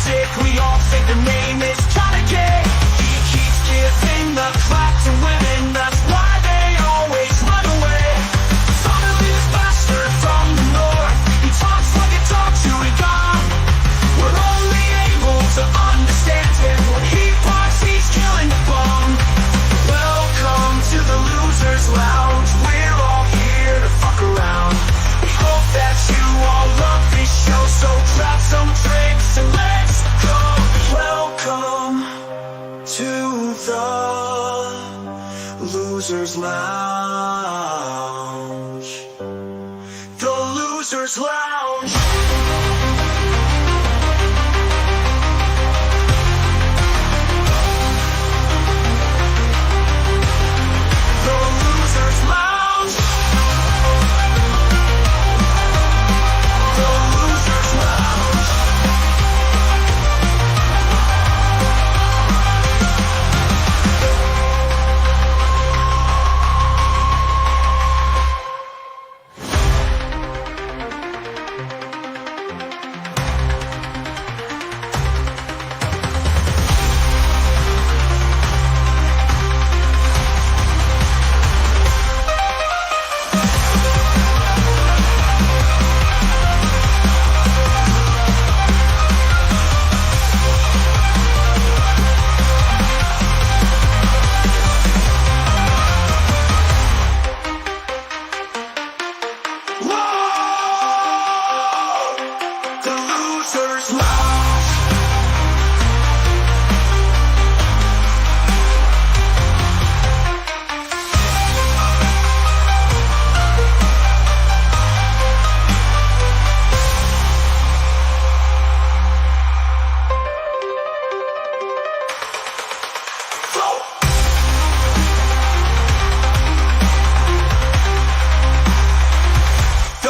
music, we all think the name is Johnny K. He keeps giving the clap to women, that's why they always run away. Finally this bastard from the north, he talks like a dog chewing gum. We're only able to understand him when he barks, he's killing the bum. Welcome to the Losers Lounge, we're all here to fuck around. We hope that you all love this show, so grab some drinks and let's go. Welcome to the Losers Lounge. The Losers Lounge. The Losers Lounge. The Losers Lounge. The Losers Lounge.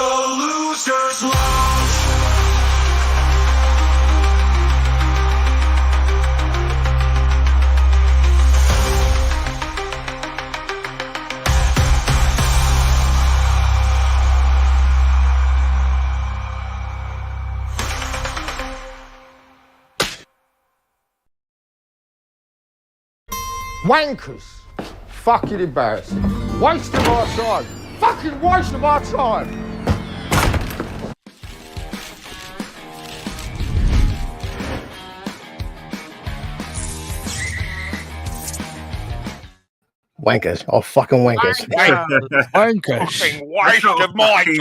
The Losers Lounge. Wankers! Fucking embarrassing. Waste of our time. Fucking waste of our time. Wankers. Oh, fucking wankers. Wankers. Fucking waste of my time.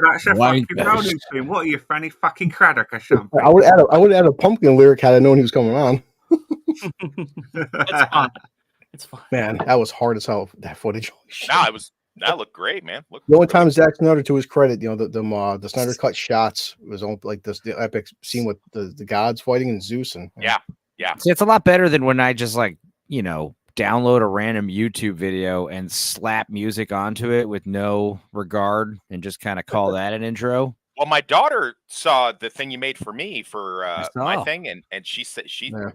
That's a fucking Wankers. Rolling Stone. What are you, Fanny fucking craddock or something? I would add a pumpkin lyric had I known he was coming on. It's fine. It's fine. Man, that was hard as hell. That footage. Holy shit. Nah, that looked great, man. The only time Zack Snyder, to his credit, the Snyder cut shots was on like the epic scene with the gods fighting and Zeus and Yeah. See, it's a lot better than when I just download a random YouTube video and slap music onto it with no regard and just kind of call that an intro. Well, my daughter saw the thing you made for me for my saw. thing, and she said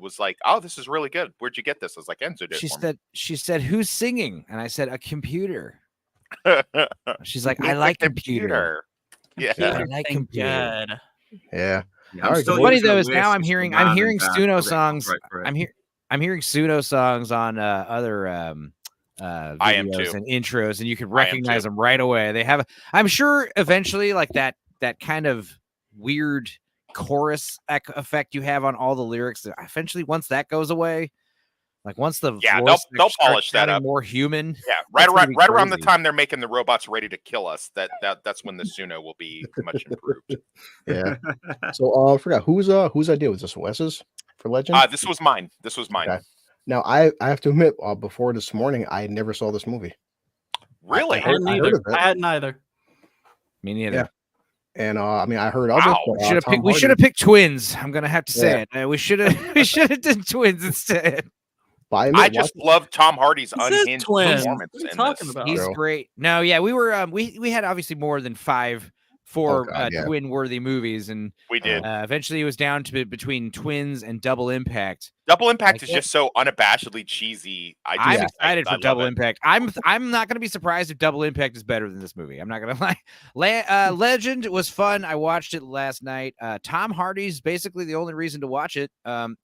was like, "Oh, this is really good. Where'd you get this?" I was like, "Enzo did." She said, "Who's singing?" And I said, "A computer." for me. She's like, Make "I the like computer. Yeah. I like Thank computer." God. yeah. Yeah, All right, still good. Funny using though a is now I'm Oasis hearing for Man Suno and Band. songs. Right. I'm hearing Suno songs on other I am videos too. and intros, and you can I am recognize too. them right away. They have, I'm sure, eventually, like that kind of weird chorus effect you have on all the lyrics. Eventually, once that goes away, like once the Yeah, voice they'll starts polish that sounding up. more human. Yeah, That's gonna be right around the crazy. time they're making the robots ready to kill us. That's when the Suno will be much improved. Yeah. So I forgot whose idea was this? Wes's for Legend? This was mine. Okay. Now I have to admit, before this morning, I never saw this movie. Really? I heard of it. I hadn't either. Me neither. Yeah. And I mean, I heard of Wow. it. We should have picked twins. I'm gonna have to say Yeah. it. We should have done twins instead. I just love Tom Hardy's This is unhinged twins. performance What are you in talking this. about? He's True. great. No, yeah, we were we had obviously more than five for God, yeah. twin-worthy movies, and We did. eventually it was down to between Twins and Double Impact. Double Impact I is just so unabashedly cheesy. I'm excited I for love Double it. Impact. I'm not going to be surprised if Double Impact is better than this movie. I'm not going to lie. Legend was fun. I watched it last night. Tom Hardy's basically the only reason to watch it,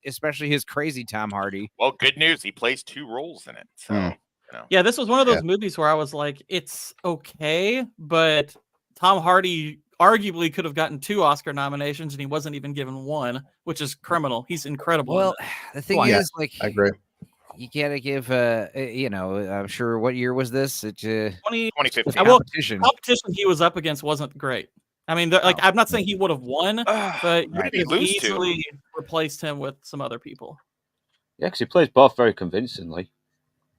especially his crazy Tom Hardy. Well, good news. He plays 2 roles in it. So, you know. Yeah, this was one of those movies where I was like, it's okay, but Tom Hardy arguably could have gotten 2 Oscar nominations and he wasn't even given 1, which is criminal. He's incredible. Well, the thing Yeah, is, like, I agree. you gotta give, I'm sure. What year was this? It 2015. competition. Competition he was up against wasn't great. I mean, I'm not saying he would have won, but you Right, could have lose to. easily replaced him with some other people. Yeah, because he plays both very convincingly.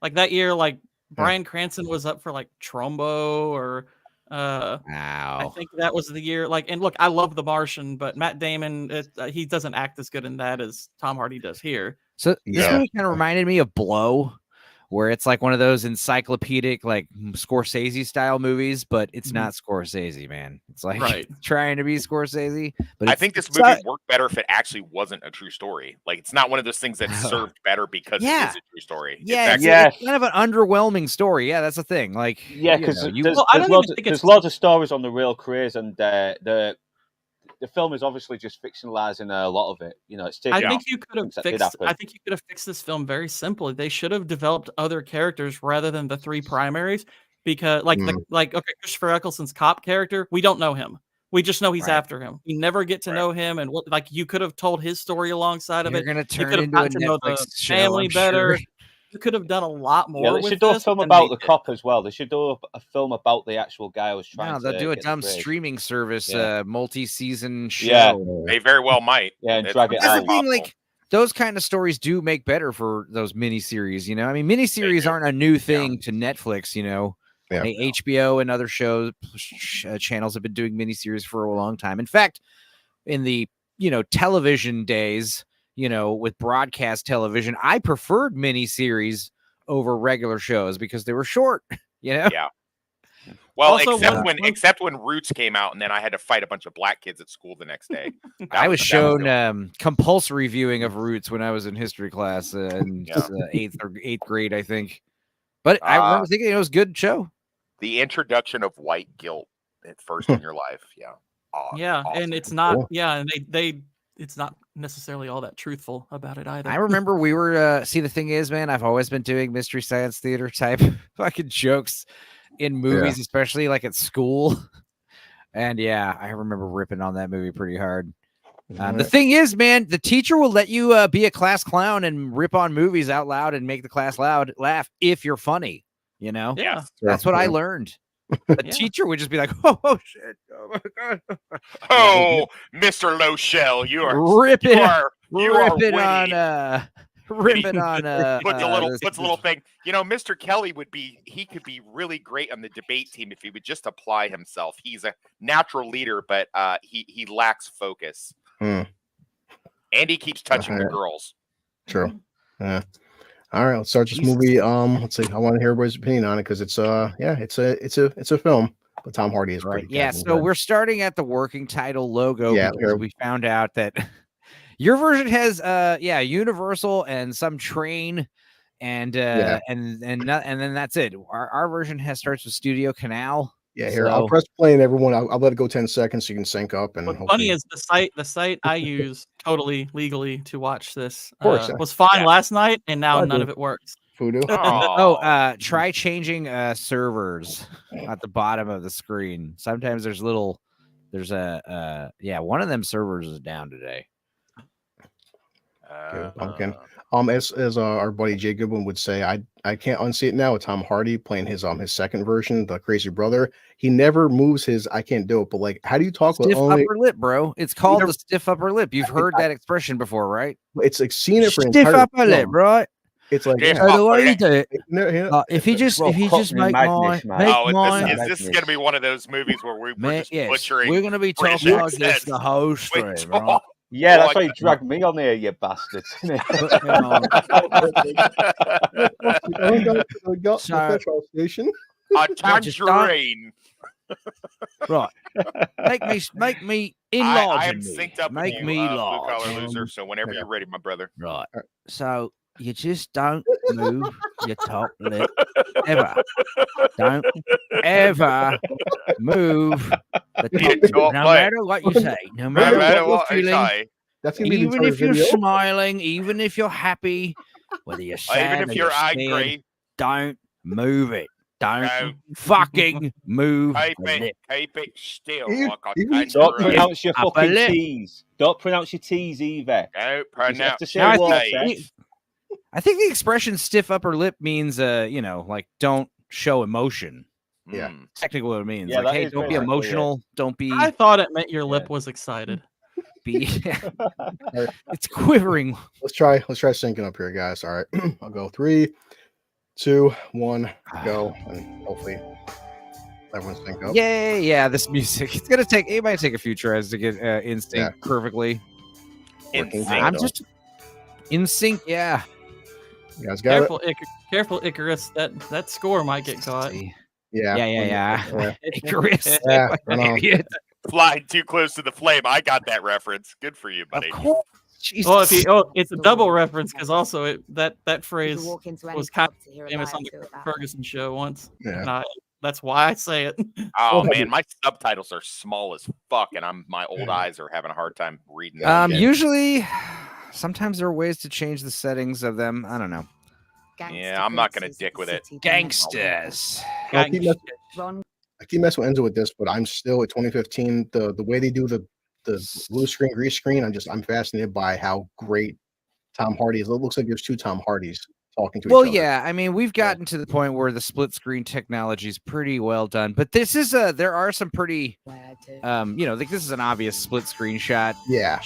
Like that year, like Bryan Cranston was up for like Trumbo or I Wow. think that was the year. Like, and look, I love The Martian, but Matt Damon, he doesn't act as good in that as Tom Hardy does here. So this Yeah. movie kind of reminded me of Blow, where it's like one of those encyclopedic, like Scorsese style movies, but it's not Scorsese, man. It's like trying to be Scorsese. But I think this movie worked better if it actually wasn't a true story. Like, it's not one of those things that's served better because it is a true story. Yeah, It's it's kind of an underwhelming story. Yeah, that's the thing. Like, Yeah, because there's loads of stories on the real careers, and the film is obviously just fictionalizing a lot of it. You know, it's taking. I think you could have fixed this film very simply. They should have developed other characters rather than the 3 primaries, because okay, Christopher Eccleston's cop character, we don't know him. We just know he's after him. We never get to know him, and you could have told his story alongside of it. You're gonna you turn could have into a gotten to know the Netflix show, family I'm better. sure. You could have done a lot more. Yeah, they should do a film about the cop as well. They should do a film about the actual guy who was trying to. No, they'll do a get dumb the raise. streaming service, multi-season show. Yeah. They very well might. Yeah, and It's drag it That's out. the thing, like, those kind of stories do make better for those miniseries, you know? I mean, miniseries aren't a new thing to Netflix, you know? Yeah. HBO and other shows, channels have been doing miniseries for a long time. In fact, in the, television days, with broadcast television, I preferred miniseries over regular shows because they were short, Yeah. Well, Also, except when Roots came out, and then I had to fight a bunch of black kids at school the next day. I was shown compulsory viewing of Roots when I was in history class in eighth grade, I think. But I remember thinking it was a good show. The introduction of white guilt at first in your life. Yeah. Awesome. And it's not. Cool. Yeah, and it's not necessarily all that truthful about it either. I remember we were see, the thing is, man, I've always been doing Mystery Science Theater type fucking jokes in movies, especially like at school. And I remember ripping on that movie pretty hard. The thing is, man, the teacher will let you be a class clown and rip on movies out loud and make the class laugh if you're funny, Yeah. That's what I learned. The teacher would just be like, oh shit, oh my god. Oh, Mr. Loshell, you are ripping on puts a little thing. Mr. Kelly could be really great on the debate team if he would just apply himself. He's a natural leader, but he lacks focus. And he keeps touching the girls. True. Yeah. All right, let's start this movie. Let's see. I want to hear everybody's opinion on it because it's a film, but Tom Hardy is right. Yeah, so we're starting at the working title logo because we found out that your version has Universal and some train and then that's it. Our version starts with Studio Canal. Yeah, here I'll press play and everyone. I'll let it go 10 seconds so you can sync up. And what's funny is the site I use totally legally to watch this was fine last night, and now none of it works. Voodoo. Try changing servers at the bottom of the screen. Sometimes there's one of them servers is down today. Pumpkin. As our buddy Jay Goodwin would say, I can't unsee it now with Tom Hardy playing his second version, the crazy brother. He never moves his I can't do it, but like, how do you talk stiff with upper lip, bro? It's called the stiff upper lip. You've heard that expression before, right? It's like seen it for stiff upper lip, right? It's like the way you do it. If he just make mine, is this going to be one of those movies where we're just butchering? We're going to be talking like this the whole stream, right? Yeah, that's why you dragged me on here, you bastards. Station. A tangerine. Right. Make me I enlarge am me. synced up Make with you, me blue large. collar loser. So whenever you're ready, my brother. Right. So you just don't move your top lip ever. Don't ever move the top lip. No matter what you say, no matter what you're feeling, that's gonna be even the if you're video. smiling, even if you're happy, whether you're sad Even if or you're scared, angry, don't move it. Don't fucking move the lip. keep it still. Don't pronounce your fucking T's. Don't pronounce your T's either. Don't pronounce your T's. I think the expression "stiff upper lip" means, like don't show emotion. Yeah, technically what it means. Yeah, like, hey, don't be emotional. Don't be. I thought it meant your lip was excited. It's quivering. Let's try syncing up here, guys. All right, I'll go 3, 2, 1, go, and hopefully everyone's sync up. Yeah. This music. It might take a few tries to get in sync perfectly. I'm just in sync. Yeah. You guys got it. Careful, Icarus. That score might get caught. Yeah. Icarus. Yeah, flying too close to the flame. I got that reference. Good for you, buddy. It's a double reference because also that phrase was kind of famous on the Ferguson show once. Yeah. That's why I say it. Oh man, my subtitles are small as fuck, and my old eyes are having a hard time reading. Usually, sometimes there are ways to change the settings of them. I don't know. Yeah, I'm not gonna dick with it. Gangsters. I keep messing with Enzo with this, but I'm still at 2015. The way they do the blue screen, green screen, I'm fascinated by how great Tom Hardy is. It looks like there's 2 Tom Hardys talking to each other. Well, yeah, I mean, we've gotten to the point where the split screen technology is pretty well done, but this is there are some pretty, like this is an obvious split screen shot. Yeah,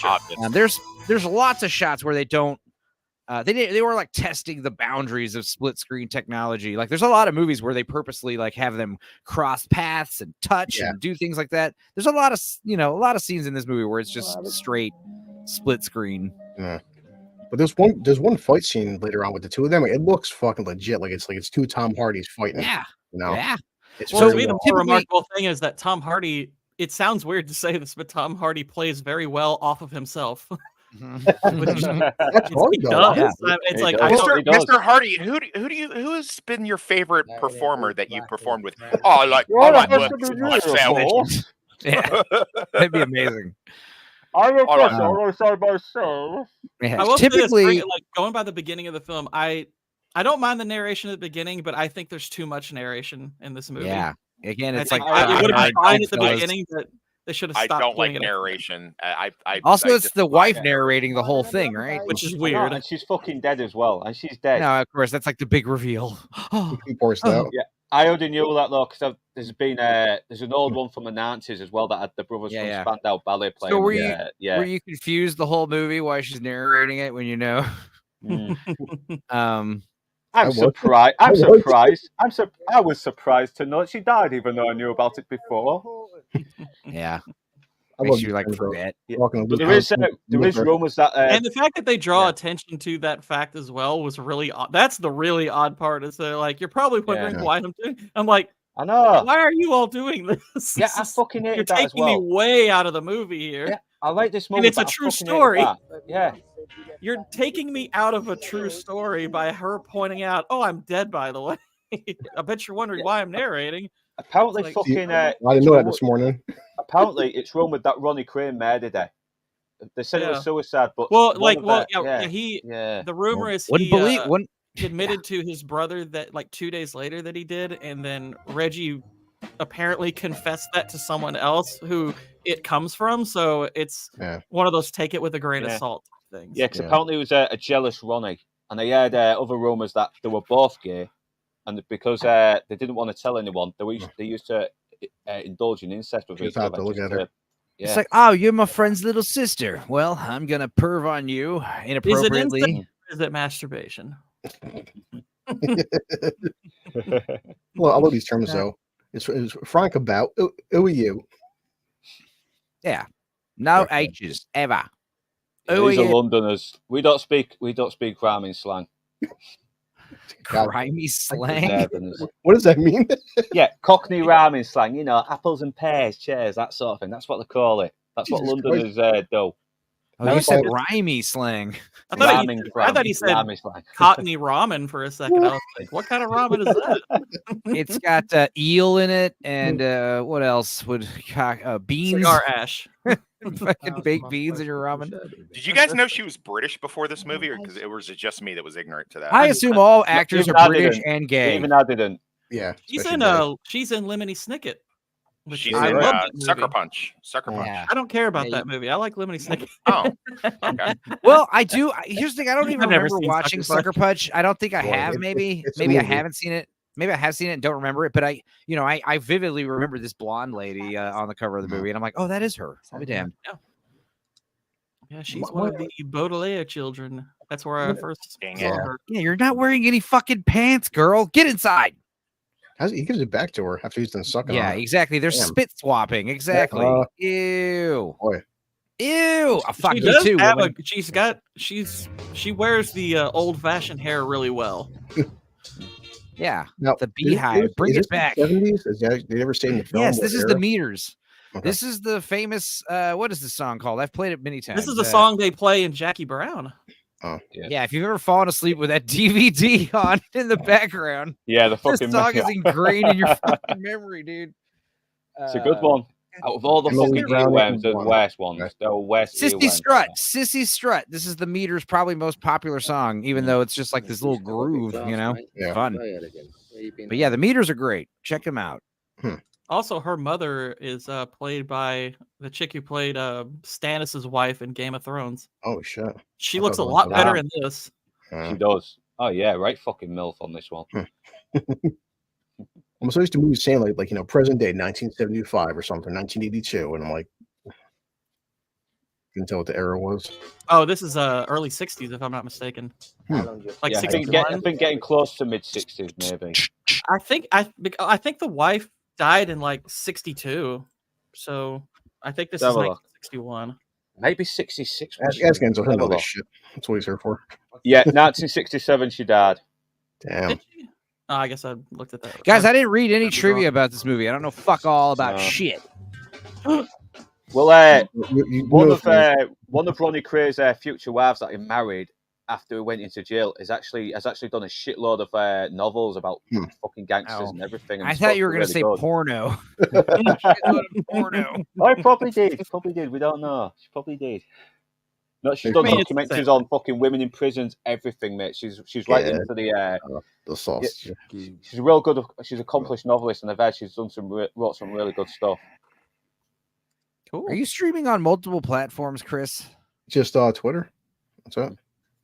there's lots of shots where they don't. They were like testing the boundaries of split screen technology. Like there's a lot of movies where they purposely like have them cross paths and touch and do things like that. There's a lot of scenes in this movie where it's just straight split screen. Yeah. But there's one fight scene later on with the 2 of them. It looks fucking legit. Like it's 2 Tom Hardys fighting. Yeah. Yeah. To me, the more remarkable thing is that Tom Hardy. It sounds weird to say this, but Tom Hardy plays very well off of himself. That's hard, though. It's like Mr. Hardy. Who has been your favorite performer that you performed with? Oh, I like sandwich. Yeah, that'd be amazing. I will say myself. I will typically like going by the beginning of the film. I don't mind the narration at the beginning, but I think there's too much narration in this movie. Yeah, again, it's like it would have been fine at the beginning, but they should have stopped. I don't like narration. It's the wife narrating the whole thing, right? Which is weird. And she's fucking dead as well, and she's dead. No, of course, that's like the big reveal. Yeah, I already knew that though, because there's an old one from the 90s as well that had the brothers from Spandau Ballet playing. So were you confused the whole movie why she's narrating it when you know? I'm surprised. I was surprised to know that she died, even though I knew about it before. Yeah. Makes you like forget. Yeah. There is rumors that and the fact that they draw attention to that fact as well was really odd. That's the really odd part. Is they're like, you're probably wondering why I'm doing. I'm like, I know. Why are you all doing this? Yeah, I fucking hated that as well. You're taking me way out of the movie here. Yeah, I like this movie. And it's a true story. Yeah. You're taking me out of a true story by her pointing out, "Oh, I'm dead, by the way." I bet you're wondering why I'm narrating. Apparently, I didn't know that this morning. Apparently, it's rumored that Ronnie Crane murdered her. They said it was suicide, but the rumor is he admitted to his brother that like 2 days later that he did, and then Reggie apparently confessed that to someone else who it comes from. So it's one of those take it with a grain of salt things. Yeah, because apparently it was a jealous Ronnie, and I heard other rumors that they were both gay, and because they didn't want to tell anyone, they used to indulge in incest with each other. Look at her. Yeah. It's like, oh, you're my friend's little sister. Well, I'm gonna perv on you inappropriately. Is it incest or is it masturbation? Well, I love these terms though. It's frank about who are you? Yeah, no H's ever. These are Londoners. We don't speak rhyming slang. Grimy slang. What does that mean? Yeah, Cockney rhyming slang. You know, apples and pears, chairs, that sort of thing. That's what they call it. That's what Londoners do. Oh, you said grimy slang. I thought he said Cockney ramen for a second. I was like, what kind of ramen is that? It's got eel in it, and what else would beans? Cigar ash. Fucking baked beans in your ramen. Did you guys know she was British before this movie, or because it was just me that was ignorant to that? I assume all actors are British and gay. Even I didn't. Yeah, she's in Lemony Snicket. She's in Sucker Punch. I don't care about that movie. I like Lemony Snicket. Oh, okay. Well, I do. Here's the thing: I don't even never remember seen watching Sucker Sucker Punch. I don't think I have. Maybe I haven't seen it. Maybe I have seen it and don't remember it. But I vividly remember this blonde lady on the cover of the movie, and I'm like, oh, that is her. I'll be damned. Yeah, she's one of the Baudelaire children. That's where I first saw her. Yeah, you're not wearing any fucking pants, girl. Get inside. He gives it back to her after he's done sucking. Yeah, exactly. They're spit swapping. Exactly. Ew. Boy. Ew. Fuck you too. She wears the old fashioned hair really well. Yeah. Now, the beehive. Bring it back. 70s? They never say in the film. Yes, this is era? the meters. Okay. This is the famous. What is the song called? I've played it many times. This is the song they play in Jackie Brown. Oh, yeah. If you've ever fallen asleep with that DVD on in the background, the fucking this song is ingrained in your fucking memory, dude. It's a good one. Out of all the fucking earworms, the worst ones. The worst. Sissy Strut. This is the Meters' probably most popular song, even though it's just like this little groove, you know? Yeah. Fun. But yeah, the Meters are great. Check them out. Also, her mother is played by the chick who played Stannis' wife in Game of Thrones. Oh, shit. She looks a lot better in this. She does. Oh, yeah, right fucking MILF on this one. I'm so used to movies saying like present day 1975 or something, 1982, and I'm like, you can tell what the era was. Oh, this is early 60s, if I'm not mistaken. Like 61. I think getting close to mid 60s, maybe. I think the wife died in like 62, so I think this is 1961. Maybe 66. Ask Enzo, he'll know this shit. That's what he's here for. Yeah, 1967 she died. Damn. Did she? Oh, I guess I looked at that. Guys, I didn't read any trivia about this movie. I don't know fuck all about shit. Well, one of Ronnie Cray's future wives that he married after he went into jail has actually done a shitload of novels about fucking gangsters and everything. And I thought you were going to say porno. Porno. I probably did. We don't know. She probably did. No, she's done documentaries on fucking women in prisons, everything, mate. She's right into the sauce. She's a real good. She's an accomplished novelist, and I've heard she's done wrote some really good stuff. Cool. Are you streaming on multiple platforms, Chris? Just Twitter. What's up?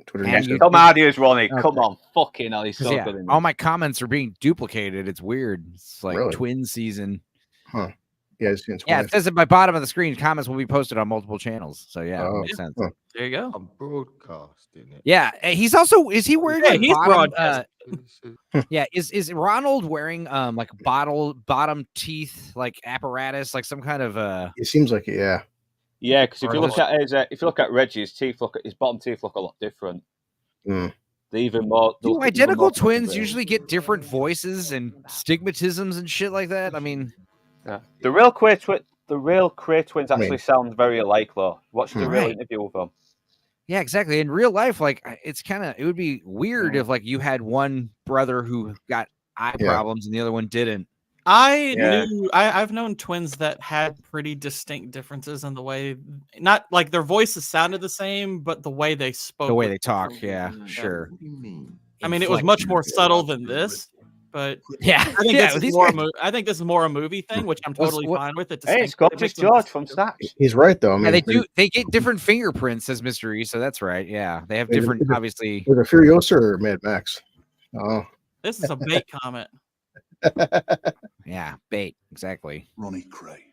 Twitter. Come on, here's Ronnie. Okay. Come on, fucking hell, he's so good in this. All my comments are being duplicated. It's weird. It's like really? twin season. Huh. Yeah, it says at my bottom of the screen, comments will be posted on multiple channels. So yeah, it makes sense. There you go. I'm broadcasting it. Yeah, he's also is he wearing? He's broadcasting. Yeah, is Ronald wearing like bottom teeth like apparatus, like some kind of It seems like it, yeah. Yeah, because if you look at Reggie, his bottom teeth look a lot different. Mm. Do identical twins usually get different voices and stigmatisms and shit like that? I mean. Yeah. The real Cray twins actually sound very alike, though. Watch the real interview with them. Yeah, exactly. In real life, like it would be weird if like you had one brother who got eye problems and the other one didn't. I've known twins that had pretty distinct differences in the way, not like their voices sounded the same, but the way they spoke, the way they talk. Yeah, sure. I mean, it was much more subtle than this. But yeah, I think this is more a movie thing, which I'm totally fine with. It. Hey, Scottish George from Stacks. He's right though. I mean, they get different fingerprints as mystery, so that's right. Yeah, they have different, obviously. Was it Furiosa or Mad Max? Oh, this is a bait comment. Yeah, bait exactly. Ronnie Cray.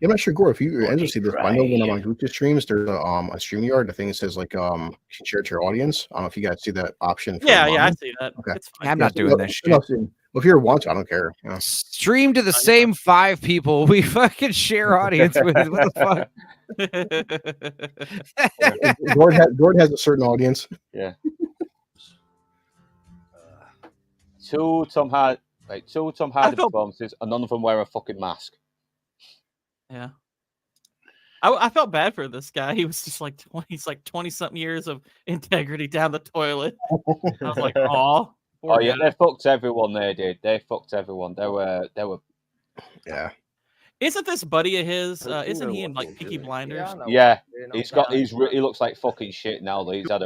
I'm not sure, Gore, if you Enzo see this. I know when I'm on Gucci streams, there's a StreamYard. I think it says like you can share it to your audience. I don't know if you guys see that option. I see that. Okay. I'm not doing that shit. Well, if you're watching, I don't care. You know. Stream to the same 5 people we fucking share audience with. What the fuck? Gordon has a certain audience. Yeah. Two Tom Hardy performances, and none of them wear a fucking mask. Yeah. I felt bad for this guy. He was just like 20 something years of integrity down the toilet. I was like, oh. Oh yeah, they fucked everyone. They did. They fucked everyone. They were. Yeah. Isn't this buddy of his? Isn't he in like Peaky Blinders? Yeah, he looks like fucking shit now. He's had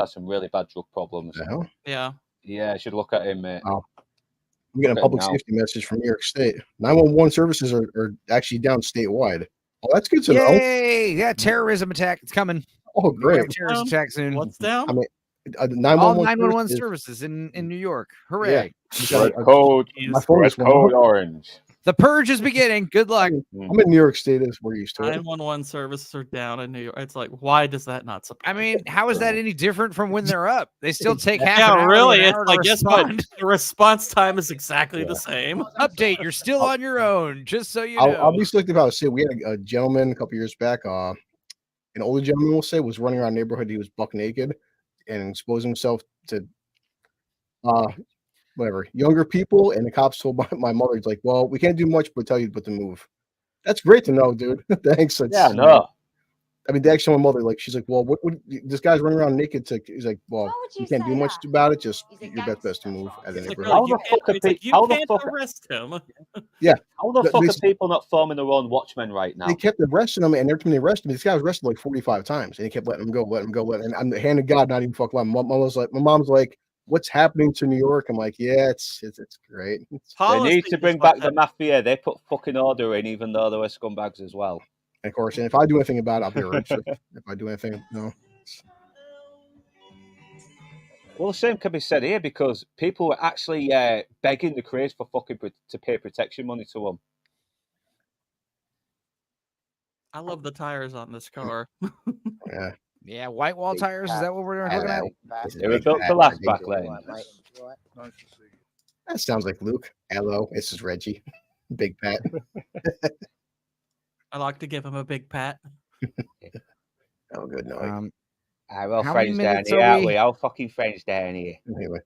some really bad drug problems. Yeah. Yeah, I should look at him, mate. Oh. I'm getting a public safety message from New York State. 911 services are actually down statewide. Oh, that's good to know. Yay! Yeah, terrorism attack. It's coming. Oh, great. Terrorist attack soon. What's down? I mean, all 911 services in New York. Hooray! Yeah. Red code orange. The purge is beginning. Good luck. I'm in New York State. We're used to it. 911 services are down in New York. It's like, why does that not surprise? I mean, how is that any different from when they're up? They still take half. Yeah, an hour really. to an It's hour to like, guess what? respond. The response time is exactly the same. Update. You're still on your own. Just so you know. I'll be selective about it. We had a gentleman a couple years back. An older gentleman, we'll say, was running around the neighborhood. He was buck naked and exposing himself to whatever, younger people, and the cops told my mother, he's like, well, we can't do much but tell you but to move. That's great to know, dude. Thanks. Yeah, no. I mean, they actually told my mother, like, she's like, well, what would this guy's running around naked to? He's like, well, you can't do much about it. Just your best to move at the neighborhood. How the fuck arrest him? Yeah. How the fuck are people not forming their own Watchmen right now? They kept arresting him, and every time they arrested him, this guy was arrested like 45 times, and he kept letting him go. And I'm the hand of God, not even fuck lying. My mom's like, what's happening to New York? I'm like, yeah, it's great. They need to bring back the mafia. They put fucking order in, even though they were scumbags as well. And of course, and if I do anything about it, I'll be arrested. If I do anything, no. Well, the same can be said here because people were actually begging the craze for fucking to pay protection money to them. I love the tires on this car. Yeah. Yeah, white wall tires. Is that what we're looking at? They were built to last back then. That sounds like Luke. Hello, this is Reggie. Big Pat. I like to give him a big pat. Oh, good night. Well, friends down here, aren't we? Our fucking friends down here. Anyway,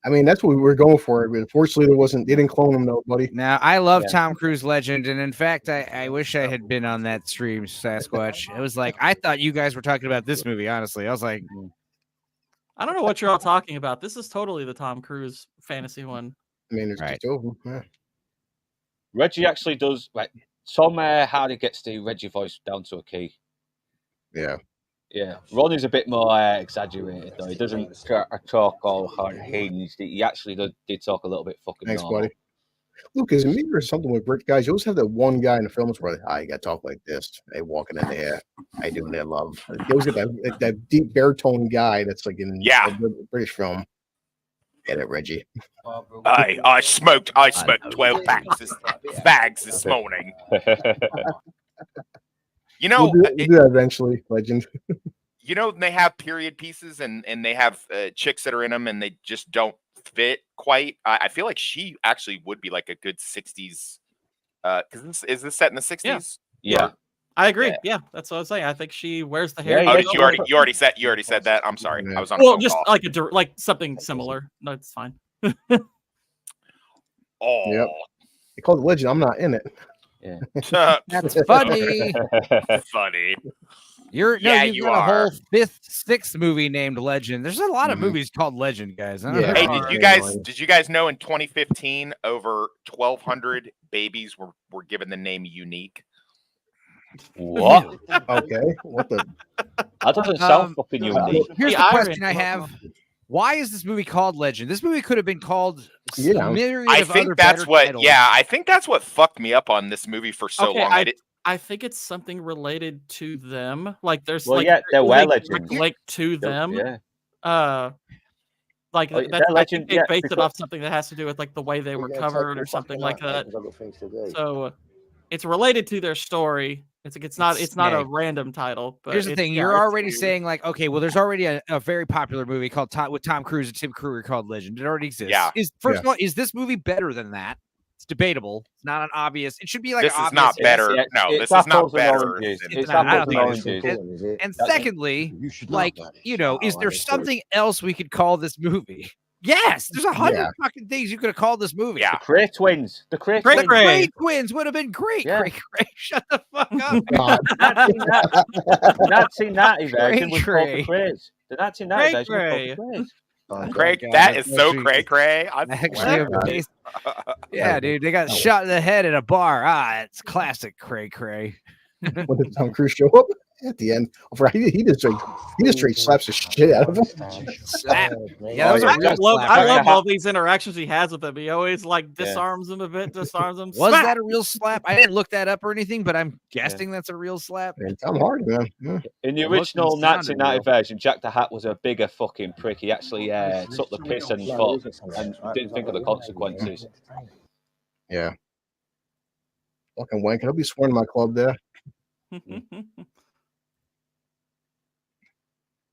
I mean, that's what we were going for. But unfortunately, they didn't clone him, though, buddy. Now, I love Tom Cruise Legend, and in fact, I wish I had been on that stream, Sasquatch. It was like, I thought you guys were talking about this movie, honestly. I was like, I don't know what you're all talking about. This is totally the Tom Cruise fantasy one. I mean, there's two of them. Yeah. Reggie actually does, like, Tom Hardy gets the Reggie voice down to a key. Yeah. Yeah, Ronnie's a bit more exaggerated though. He doesn't talk all hinged. He actually did talk a little bit fucking. Thanks, normal. buddy. Luke, is it me or something with Brit guys? You always have that one guy in the films where you got to talk like this. They walking in there. I doing their love. They always get that deep baritone guy that's like in a British film. Get it, Reggie. I smoked 12 bags this morning. You know, we'll do that eventually, Legend. You know, they have period pieces and they have chicks that are in them and they just don't fit quite. I feel like she actually would be like a good 60s. Because is this set in the 60s? Yeah. I agree. Yeah, that's what I was saying. I think she wears the hair. Oh, you already said that. I'm sorry. I was on. Well, just call. like something similar. No, it's fine. Oh, yep. They called it Legend. I'm not in it. Yeah, that's funny. Funny. You've got a whole 5th, 6th movie named Legend. There's a lot of movies called Legend, guys. Yeah. Hey, did you guys know in 2015 over 1,200 babies were given the name Unique? What? Okay. What the? That doesn't sound fucking unique. Here's the question I have. Why is this movie called Legend? This movie could have been called I think that's what fucked me up on this movie for so long. I think it's something related to them. Like there's they're legends. Like to them. Yeah. Like that's legend. They based it off something that has to do with like the way they were covered or something like that. So it's related to their story. It's not a random title. But here's the thing: you're already saying like, okay, well, there's already a very popular movie called with Tom Cruise and Tim Curry called Legend. It already exists. Yeah. First of all, is this movie better than that? It's debatable. It's not an obvious. It should be like This an is not obvious better. It's- No, it's this is not apples and better. oranges. than- It's not. I apples don't and think oranges. And secondly, You should like, is there something else we could call this movie? Yes, there's 100 fucking things you could have called this movie. Yeah. The Cray twins. The Cray Cray twins. Cray. Great Twins would have been great. Yeah. Great. Shut the fuck up. God. The 1990 version was called Cray. the Craze. The 1990 version was Cray. called the Craze. Craig, God, that that's is so actually- cray cray. Actually, amazing. Yeah, dude, they got shot in the head at a bar. It's classic Cray. When did Tom Cruise show up at the end? He just straight slaps the shit out of him. Slap. Yeah, that was Oh, a yeah. real slap. I love all these interactions he has with him. He always like Yeah. disarms him a bit, disarms him. Was smack! that a real slap? I didn't look that up or anything, but I'm guessing that's a real slap. And Tom Hardy, man. Yeah. In the It looked original and sounded 1990 real. version, Jack the Hat was a bigger fucking prick. He actually took the piss and thought and didn't think of the consequences. Yeah. Fucking wank. I'll be sworn to my club there.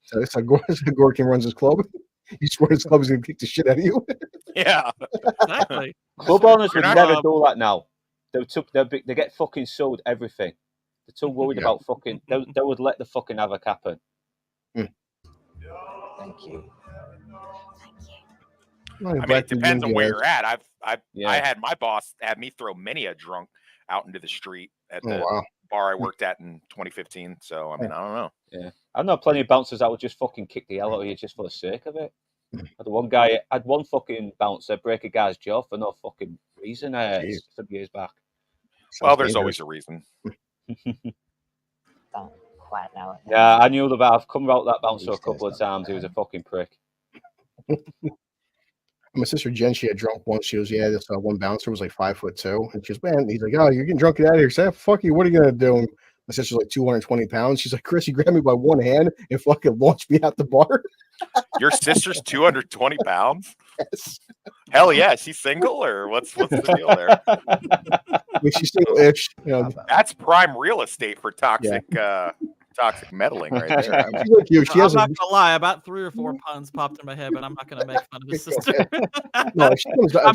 So it's like Gorkin runs his club. He swears his club is gonna kick the shit out of you. Yeah. Exactly. Club owners You're would not, never do that now. They get fucking sold everything. They're too worried Yeah. about fucking. They would let the fucking havoc happen. Thank you. I mean, it depends on where you're at. I Yeah. had my boss have me throw many a drunk out into the street at Oh the wow. bar I worked at in 2015. So I mean, I don't know. I know plenty of bouncers that would just fucking kick the hell out of you just for the sake of it. I had one fucking bouncer break a guy's jaw for no fucking reason Jeez. some years back. Well, there's always a reason. Quiet now. Yeah, I knew about. I've come about that bouncer a couple of times. He was a fucking prick. My sister Jen, she had drunk once. She was, this one bouncer was like 5'2", and she was, man, he's like, oh, you're getting drunk, get out of here. Say, fuck you, what are you gonna do? And my sister's like 220 pounds. She's like, Chris, you grabbed me by one hand and fucking launched me out the bar. Your sister's 220 pounds? Yes. Hell yeah. She's single or what's the deal there? I mean, she's single-ish. You know, That's prime real estate for toxic toxic meddling right there. she's like you. She I'm has not gonna lie. About 3 or 4 puns popped in my head, but I'm not gonna make fun of his sister. no, if she comes, I'm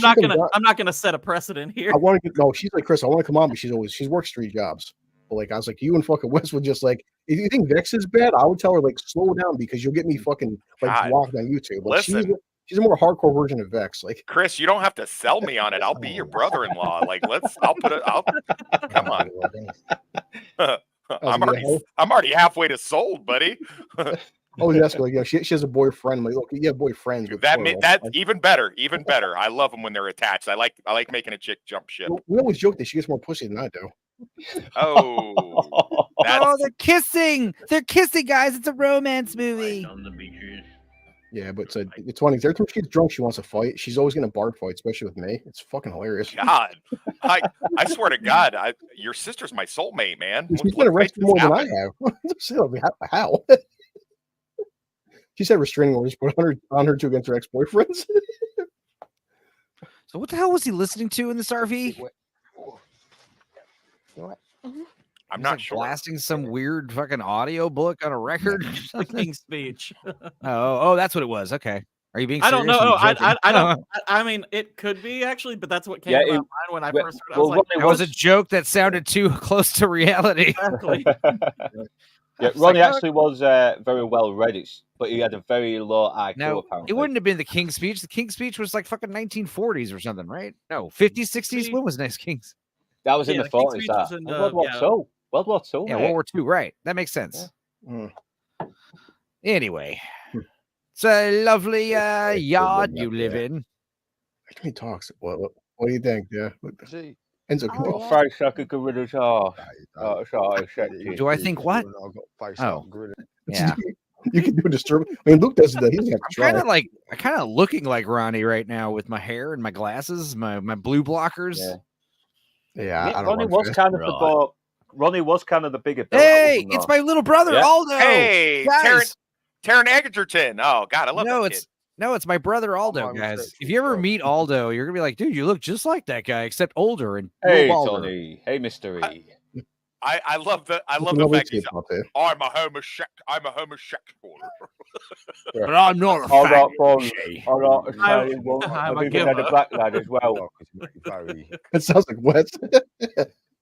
not gonna set a precedent here. I want to get no. She's like Chris. I want to come on, but she's works 3 jobs. But like I was like, you and fucking Wes would just like, if you think Vex is bad, I would tell her like slow down because you'll get me fucking like God. blocked on YouTube. Like, Listen. she's a more hardcore version of Vex. Like Chris, you don't have to sell me on it. I'll be your brother-in-law. Like, I'll come on. I'm already halfway to sold, buddy. oh, that's like she has a boyfriend. I'm like, look, you have boyfriends. With That's plural. that's Like, even better. Even better. I love them when they're attached. I like making a chick jump ship. we always joke that she gets more pussy than I do. Oh, that's, Oh, they're kissing. They're kissing, guys. It's a romance movie. Yeah, but it's funny. Every time she gets drunk, she wants to fight. She's always gonna bar fight, especially with me. It's fucking hilarious. God. I swear to God, your sister's my soulmate, man. She's What been makes arrested this more than I happen? have. How? She said restraining orders put on her to against her ex-boyfriends. So what the hell was he listening to in this RV? I'm He's, not like, sure. blasting some weird fucking audio book on a record. or The something? King's Speech. Oh, that's what it was. Okay. Are you being? I don't serious? know. Are you joking? I don't. I mean, it could be actually, but that's what came Yeah, to my it- mind when I well, first heard it. I was well, like, That was a joke that sounded too close to reality. exactly. Yeah, It's Ronnie like, actually was very well read, but he had a very low IQ. No, apparently. it wouldn't have been the King's Speech. The King's Speech was like fucking 1940s or something, right? No, 50s, 60s. When was Nice Kings? That was in Yeah, the the King's 40s. Speech That was in, World War yeah. II. World War II. Yeah, mate. World War II. Right. That makes sense. Mm. Anyway, it's a lovely yard you live in. He talks. What do you think? Yeah. Enzo, come Oh, on. Friday I could get rid of oh, sorry, sexy. Do I think what? Oh, yeah. You can do a disturb. I mean, Luke does that. He doesn't have to try. I'm kind of looking like Ronnie right now with my hair and my glasses, my blue blockers. Yeah. Yeah, I don't Ronnie know. was kind of the Ronnie was kind of the bigger. Hey, it's my little brother Yeah. Aldo. Hey, guys. Taron Egerton. Oh God, I love that kid. No, it's my brother Aldo, guys. If you ever meet Aldo, you're gonna be like, dude, you look just like that guy, except older and Hey, balder. Tony. Hey, Mystery. I love the fact he's I'm a homosexual. But I'm not a All fag. right, boys. All right, Italian one. I'm I've a even had a giver. black lad as well. It sounds like Wes.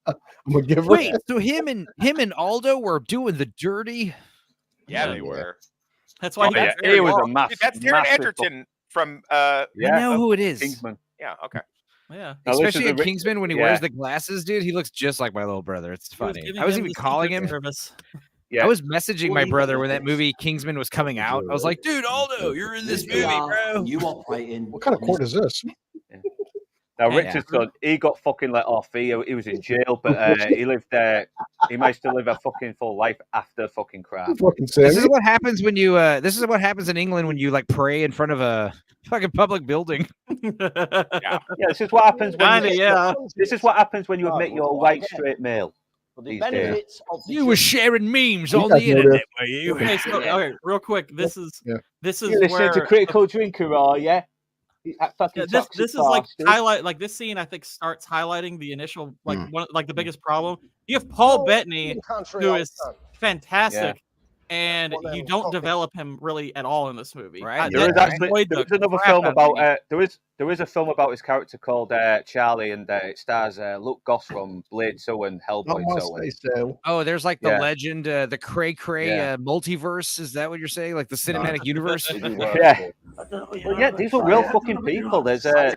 I'm a giver. Wait, so him and Aldo were doing the dirty. Yeah, they were. That's why yeah, He was a Dude, massive. that's Taron Egerton from I know who it is. Kingsman. yeah, okay. Yeah. Now, this Especially is in the Kingsman when he yeah. wears the glasses, dude. He looks just like my little brother. It's funny. I was even calling him. Yeah. I was messaging my brother when that movie Kingsman was coming out. I was like, dude, Aldo, you're in this movie, bro. You operate in What kind of court is this? Now, Yeah. Richardson, he got fucking let off. He was in jail, but he lived there. He managed to live a fucking full life after fucking crap. Fucking This is what happens when you. This is what happens in England when you like pray in front of a fucking public building. Yeah. This is what happens when Kinda, This is what happens when you admit you're a white straight male. the benefits of the You were sharing memes You on guys the know internet, this. were you? Okay, so okay, real quick. This is Yeah. You listen to Critical Drinker, are you? This is like highlight like this scene I think starts highlighting the initial like the biggest problem. You have Paul Bettany who is fantastic and you don't develop him really at all in this movie. Right. There is actually another film about there is a film about his character called Charlie, and it stars Luke Goss from Blade 2 and Hellboy 2. Oh, there's like the legend, the Cray multiverse. Is that what you're saying? Like the cinematic universe? Yeah. Well, yeah, these are real fucking people. There's a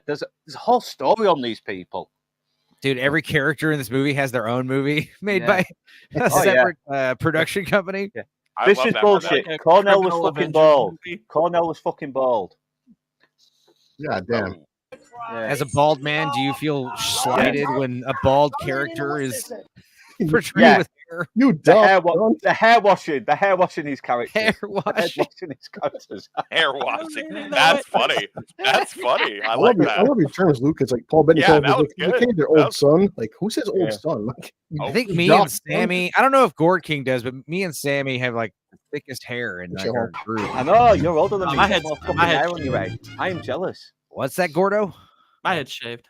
whole story on these people. Dude, every character in this movie has their own movie made by a separate production company. Yeah. This is bullshit. Cornell was fucking bald. Cornell was fucking bald. Yeah, damn. As a bald man, do you feel slighted when a bald character is portrayed with hair? You dumb. The hair washing his characters. Hair washing his characters. Hair washing. That's funny. That's funny. I like that. I love your terms, Luke. It's like Paul Bettany. Yeah, that was good. Their old son. Like, who says old son? Like, I think me and Sammy. I don't know if Gord King does, but me and Sammy have like the thickest hair in our group. I know you're older than me. I had hair on your head. I am jealous. What's that, Gordo? My head's shaved.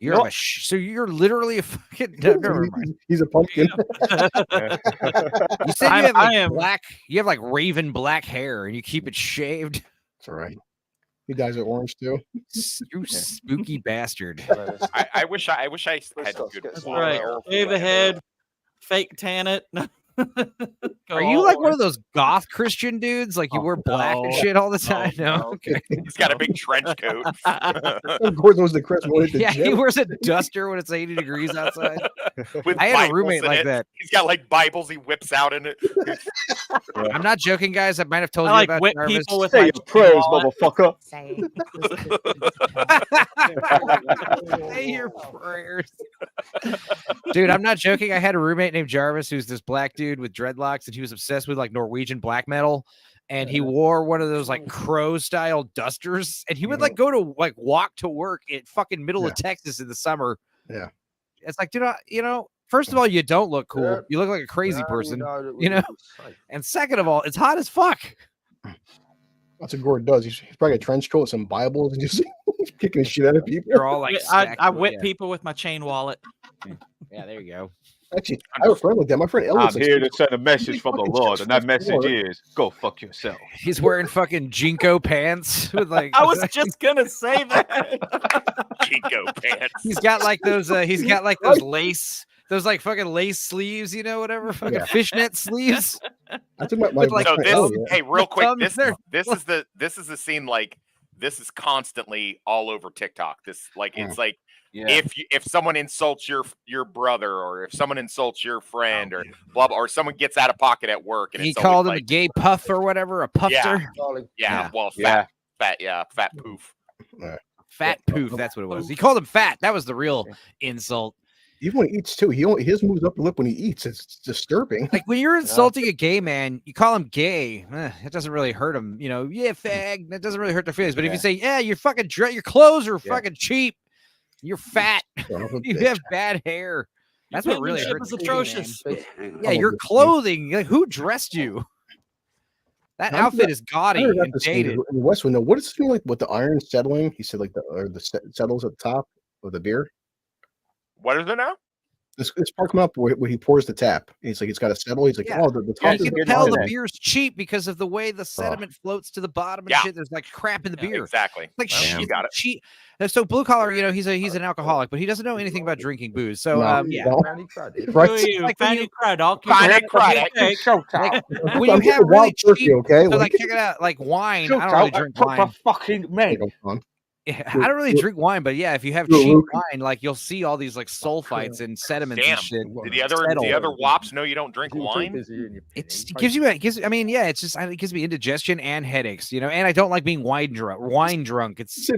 You're so you're literally a fucking. Never mind. He's a pumpkin. You said you have like black. You have like raven black hair, and you keep it shaved. That's all right. He dyes it orange too. You spooky bastard. I wish I had good. That's right. Shave the head, fake tan it. Are you like one of those goth Christian dudes? Like you wear black and shit all the time? No. Okay. He's got a big trench coat. Gordon was the Chris. Yeah, he wears a duster when it's 80 degrees outside. I had a roommate like that. He's got like Bibles he whips out in it. I'm not joking, guys. I might have told you like about whip Jarvis. people with Say my your prayers, motherfucker. Say your prayers. Dude, I'm not joking. I had a roommate named Jarvis who's this black dude with dreadlocks, and he was obsessed with like Norwegian black metal, and he wore one of those like crow style dusters, and he would like go to like walk to work in fucking middle of Texas in the summer. Yeah, it's like, dude, first of all, you don't look cool. You look like a crazy person, and second of all, it's hot as fuck. That's what Gordon does. He's probably a trench coat with some Bibles and just kicking the shit out of people. They're all like, I whip people with my chain wallet. Yeah, there you go. Actually, I have a friend like that. My friend Elliot. I'm here to send a message from the Lord, and that message is go fuck yourself. He's wearing fucking Jinko pants with like. I was just gonna say that. Jinko pants. He's got like those. He's got like those lace. Those like fucking lace sleeves, whatever, fucking fishnet sleeves. I think my so this, Elliot. hey, real quick, this is the scene like this is constantly all over TikTok. This like it's like if someone insults your brother, or if someone insults your friend, or blah blah, or someone gets out of pocket at work, and he it's called him like, a gay puff or whatever, a puffster. Fat poof. Fat poof, that's what it was. He called him fat. That was the real insult. Even when he eats too, his moves up the lip when he eats. It's disturbing. Like when you're insulting a gay man, you call him gay. It doesn't really hurt him, fag. That doesn't really hurt their feelings. But if you say, you're fucking your clothes are fucking cheap, you're fat, you have bad hair. That's what really hurts. It's atrocious. Yeah, your clothing. Like, who dressed you? That outfit is gaudy and dated. In Westwood, no, what does it feel like with the iron settling? He said like the settles at the top of the beer. What is it now? this part coming up where he pours the tap. He's like, it's got to settle. He's like, Yeah. oh, the Yeah, top you is can tell the beer's cheap because of the way the sediment floats to the bottom and shit. There's like crap in the beer. Exactly. Like you got it. Cheap. So blue collar, he's an alcoholic, but he doesn't know anything about drinking booze. So yeah. Right. Like when you have really cheap, okay? so like check it out, like wine. I don't really drink wine. Fucking man. Yeah, I don't really drink wine, but yeah, if you have cheap wine, like you'll see all these like sulfites and sediments and shit. Did the other wops know you don't drink wine? It gives me indigestion and headaches, and I don't like being wine drunk. It's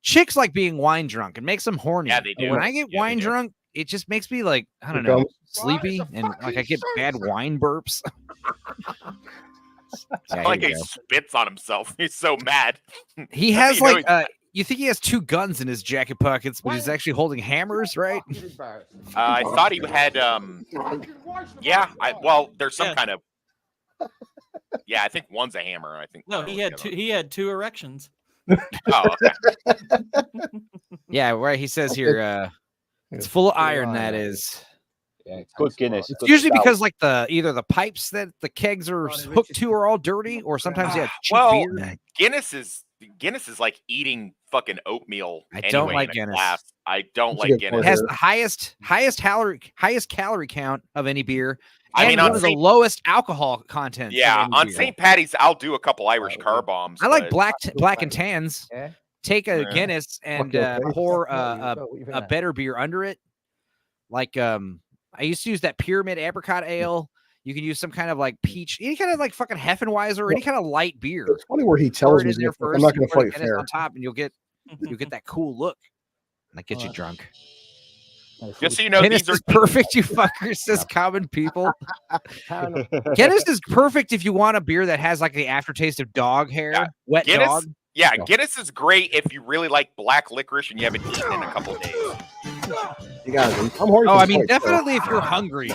chicks like being wine drunk. It makes them horny. Yeah, they do. When I get wine drunk, it just makes me like, I don't know, sleepy and like I get bad wine burps. Like he spits on himself. He's so mad. He has like you think he has 2 guns in his jacket pockets, but he's actually holding hammers, right? I thought he had there's some kind of I think one's a hammer. I think no, he had 2 erections. Oh, okay. Yeah, right. He says here, it's full of iron. That is. Yeah, it's good Guinness. It's usually because like either the pipes that the kegs are hooked to are all dirty, or sometimes cheap beer. Guinness is like eating fucking oatmeal. I don't like Guinness. I don't like Guinness. It has the highest calorie count of any beer. I mean, one of the lowest alcohol content. Yeah, on St. Patty's, I'll do a couple Irish car bombs. I like black and tans. Take a Guinness and pour a better beer under it. Like I used to use that Pyramid Apricot Ale. You can use some kind of like peach, any kind of like fucking Heffenweiser, any kind of light beer. It's funny where he tells me, I'm not going to fight fair. On top, and you'll get that cool look. And that gets you drunk. Just so you know, Guinness is perfect, you fuckers, says common people. Guinness is perfect if you want a beer that has like the aftertaste of dog hair, wet Guinness, dog. Yeah, Guinness is great if you really like black licorice and you haven't eaten in a couple of days. You got it. I mean, definitely if you're hungry.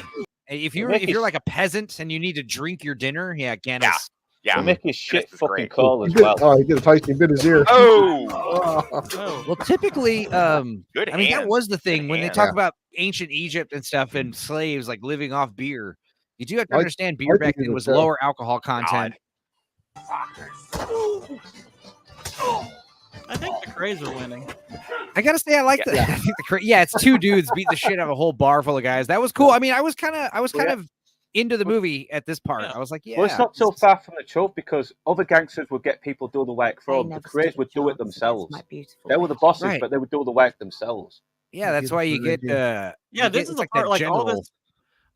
If you're like a peasant and you need to drink your dinner, Guinness. Yeah. Make his shit fucking call as well. Oh, he did a Tyson bit his ear. Well, typically, good. I mean, that was the thing when they talk about ancient Egypt and stuff and slaves like living off beer. You do have to understand beer back then was lower alcohol content. I think the Crays are winning. I gotta say, I like that. I think it's 2 dudes beat the shit out of a whole bar full of guys. That was cool. I mean, I was kind of into the movie at this part. I was like, well, it's not so far from the truth because other gangsters would get people do the work for them. The Crays would do it themselves. They were the bosses, but they would do the work themselves. Yeah, that's why you get. This is the part like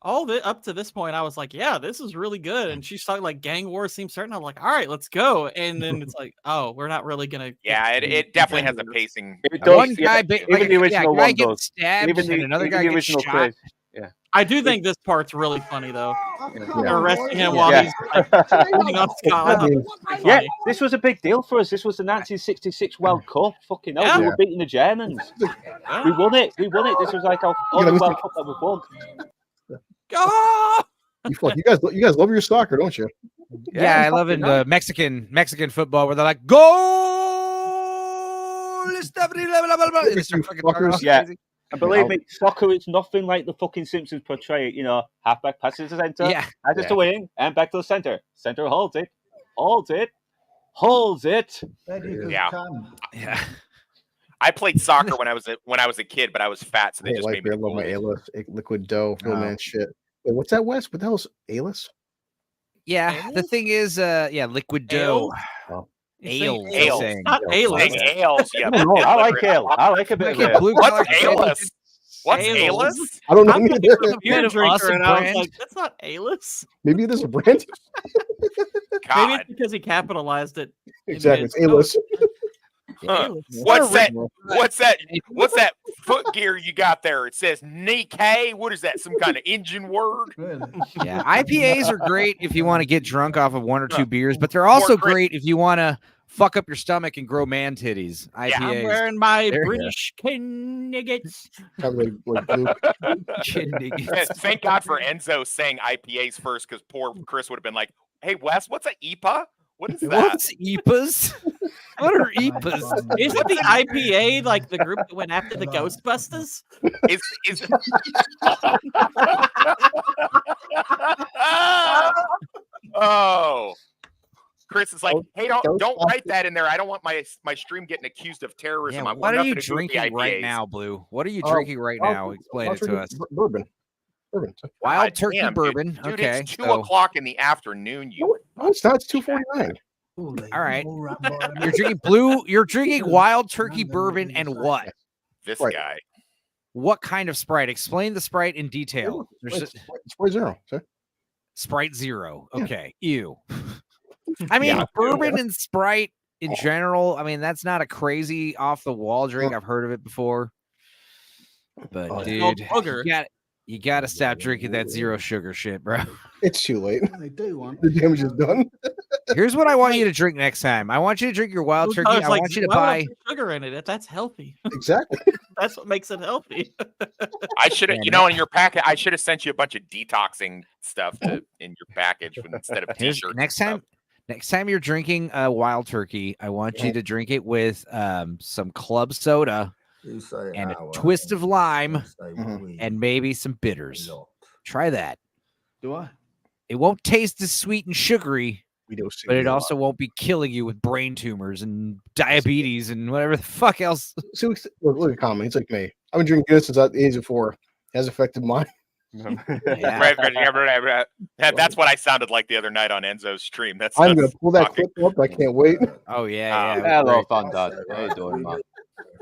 all this up to this point. I was like, yeah, this is really good. And she's talking like gang wars seem certain. I'm like, all right, let's go. And then it's like, oh, we're not really gonna. Yeah, it definitely has a pacing. One guy, even the original guy gets stabbed, and another guy gets shot. Yeah, I do think this part's really funny though. They're arresting him while he's like, on Scotland. Yeah, this was a big deal for us. This was the 1966 World Cup. Fucking hell, we were beating the Germans. We won it. This was like our only World Cup that we won. You guys love your soccer, don't you? Yeah, I love it. Mexican football where they're like, goal! Yeah. And believe me, soccer, it's nothing like the fucking Simpsons portray it. Halfback passes to the center, passes to wing, and back to the center. Center holds it. Yeah. I played soccer when I was a kid, but I was fat, so they just made me. I love my A-list, liquid dough, man shit. Wait, what's that, Wes? What the hell's A-list? Yeah, the thing is, liquid dough. Ale. Not ale. Ales. Yeah. I like ale. I like a bit of ale. What's A-list? What's A-list? I don't know. I'm thinking of a beer drinker, and I was like, that's not A-list. Maybe it is a brand. Maybe it's because he capitalized it. Exactly, it's A-list. What's that foot gear you got there? It says Nikkei. What is that? Some kind of engine word? Yeah, IPAs are great if you want to get drunk off of 1 or 2 beers, but they're also great if you want to fuck up your stomach and grow man titties. IPAs. Yeah, I'm wearing my British nuggets. Thank God for Enzo saying IPAs first, because poor Chris would have been like, "Hey Wes, what's an IPA? What is that? What's EPAs? What are EPAs? Isn't the IPA like the group that went after the Ghostbusters? Is oh, Chris is like, hey, don't write that in there. I don't want my stream getting accused of terrorism. Yeah, I want what are you nothing to do with the drinking right IPAs. now, Blue? What are you drinking right now? Explain it to us. Bourbon. Wild God turkey damn, bourbon. Dude, Okay, it's 2 so- o'clock in the afternoon. You No, it's not. It's 2:49. all right. You're drinking blue. You're drinking wild turkey bourbon and what? this Right. guy. What kind of Sprite? Explain the Sprite in detail. There's Sprite Zero. Sir. Sprite Zero. Yeah. Okay. Ew. I mean, Yeah. bourbon and Sprite in general. I mean, that's not a crazy off the wall drink. I've heard of it before. But Oh, dude, sugar. you gotta stop drinking that zero sugar shit, bro. It's too late. They do want. The damage is done. Here's what I want you to drink next time. I want you to drink your wild turkey. I want you to why would I buy. put sugar in it. That's healthy. Exactly. That's what makes it healthy. I should have, Man, you know, in your packet, I should have sent you a bunch of detoxing stuff in your package instead of Here's- t-shirts. next time you're drinking a wild turkey, I want you to drink it with some club soda and a twist of lime and maybe some bitters. Try that. Do I? It won't taste as sweet and sugary, We do. but it also won't be killing you with brain tumors and diabetes and whatever the fuck else. See, look at Common. He's like me. I've been drinking this since I was the age of 4. Has affected mine. Yeah. That's what I sounded like the other night on Enzo's stream. I'm gonna pull that clip up. I can't wait. Oh yeah. Hello, fun dad. How you doing, man?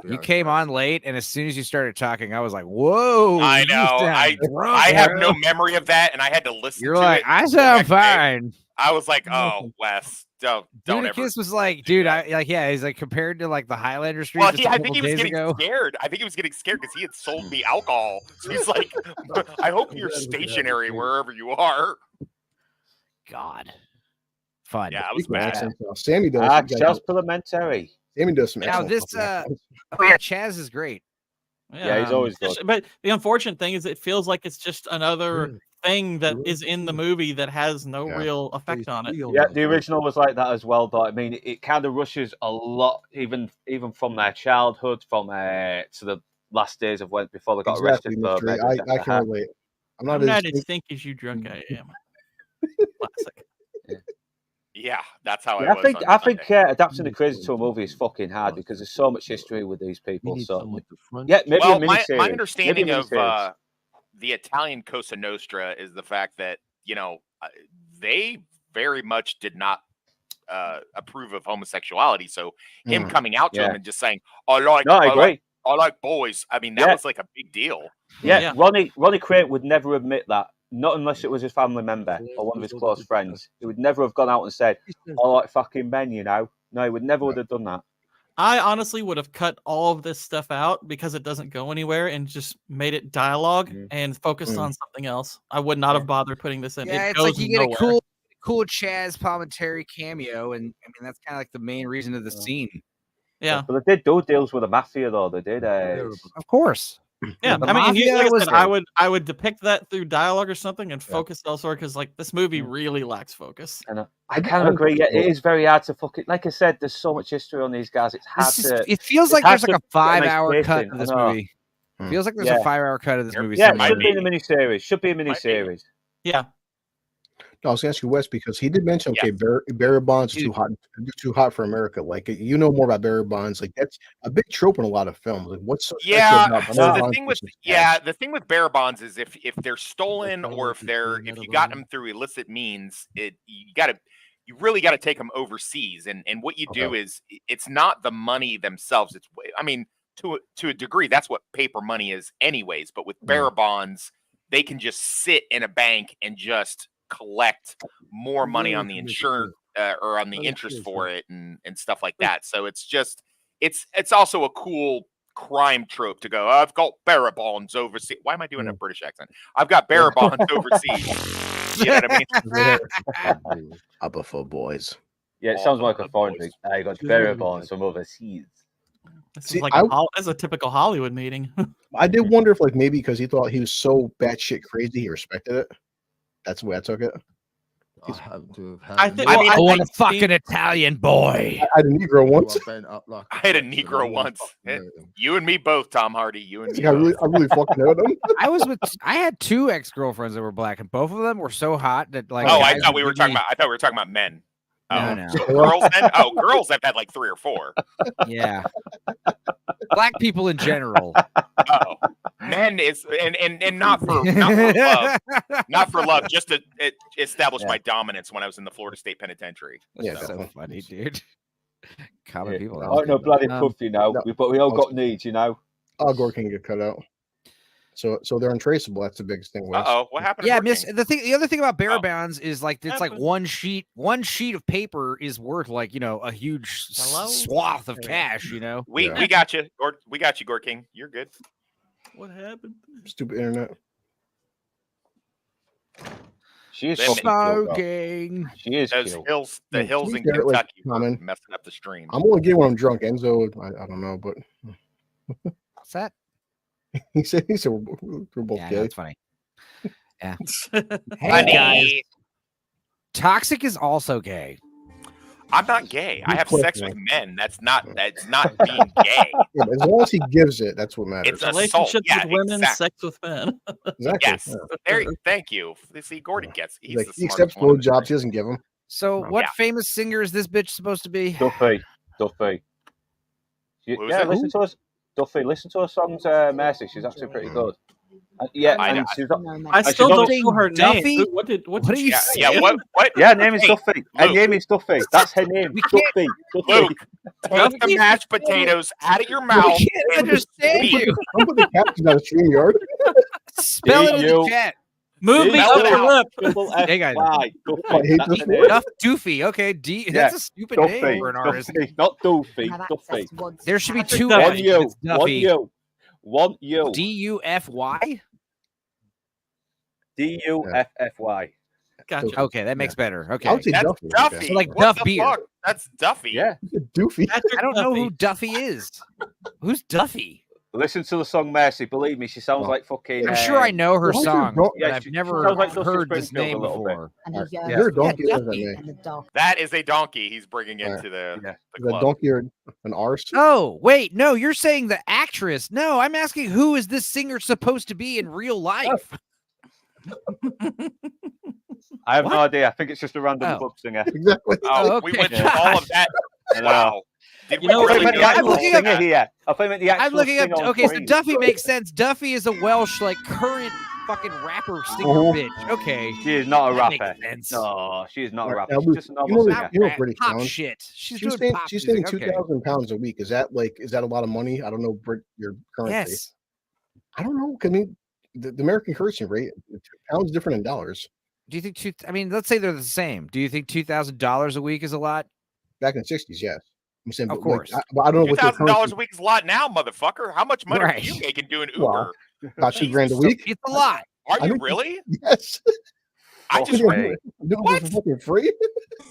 You came on late, and as soon as you started talking, I was like, "Whoa!" I you know. sound drunk, I have bro. no memory of that, and I had to listen. You're to like, it I the sound next day. fine. I was like, oh, Wes, don't ever. Kiss was like, dude, he's like compared to like the Highlander stream. Well, just a I couple think he was days getting ago. scared. I think he was getting scared because he had sold me alcohol. So he's like, I hope you're stationary wherever you are. God, fun. Yeah, I was mad. Sammy does. Access parliamentary. Sammy does some. Now excellent this, stuff. oh yeah, Chaz is great. Yeah, he's always good. But the unfortunate thing is, it feels like it's just another thing that is in the movie that has no real effect on it. Yeah, the original was like that as well. But I mean, it kind of rushes a lot, even from their childhood, from to the last days of when before they got Exactly, arrested. Mr. I can relate. I'm not as think as you drunk I am. Classic. Yeah, that's how Yeah, I was. I think adapting the Crazy to a movie is fucking hard because there's so much history with these people. So yeah, maybe well, a miniseries. my understanding Maybe a of miniseries. the Italian Cosa Nostra is the fact that they very much did not approve of homosexuality. So him coming out to him and just saying, "I like boys." I mean, that was like a big deal. Yeah, Ronnie Crate would never admit that. Not unless it was his family member or one of his close friends. He would never have gone out and said, "I like fucking men," you know. No, he would never would have done that. I honestly would have cut all of this stuff out because it doesn't go anywhere and just made it dialogue and focused on something else. I would not have bothered putting this in. Yeah, it it's goes like you get nowhere. a cool Chaz Palminteri cameo, and I mean that's kind of like the main reason of the scene. Yeah, but they did do deals with the mafia though. They did, of course. Yeah, The I mean, mafia like I was said, there. I would depict that through dialogue or something and focus elsewhere because like this movie really lacks focus. And I kind of agree. Yeah, it is very hard to fucking. Like I said, there's so much history on these guys. It's hard to. It feels like there's like a 5-hour cut of this I know. movie. Feels like there's a 5-hour cut of this movie. Yeah, it somewhere. should be in a miniseries. Should be a miniseries. Yeah. No, I was going to ask you, Wes, because he did mention, okay, Barry Bonds is too hot for America. Like, you know more about Barry Bonds. Like, that's a big trope in a lot of films. Like, what's so special about So Barry the Bonds thing with versus Chaz? the thing with bearer bonds is if they're stolen or if you got them through illicit means, you really got to take them overseas. And what you do is it's not the money themselves. It's, I mean, to a degree, that's what paper money is anyways. But with bearer bonds, they can just sit in a bank and just collect more money on the insurance or on the interest for it and stuff like that. So it's just it's also a cool crime trope to go, I've got bearer bonds overseas. Why am I doing a British accent? I've got bearer bonds overseas. You know what I mean? Upper for boys. Yeah, it sounds like a foreign thing. I got bearer bonds from overseas. This is like a typical Hollywood meeting. I did wonder if, like, maybe because he thought he was so batshit crazy, he respected it. That's the way I took it. I think. I Well, want a think fucking Italian boy. I had a Negro once. I had a Negro once. You and me both, Tom Hardy. You and me. I really fucking know them. I had 2 ex-girlfriends that were black, and both of them were so hot that like. Oh, I guys thought we would were give talking me- about. I thought we were talking about men. No, Oh, no. girls then? Oh, girls. I've had like 3 or 4. Yeah. Black people in general. Oh, men is and not for love, not for love, just to establish my dominance when I was in the Florida State Penitentiary. Yeah, That's so funny, dude. Common Yeah. people. Oh no, bloody puffy now. no. But we all got needs, you know. Al Gore can get cut out. So they're untraceable. That's the biggest thing. Wes. What happened? Yeah, to miss King? the other thing about bearer bonds is like it's like one sheet of paper is worth like a huge swath of cash. We got you, we got you, Gore King. You're good. What happened? Stupid internet. She is smoking. She is. Those hills, the hills in Garrett, like, Kentucky, were messing up the stream. I'm only getting when I'm drunk. Enzo, I don't know, but what's that? he said we're both Yeah, gay. that's funny. Yeah. Hey Honey. guys, Toxic is also gay. I'm not gay. I have sex with men. That's not being gay. Yeah, but as long as he gives it, that's what matters. It's assault. Relationships Yeah, with women, exactly. sex with men. Exactly. Yes. Yeah. There. Thank you. See, Gordon gets. He's Like, the he smartest accepts one in the blowjobs. He doesn't give them. So, No. what Yeah. famous singer is this bitch supposed to be? Duffy. Who's Yeah, it? listen to us. Duffy, listen to her songs, Mercy. She's actually pretty good. Yeah, I know. and she's I she's still not- don't know her Duffy? name. What are you Yeah, saying? yeah. What? Yeah, her name is Hey, Duffy. Her Luke. name is Duffy. That's her name. We can't- Duffy. Luke, take the mashed potatoes out of your mouth. We can't and understand speak. you. I'm putting the captions on the StreamYard. Spell it in the D-U- chat. Move the Spell it upper out. lip. Triple Hey, guys. F-Y. I Duffy. hate That's this her word. name. Duff Doofy. Okay, that's a stupid name Duffy. for an artist. Duffy. Not Doofy. Duffy. There should be Patrick two Duffy. One F's. U. It's One Duffy. U. One U. D-U-F-Y? D-U-F-F-Y. Gotcha. Okay, that makes better. Okay. I would say That's Duffy. Duffy. So like What Duff the beer. fuck? That's Duffy. Yeah. Doofy. Patrick I don't know Duffy. who Duffy is. Who's Duffy? Listen to the song Mercy. Believe me, she sounds Oh. like fucking. I'm sure I know her Well, song, don't- but yeah, I've she never sounds like Dusty heard this Springfield name a little bit. before. Yeah. You're a donkey. Yeah, What does that Duffy. mean? That is a donkey he's bringing Right. into the Yeah. Is that club. donkey or an arse? Oh, wait, no, you're saying the actress. No, I'm asking who is this singer supposed to be in real life? I have no What? idea. I think it's just a random Oh. club singer. Exactly. Oh, we Okay. went through all of that. I know. Wow. Did You we know, I really meant do the I'm that? actual looking up- singer here. I meant the actual I'm looking up. singer on Okay, so screen. Duffy makes sense. Duffy is a Welsh, like current fucking rapper singer Oh. bitch. Okay, She is not a that makes rapper. sense. No, she is not a Right, rapper. now, She's Luke, just a you normal know singer. that- you know British pop sounds. shit. She's She's doing saying pop she's saying music. Okay. 2,000 pounds a week. Is that a lot of money? I don't know your currency. Yes. I don't know. I mean, the American currency rate, pounds different in dollars. Do you think I mean, let's say they're the same. Do you think $2,000 a week is a lot? Back in the 60s, yes. I'm saying, Of but, like, course. but I don't know what your $2,000 currency. a week is a lot now, motherfucker. How much money Right. are you making doing Uber? Well, About $2,000 a Jesus. week. It's a lot. Are I you think- really? Yes. I just Okay. I'm doing What? this for fucking free.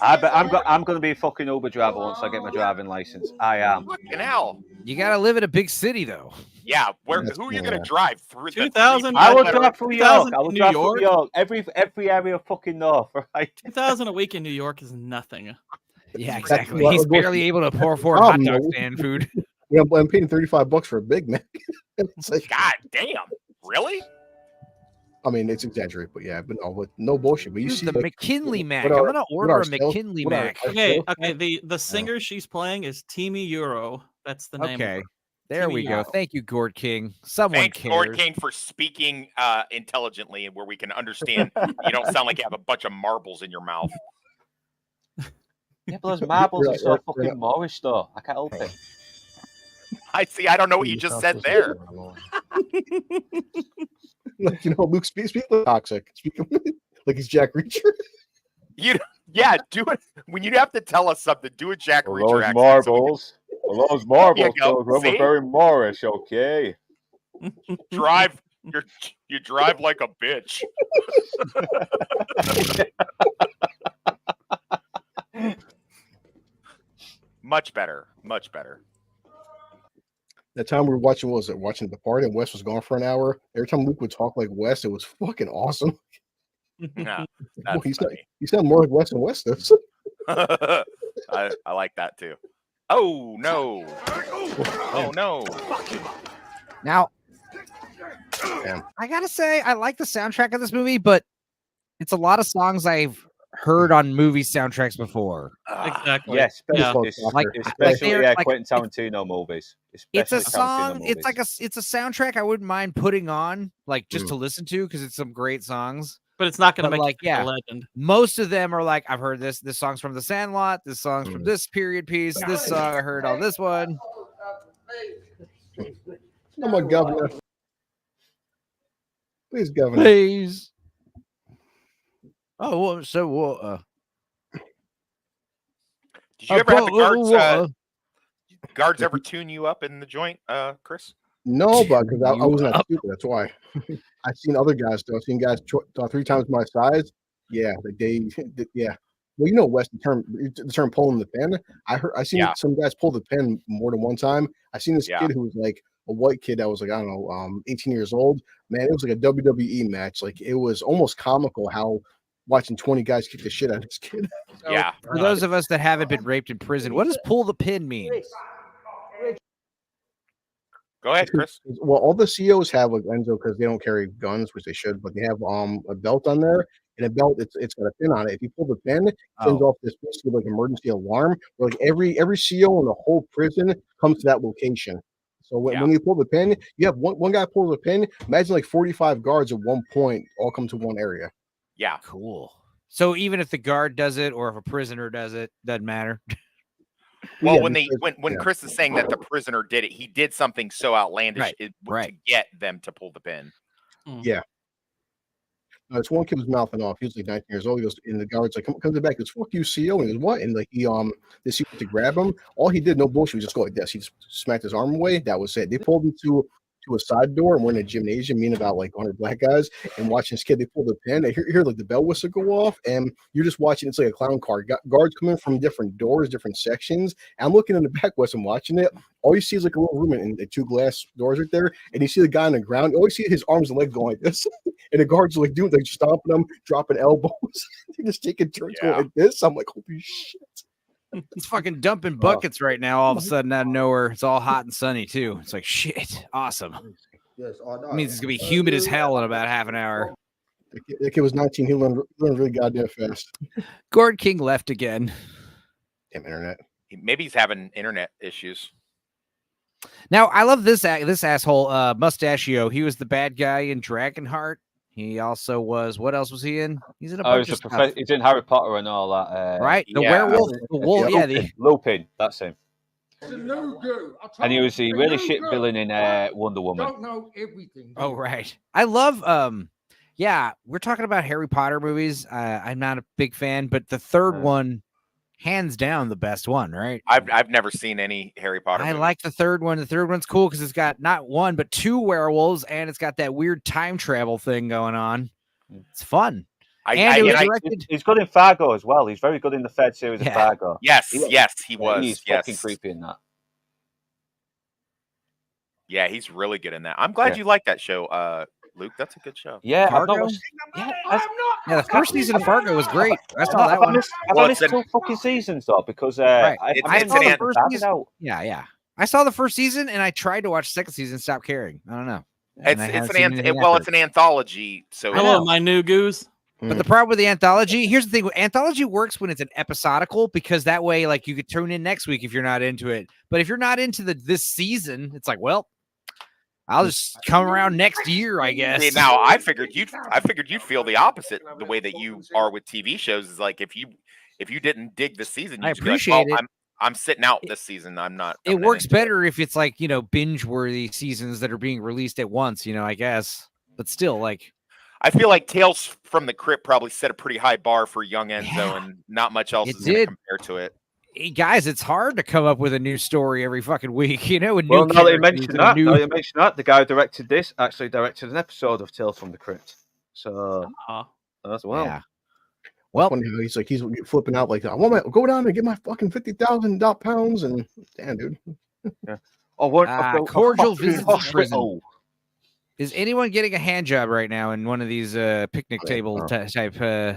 I'm going to be a fucking Uber driver once I get my driving license. I am. fucking hell. You got to live in a big city, though. Yeah, That's who are you cool, going yeah. to drive through? 2,000 I will Better. drive through 2,000 York. I will in New drive through York? York. Every area of fucking north, right? 2,000 a week in New York is nothing. Yeah, Exactly. exactly. Well, He's well, barely able to afford hot dog no. stand food. Yeah, but I'm paying $35 for a Big Mac. It's like, God damn. Really? I mean, it's exaggerated, but yeah, but no bullshit. But you Use see the like, McKinley Mac. what I'm are- gonna what order are a sales- McKinley what are- Mac. Okay, the singer she's playing is Teamy Euro. That's the name. Okay, Of her. there we go. Euro. Thank you, Gord King. Someone Thanks, cares. Lord King, for speaking intelligently and where we can understand. You don't sound like you have a bunch of marbles in your mouth. Yeah, but those marbles Right, are so right, fucking right. Moorish, though. I can't help it. I see. I don't know what you just said there. Like, Luke, speak like toxic. Speak like he's Jack Reacher. Yeah, do it. When you have to tell us something, do a Jack Well, Reacher those accent. marbles. Well, those marbles, There you go. those were See? very Moorish, okay? Drive. You drive like a bitch. Much better. Much better. That time we were watching, what was it? Watching the party, and Wes was gone for an hour. Every time Luke would talk like Wes, it was fucking awesome. Yeah, Well, that's funny. you sound more like Wes and West does. I like that too. Oh no! Oh no! Now, Damn. I gotta say, I like the soundtrack of this movie, but it's a lot of songs I've heard on movie soundtracks before. Exactly. Yeah, especially, Yeah. especially like, Quentin Tarantino movies. It's a Especially Tarantino song. It's like it's a soundtrack I wouldn't mind putting on, like just to listen to, because it's some great songs. But it's not going to But, make like, you yeah. a legend. Most of them are like, I've heard this. This song's from The Sandlot. This song's from this period piece. This song I heard on this one. I'm a governor. Please, governor. Please. Oh, well, so what? Did you ever have the guards ever tune you up in the joint, Chris? No, but because I wasn't that stupid. That's why. I've seen other guys though. I've seen guys 3 times my size. Yeah, yeah. Well, you know, Wes, the term pulling the pin. I seen some guys pull the pin more than one time. I seen this kid who was like a white kid that was like, I don't know, 18 years old. Man, it was like a WWE match. Like, it was almost comical how watching 20 guys kick the shit out of this kid. So, for those of us that haven't been raped in prison, what does pull the pin mean? Go ahead, Chris. Well, all the COs have like Enzo because they don't carry guns, which they should, but they have a belt on there, and a belt it's got a pin on it. If you pull the pin, it sends off this basically like emergency alarm. Where, like every CO in the whole prison comes to that location. So when you pull the pin, you have one guy pulls the pin. Imagine like 45 guards at one point all come to one area. Yeah, cool. So even if the guard does it or if a prisoner does it, doesn't matter. Well, when Chris is saying that the prisoner did it, he did something so outlandish to get them to pull the pin. Yeah. This one kid was mouthing off. He was like 19 years old. He goes, and the guard's like, comes back. He goes, "Fuck you, CO." And he goes, "What?" And like this to grab him. All he did, no bullshit, was just go like this. He just smacked his arm away. That was it. They pulled him to a side door, and we're in a gymnasium, meeting about like 100 black guys, and watching this kid. They pull the pin. They hear like the bell whistle go off, and you're just watching. It's like a clown car. Guards coming from different doors, different sections. I'm looking in the back west and watching it. All you see is like a little room and the 2 glass doors right there, and you see the guy on the ground. You always see his arms and legs going like this, and the guards are like doing like stomping them, dropping elbows. They're just taking turns going like this. I'm like, holy shit. It's fucking dumping buckets right now. All of a sudden, out of nowhere, it's all hot and sunny too. It's like shit, awesome. Yes, It means it's gonna be humid as hell in about half an hour. The kid was 19. He learned really goddamn fast. Gord King left again. Damn internet. Maybe he's having internet issues. Now I love this asshole Mustachio. He was the bad guy in Dragonheart. He also was. What else was he in? He's in a bunch of stuff. He's in Harry Potter and all that. Right, the werewolf, the wolf. Yeah, Lupin. That's him. And he was the really shit villain in Wonder Woman. Don't know everything. Oh, right. I love. Yeah, we're talking about Harry Potter movies. I'm not a big fan, but the third one, hands down, the best one. Right? I've never seen any Harry Potter. I like the third one. The third one's cool because it's got not one but 2 werewolves, and it's got that weird time travel thing going on. It's fun. He's good in Fargo as well. He's very good in the third series of Fargo. Yes, he was. He's fucking creepy in that. Yeah, he's really good in that. I'm glad you like that show, Luke. That's a good show. Yeah, Fargo? The first season of Fargo was great. I saw that one. I've missed 2 fucking seasons though because I saw the first season. Yeah. I saw the first season and I tried to watch the second season, stopped caring. I don't know. It's an anthology. So hello, my new goose. But the problem with the anthology, here's the thing: anthology works when it's an episodical because that way, like, you could tune in next week if you're not into it. But if you're not into this season, it's like, well, I'll just come around next year, I guess. See, now I figured you'd feel the opposite. The way that you are with TV shows is like if you didn't dig the season, I appreciate it. I'm sitting out this season. I'm not. It works better if it's like binge-worthy seasons that are being released at once. I guess, but still, like. I feel like Tales from the Crypt probably set a pretty high bar for young Enzo, and not much else is going to compare to it. Hey guys, it's hard to come up with a new story every fucking week, Now that you mention that, the guy who directed this actually directed an episode of Tales from the Crypt. So as well. Yeah. Well, he's flipping out like, I want to go down and get my fucking 50,000 pounds, and damn, dude. Yeah. Cordial visit to prison. Is anyone getting a hand job right now in one of these picnic table type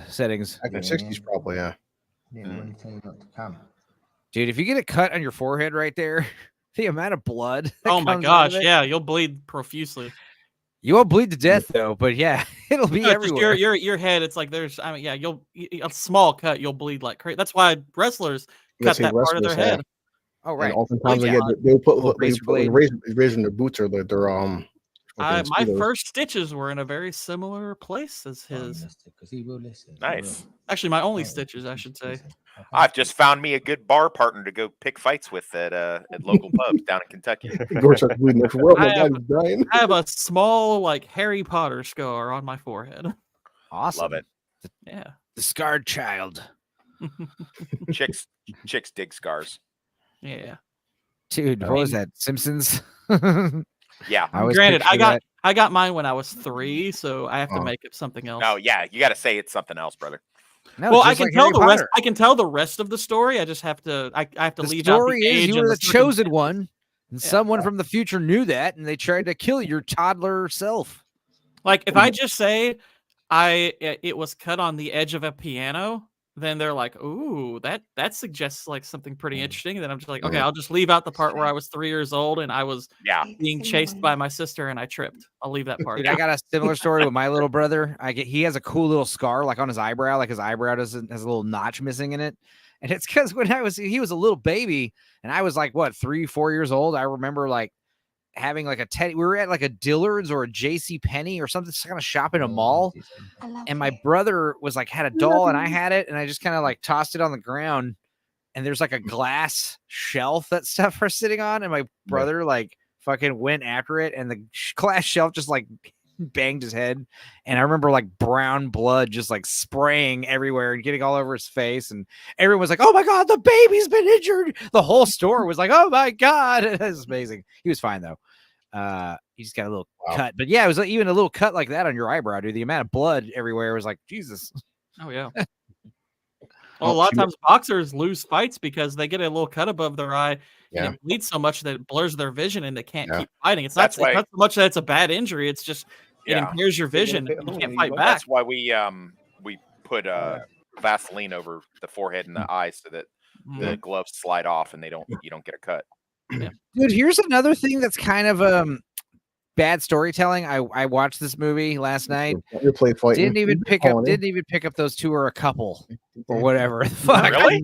settings? Back in the 60s, probably, yeah. Didn't tell you not to come. Dude, if you get a cut on your forehead right there, the amount of blood. That Oh my comes out of gosh, it, yeah, you'll bleed profusely. You won't bleed to death though, but yeah, it'll be No, just everywhere. your head. It's like there's. I mean, yeah, a small cut. You'll bleed like crazy. That's why wrestlers cut that part of their head. Oh right. And oftentimes yeah. they'll put Little razor blade. razor in their boots or their My Speedos. first stitches were in a very similar place as his. Because he will listen. Nice. Actually, my only stitches, I should say. I've just found me a good bar partner to go pick fights with at local pubs down in Kentucky. Gore starts bleeding next world. I have a small, like Harry Potter scar on my forehead. Awesome. Love it. Yeah. The scarred child. Chicks dig scars. Yeah. Dude, what was that? Simpsons? Yeah. Granted, I got mine when I was 3, so I have to make up something else. Oh yeah, you got to say it's something else, brother. No, well, I can like tell Harry the rest. Potter. I can tell the rest of the story. I just have to. I have to The leave out story the is age you and were the chosen circumstances. one, and someone from the future knew that, and they tried to kill your toddler self. Like if I just say it was cut on the edge of a piano, then they're like, "Ooh, that suggests like something pretty interesting." And then I'm just like, "Okay, I'll just leave out the part where I was 3 years old and I was being chased by my sister and I tripped. I'll leave that part." Dude, I got a similar story with my little brother. He has a cool little scar like on his eyebrow, like his eyebrow has a little notch missing in it. And it's because when he was a little baby and I was like, what, 3-4 years old. I remember like having like a teddy. We were at like a Dillard's or a JC Penney or something, kind of shop in a mall. And my brother was like, had a doll and I had it. And I just kind of like tossed it on the ground. And there's like a glass shelf that stuff are sitting on. And my brother like fucking went after it. And the glass shelf just like banged his head. And I remember like brown blood just like spraying everywhere and getting all over his face. And everyone was like, "Oh my God, the baby's been injured." The whole store was like, "Oh my God." It was amazing. He was fine though. He just got a little cut. But yeah, it was like, even a little cut like that on your eyebrow, dude. The amount of blood everywhere was like, Jesus. Oh yeah. Well, a lot of times boxers lose fights because they get a little cut above their eye and it bleeds so much that it blurs their vision and they can't keep fighting. It's not so much that it's a bad injury. It's just it impairs your vision and you can't fight back. That's why we put Vaseline over the forehead and the eyes so that the gloves slide off and you don't get a cut. Yeah. Dude, here's another thing that's kind of bad storytelling. I watched this movie last night. Didn't even pick up those two are a couple or whatever. Fuck. Really?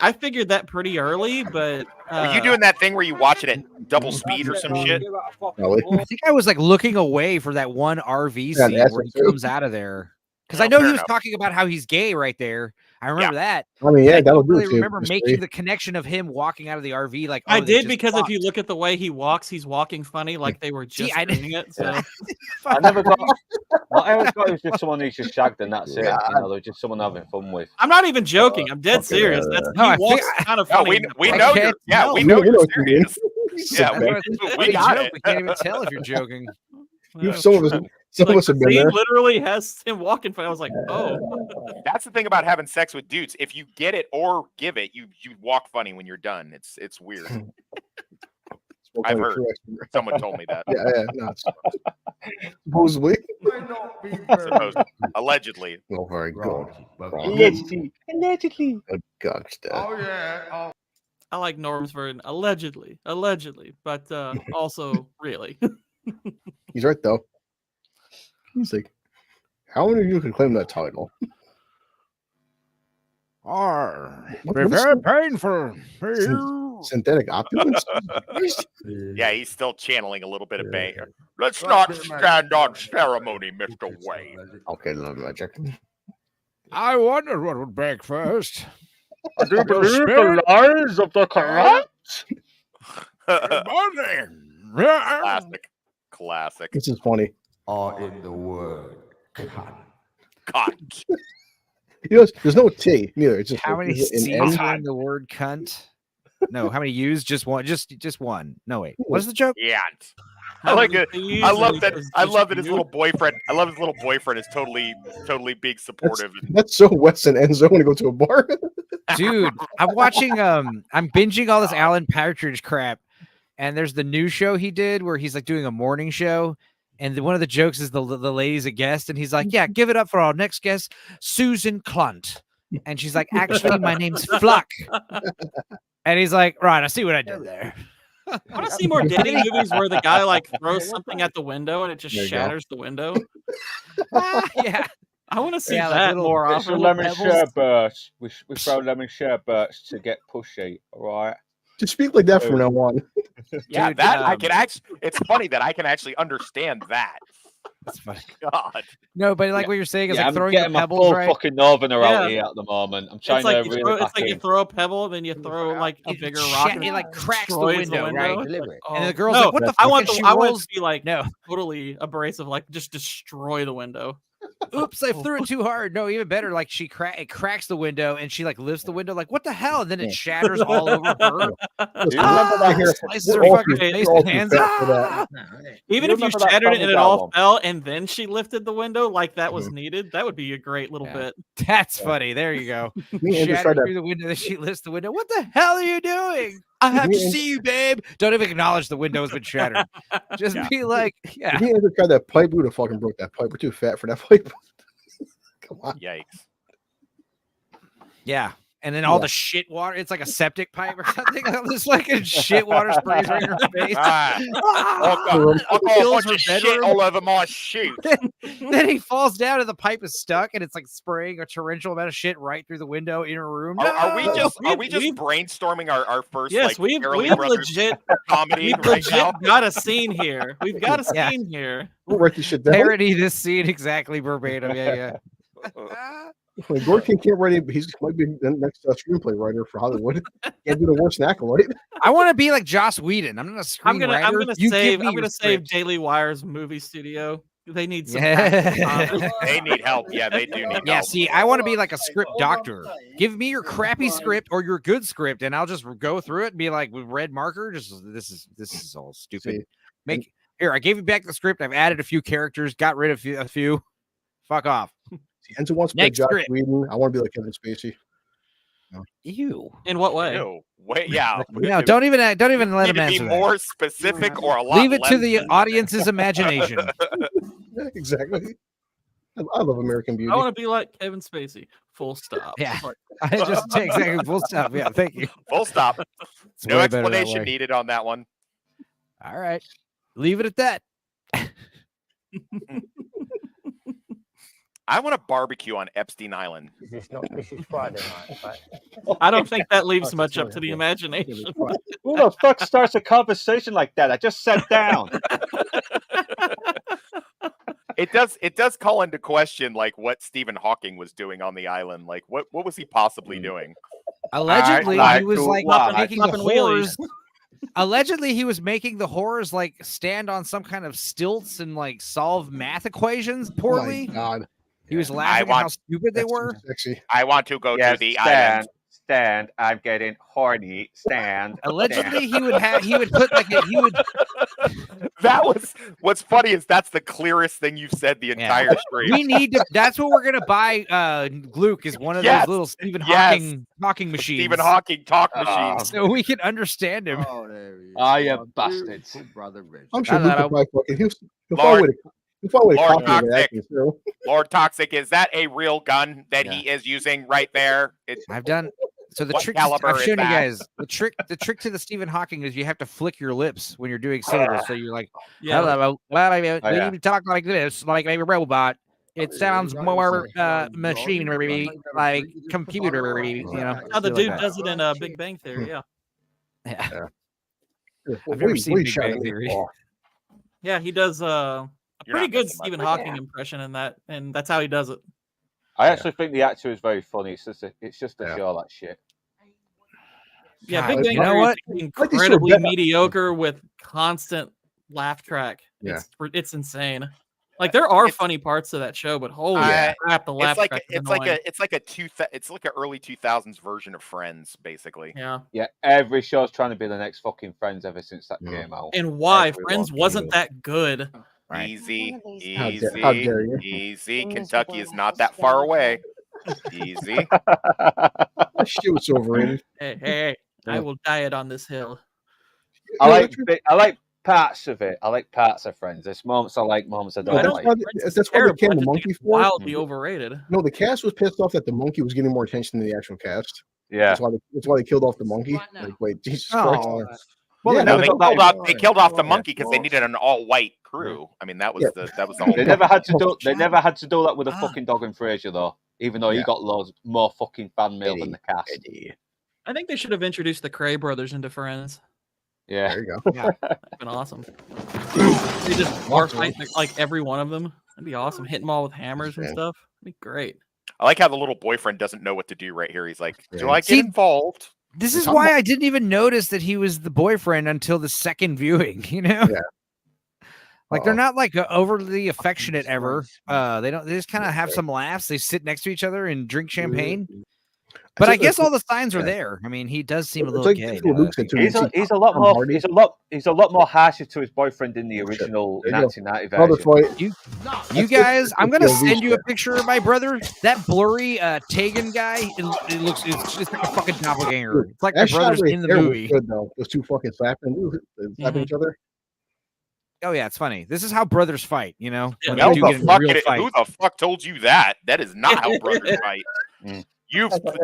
I figured that pretty early, but are you doing that thing where you watch it at double speed or some shit? I think I was like looking away for that one RV scene where he comes out of there. Because I know he was talking about how he's gay right there. I remember that. I mean, yeah, that'll do I it. remember making the connection of him walking out of the RV. Like I did, because if you look at the way he walks, he's walking funny, like they were just doing it. So I never got. What I always got was just someone who's just shagged and that's it. You know, they're just someone having fun with. I'm not even joking. I'm dead serious. He walks kind of funny. We know you're. Yeah, we know you're serious. Yeah, we got it. We can't even tell if you're joking. Some of us have been there. Literally has him walking. I was like, oh. That's the thing about having sex with dudes. If you get it or give it, you walk funny when you're done. It's weird. I've heard. Someone told me that. No, supposedly. Allegedly. Oh, very good. Allegedly. Gosh, Oh yeah. I like Norm's version. Allegedly, but also really. He's right though. He's like, how many of you can claim that title? Very painful. Synthetic opulence? Yeah, he's still channeling a little bit of bang. Let's not stand on ceremony, Mr. Wayne. Okay, love magic. I wondered what would break first. I do believe the lies of the corrupt. Classic. This is funny. Are in the word cunt. You know, there's no T neither. It's just how many C's are in the word cunt? No, how many U's? Just one. Just one. No, wait. What's the joke? Yeah. I like it. I love that. I love that his little boyfriend. I love his little boyfriend is totally being supportive. That's so Wes and Enzo when to go to a bar. Dude, I'm watching. I'm binging all this Alan Partridge crap, and there's the new show he did where he's like doing a morning show. And one of the jokes is the lady's a guest, and he's like, "Yeah, give it up for our next guest, Susan Clunt." And she's like, "Actually, my name's Fluck." And he's like, "Right, I see what I did there." I want to see more dating movies where the guy like throws something at the window and it just shatters the window. Yeah. I want to see Yeah, like that little more It's a often. lemon sherbet. We throw lemon sherbet to get pushy. All right. Just speak like that from now on. Yeah, Dude, that I can actually. It's funny that I can actually understand that. That's funny. God. No, but like what you're saying is like I'm throwing getting the my pebbles, full right? fucking northerner out Yeah. here at the moment. I'm It's trying like, to you really throw, back it's like you in. throw a pebble, then you throw like a bigger rock. It like cracks the destroys window, right? Oh, And the girl's no, like, "What the fuck?" I want And the, she I want it rolls. to be like No. totally abrasive, like just destroy the window. Oops, I threw it too hard. No, even better, like it cracks the window and she like lifts the window, like, what the hell? And then it shatters all over her. Do you remember that? Slices her We're all fucking too- face we're all and too hands. fat for that. Even You if you remember that shattered it Family and it Guy all one? fell and then she lifted the window like that was needed, that would be a great little bit. That's funny. There you go. Me and Andrew tried Shattered that. through the window, then she lifts the window. What the hell are you doing? I have to Me and- see you, babe. Don't even acknowledge the window has been shattered. Just be like, yeah. Me and Andrew tried that pipe. We would have fucking broke that pipe. We're too fat for that pipe. Come on. Yikes. Yeah. And then all the shit water, it's like a septic pipe or something. This fucking shit water sprays right in her face. I'll go a Fills bunch her of shit bedroom. all over my shoot. Then he falls down and the pipe is stuck and it's like spraying a torrential amount of shit right through the window in her room. Are we just We've- brainstorming our first Yes, like we've Fairly we've Brothers legit comedy we've right legit now? got a scene here. We've got a Yeah. scene here. We'll write this shit down. Parody this scene exactly verbatim. Yeah. When Gorky can't write it, he's might be the next screenplay writer for Hollywood. Can't do the worst than Acolyte. I want to be like Joss Whedon. I'm not a I'm screenwriter. gonna You give save me I'm your gonna save script. Daily Wire's movie studio. They need some Yeah. They need help. Yeah, they do need Yeah, help. see, I want to be like a script doctor. Give me your crappy script or your good script, and I'll just go through it and be like with red marker. Just this is all stupid. See, Here, I gave you back the script. I've added a few characters, got rid of a few. Fuck off. Enzo wants to play Next Josh script. Whedon. I want to be like Kevin Spacey. Ew. In what way? Ew. Wait, yeah. No, don't even let need him to be answer that. more specific or a lot Leave it to less the than- audience's imagination. Yeah, exactly. I love American Beauty. I want to be like Kevin Spacey. Full stop. Yeah. I just exactly full stop. Yeah, thank you. Full stop. It's No way better that explanation way. needed on that one. All right. Leave it at that. I want to barbecue on Epstein Island. It's not Mrs. Friday night, but I don't think that leaves much up to the imagination. Who the fuck starts a conversation like that? I just sat down. It does call into question like what Stephen Hawking was doing on the island. Like what was he possibly doing? Allegedly, Alright, he was cool. like Wow. making the Popping wheelies. horrors. Allegedly, he was making the horrors like stand on some kind of stilts and like solve math equations poorly. Oh my God. He was laughing at how stupid they That's too were. sexy. I want to go to Yes, the island. stand. I'm getting horny. Stand. Allegedly, he would put like he would. That was what's funny is that's the clearest thing you've said the entire stream. We need to. That's what we're gonna buy. Luke is one of Yes, those little Stephen yes. Hawking machines. Stephen Hawking talk machine. So we can understand him. Oh, there he is. Ah, you Oh, bastards. beautiful brother Rich. I'm sure I Luke don't will probably fucking. He'll Lord- find a way to Lord copy that. Toxic. Lord Toxic, is that a real gun that he is using right there? I've done. So the What trick caliber I've is shown you that? guys the trick to the Stephen Hawking is you have to flick your lips when you're doing syllables. So you're like, Yeah. hello, well, I mean, yeah. you talk like this, like a robot. It sounds more machine, like computer, you know. How the shit like dude that. does it in Big Bang Theory. Yeah. Yeah. I've never seen Big Bang Theory. Yeah, he does a You're pretty not good missing much. Stephen Hawking impression in that, and that's how he does it. I actually think the actor is very funny. It's just a Yeah. show, that shit. Yeah, God, Big Bang you know Theory what? is Like they sort of incredibly bet- mediocre with constant laugh track. Yeah. It's insane. Like there are It's- funny parts of that show, but holy Yeah. crap, the laugh It's like track is it's like annoying. it's like an early 2000s version of Friends, basically. Yeah. Yeah, every show's trying to be the next fucking Friends ever since that Yeah. came out. And why Everyone. Friends wasn't that good? Right. Easy, How easy, dare you. easy. Kentucky is not that far away. Easy. That shit was overrated. Hey, I will diet on this hill. I like parts of it. I like parts of Friends. There's moments I like, moments I don't that's like. why that's why they came the monkey for. Wildly overrated. No, the cast was pissed off that the monkey was getting more attention than the actual cast. Yeah, that's why they killed off the monkey. Like, wait, Jesus Christ! Well, Yeah, they never got that. They killed off the monkey because they needed an all-white crew. I mean, that was the whole. They never had to do. They never had to do that with a fucking dog and Frasier though. Even though he got loads more fucking fan mail than the cast. I think they should have introduced the Cray brothers into Friends. Yeah, there you go. Yeah, it's been awesome. They just war fight like every one of them. That'd be awesome. Hit them all with hammers and stuff. That'd be great. I like how the little boyfriend doesn't know what to do right here. He's like, "Do I get involved?" This is why I didn't even notice that he was the boyfriend until the second viewing, you know? Yeah. Like they're not like overly affectionate ever. They just kind of have some laughs. They sit next to each other and drink champagne. But I guess all the signs are there. I mean, he does seem a little gay. He's a lot more. He's a lot more harsher to his boyfriend in the original 1990 version. You guys, I'm gonna send you a picture of my brother. That blurry Tegan guy. It's like a fucking doppelganger. It's like my brother's in the movie. Good, though. Those two fucking slapping each other. Oh yeah, it's funny. This is how brothers fight. You know, who the fuck told you that? That is not how brothers fight.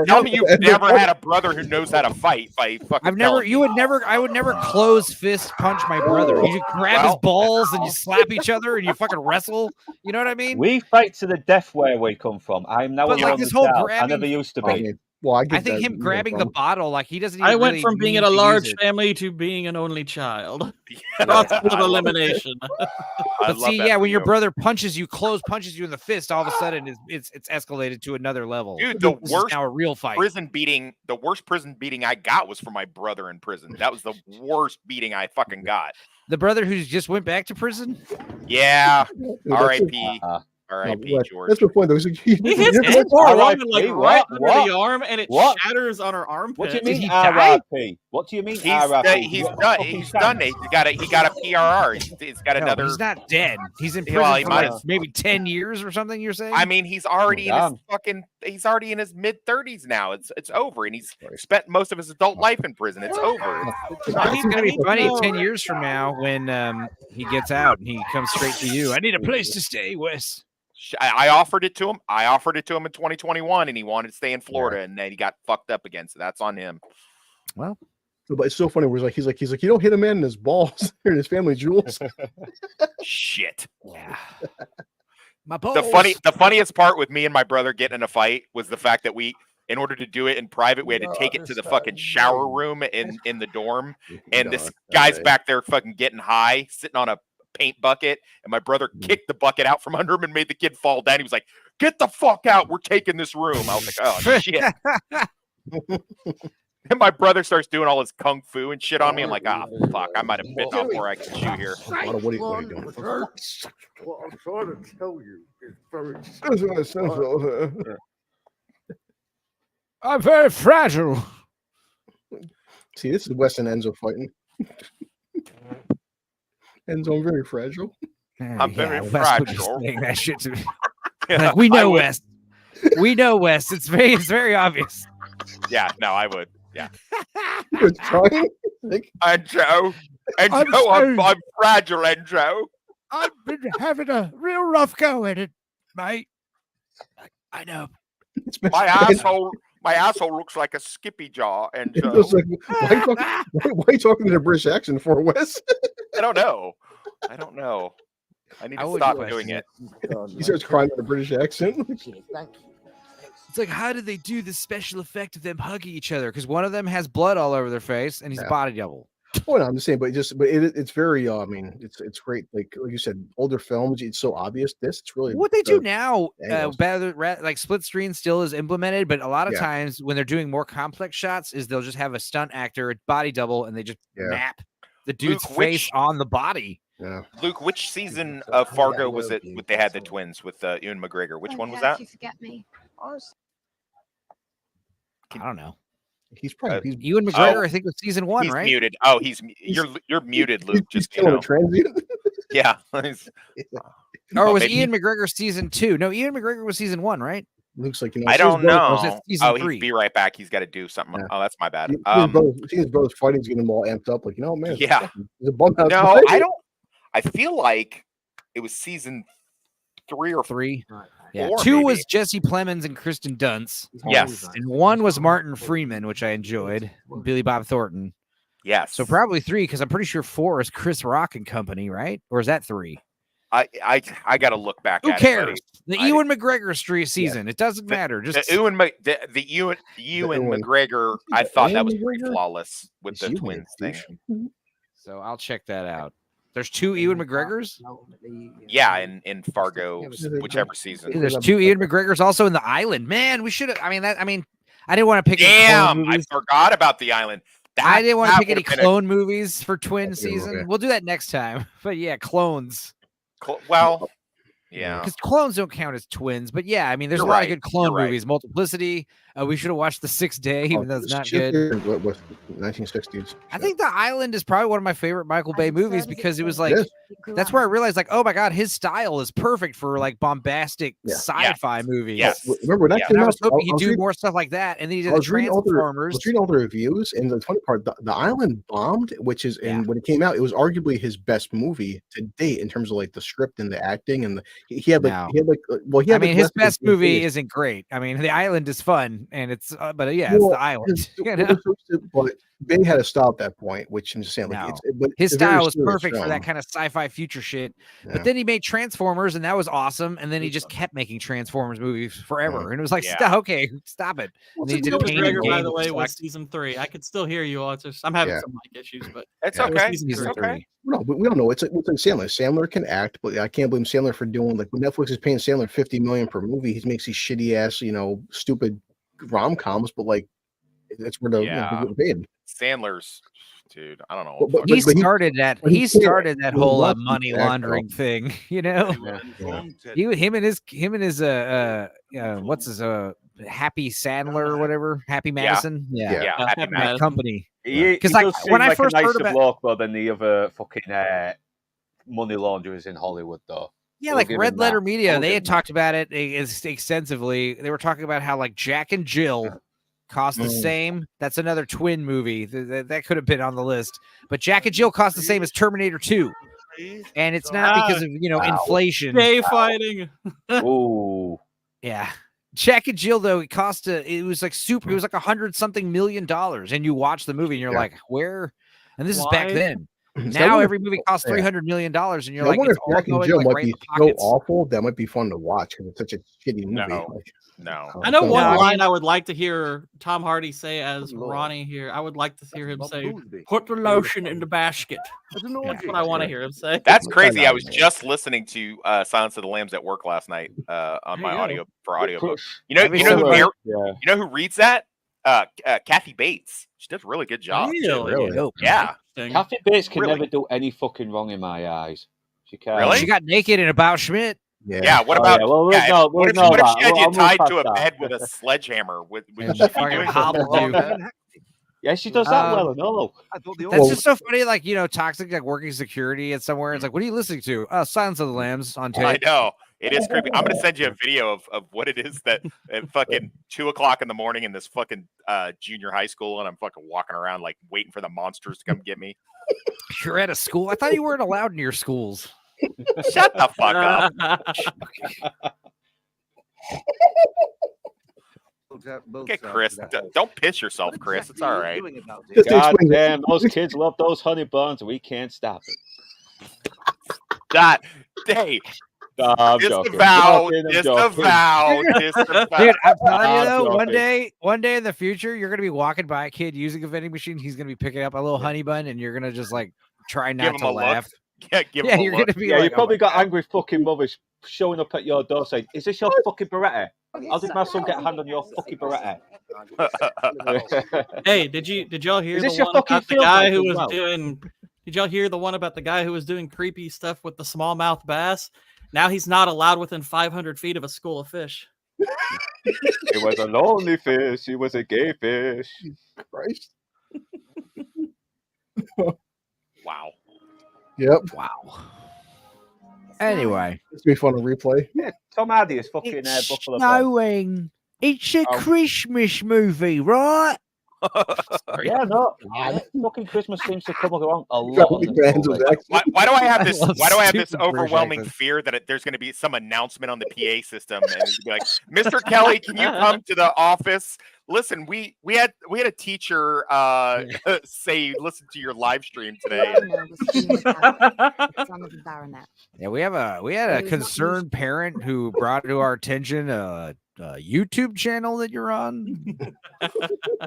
Tell me you've never had a brother who knows how to fight by fucking. I would never close fist punch my brother. You just grab his balls and you slap each other and you fucking wrestle. You know what I mean? We fight to the death where we come from. I'm now like this whole grabbing. I never used to be. Well, I think him grabbing the bottle, like he doesn't. I went from being in a large family to being an only child. Lots of elimination. But see, yeah, when your brother punches you in the fist, all of a sudden it's escalated to another level. Dude, the worst now a real fight. The worst prison beating I got was from my brother in prison. That was the worst beating I fucking got. The brother who just went back to prison? Yeah. R.I.P. R.I.P. George. That's the point, though. He hits his arm right under the arm, and it shatters on her armpit. What do you mean R.I.P.? What do you mean R.I.P.? He's done. He's done. He got a PRR. He's got another. He's not dead. He's in prison for maybe 10 years or something. You're saying? I mean, he's already in his fucking. He's already in his mid-30s now. It's over, and he's spent most of his adult life in prison. It's over. It's gonna be funny 10 years from now when he gets out and he comes straight to you. I need a place to stay, Wes. I offered it to him. I offered it to him in 2021, and he wanted to stay in Florida, and then he got fucked up again. So that's on him. Well, but it's so funny. Where he's like, you don't hit a man in his balls or in his family jewels. Shit. Yeah. My balls. The funniest part with me and my brother getting in a fight was the fact that in order to do it in private, we had to take it to the fucking shower room in the dorm, and this guy's back there fucking getting high, sitting on a paint bucket, and my brother kicked the bucket out from under him and made the kid fall down. He was like, "Get the fuck out, we're taking this room." I was like, "Oh shit." And my brother starts doing all his kung fu and shit on me. I'm like, fuck, I might have bitten off where I can chew here. What are you doing? What I'm trying to tell you is very I'm very fragile. See, this is Wes and Enzo fighting. Enzo, I'm very fragile. I'm very fragile. That shit to me. Like, we know Wes. We know Wes. It's very obvious. Yeah, no, I would. Yeah. You're trying? Enzo, I'm fragile, Enzo. I've been having a real rough go at it, mate. I know. My asshole looks like a Skippy jaw, and like, why are you talking in a British accent for, Wes? I don't know. I need to stop doing it. He starts crying in a British accent. Thank you. It's like, how did they do the special effect of them hugging each other? Because one of them has blood all over their face, and he's a body double. Oh, no, I'm just saying, but it's very. I mean, it's great. Like you said, older films, it's so obvious. It's really what they do now. Like split screen still is implemented, but a lot of times when they're doing more complex shots, is they'll just have a stunt actor, a body double, and they just map the dude's face on the body. Yeah. Luke, which season of Fargo was it? They had the twins with Ewan McGregor. Which one was that? You forget me. I don't know. He's probably Ewan McGregor. I think was season 1, he's right? Muted. Oh, you're muted, Luke. He's killing a transient. Yeah. Or was Ewan McGregor season 2? No, Ewan McGregor was season 1, right? Looks like I don't was know. it season Oh, three? he'd be right back. He's got to do something. Yeah. Oh, that's my bad. Seeing his brothers fighting's getting them all amped up. Like, man, Yeah. it's a bum house. No, I don't. I feel like it was season 3 or 4. Three. Yeah, 4 2 maybe. was Jesse Plemons and Kristen Dunst. Yes. And 1 was Martin Freeman, which I enjoyed. Billy Bob Thornton. Yes. So probably 3, because I'm pretty sure 4 is Chris Rock and company, right? Or is that 3? I got to look back. Who at cares? It, The Ewan McGregor street season. It doesn't matter. Just the Ewan McGregor. I thought that was pretty flawless with the twins thing. So I'll check that out. There's 2 Ewan McGregors. Yeah, in Fargo, whichever season. There's 2 Ewan McGregors also in The Island. Man, we should have. I didn't want to pick. Damn, I forgot about The Island. I didn't want to pick any clone movies for twin season. We'll do that next time. But yeah, clones. Well, yeah, because clones don't count as twins. But yeah, there's You're a lot right. of good clone You're movies. Multiplicity. We should have watched The Sixth Day, even though it's not good. What 1960s? I think The Island is probably one of my favorite Michael Bay movies because it was like that's where I realized, like, oh my god, his style is perfect for like bombastic sci-fi movies. Yes. Remember that came I out. was hoping he'd do more stuff like that, and then he did the Transformers. I was reading all the reviews, and the funny part, the Island bombed, which is, and when it came out, it was arguably his best movie to date in terms of like the script and the acting, and he had his best movie isn't great. The Island is fun, and it's but yeah, it's The Island. But Bay had to stop that point, which I'm just saying, like, but his it's a very style was serious perfect for film. that kind of sci-fi future shit. But then he made Transformers, and that was awesome. And then he just kept making Transformers movies forever, and it was like, stop it. Well, And then he did McGregor, by Pain the way, Games. was season 3. I could still hear you all. I'm having some mic issues, but it's it was okay. season 3. No, but we don't know. It's like Sandler. Sandler can act, but I can't blame Sandler for doing, like, when Netflix is paying Sandler $50 million per movie, he makes these shitty ass, stupid rom-coms, but like that's where the get paid. Sandler's, dude, I don't know. But He started that whole money laundering thing, Him and his what's his Happy Sandler or whatever, Happy Madison, Happy Madison company. Because when I like first a nicer heard about bloke than the other fucking money launderers in Hollywood, though. Yeah, like Red Letter Media, they had talked about it extensively. They were talking about how like Jack and Jill cost the same. That's another twin movie that could have been on the list. But Jack and Jill cost the same as Terminator 2. And it's not because of, inflation. Gay fighting. Oh. Yeah. Jack and Jill, though, it was like $100-something million. And you watch the movie and you're like, where? And this is back then. Now every movie costs $300 million, and you're like, I wonder if Jack and Jill might right be so awful that might be fun to watch because it's such a shitty movie. No. I know one line I would like to hear Tom Hardy say as Ronnie here. I would like to hear him say, "Put the lotion in the basket." That's what I want to hear him say. That's crazy. I was just listening to Silence of the Lambs at work last night on my audiobook. You know who reads that? Kathy Bates. She does a really good job. Really? Yeah. Kathy Bates can never do any fucking wrong in my eyes. She can't. Really? She got naked in About Schmidt. Yeah. What about? What if she had you tied to a bed with a sledgehammer? Would she fucking hobbled you? Yeah, she does that well. No, that's just so funny. Like, toxic, like working security at somewhere. It's like, what are you listening to? Silence of the Lambs on tape. I know. It is creepy. I'm going to send you a video of what it is that at fucking 2:00 in the morning in this fucking junior high school, and I'm fucking walking around like waiting for the monsters to come get me. You're at a school? I thought you weren't allowed in your schools. Shut the fuck up. Okay, Chris. Don't piss yourself, Chris. It's all right. God damn, those kids love those honey buns. We can't stop it. Hey. Disavow. Dude, I'm telling you though, one day in the future, you're gonna be walking by a kid using a vending machine. He's gonna be picking up a little honey bun, and you're gonna just like try not to laugh. Yeah, you're gonna be like, you probably got angry fucking mothers showing up at your door saying, "Is this your fucking Beretta? How did my son get a hand on your fucking Beretta?" Hey, did y'all hear the one about the guy who was doing? Did y'all hear the one about the guy who was doing creepy stuff with the smallmouth bass? Now he's not allowed within 500 feet of a school of fish. It was a lonely fish. He was a gay fish. Christ. Wow. Yep. Wow. Anyway, it's gonna be fun to replay. Yeah, Tom Hardy is fucking it's Buffalo Bill. snowing. It's a Christmas movie, right? Yeah, no. Fucking Christmas seems to come along a lot. On Why do I have this? love Why do I have this stupid British overwhelming accents. fear that there's going to be some announcement on the PA system and it's gonna be like, Mr. Kelly, can you come to the office? Listen, we had a teacher say listen to your live stream today. Yeah, we had a concerned parent who brought to our attention a YouTube channel that you're on.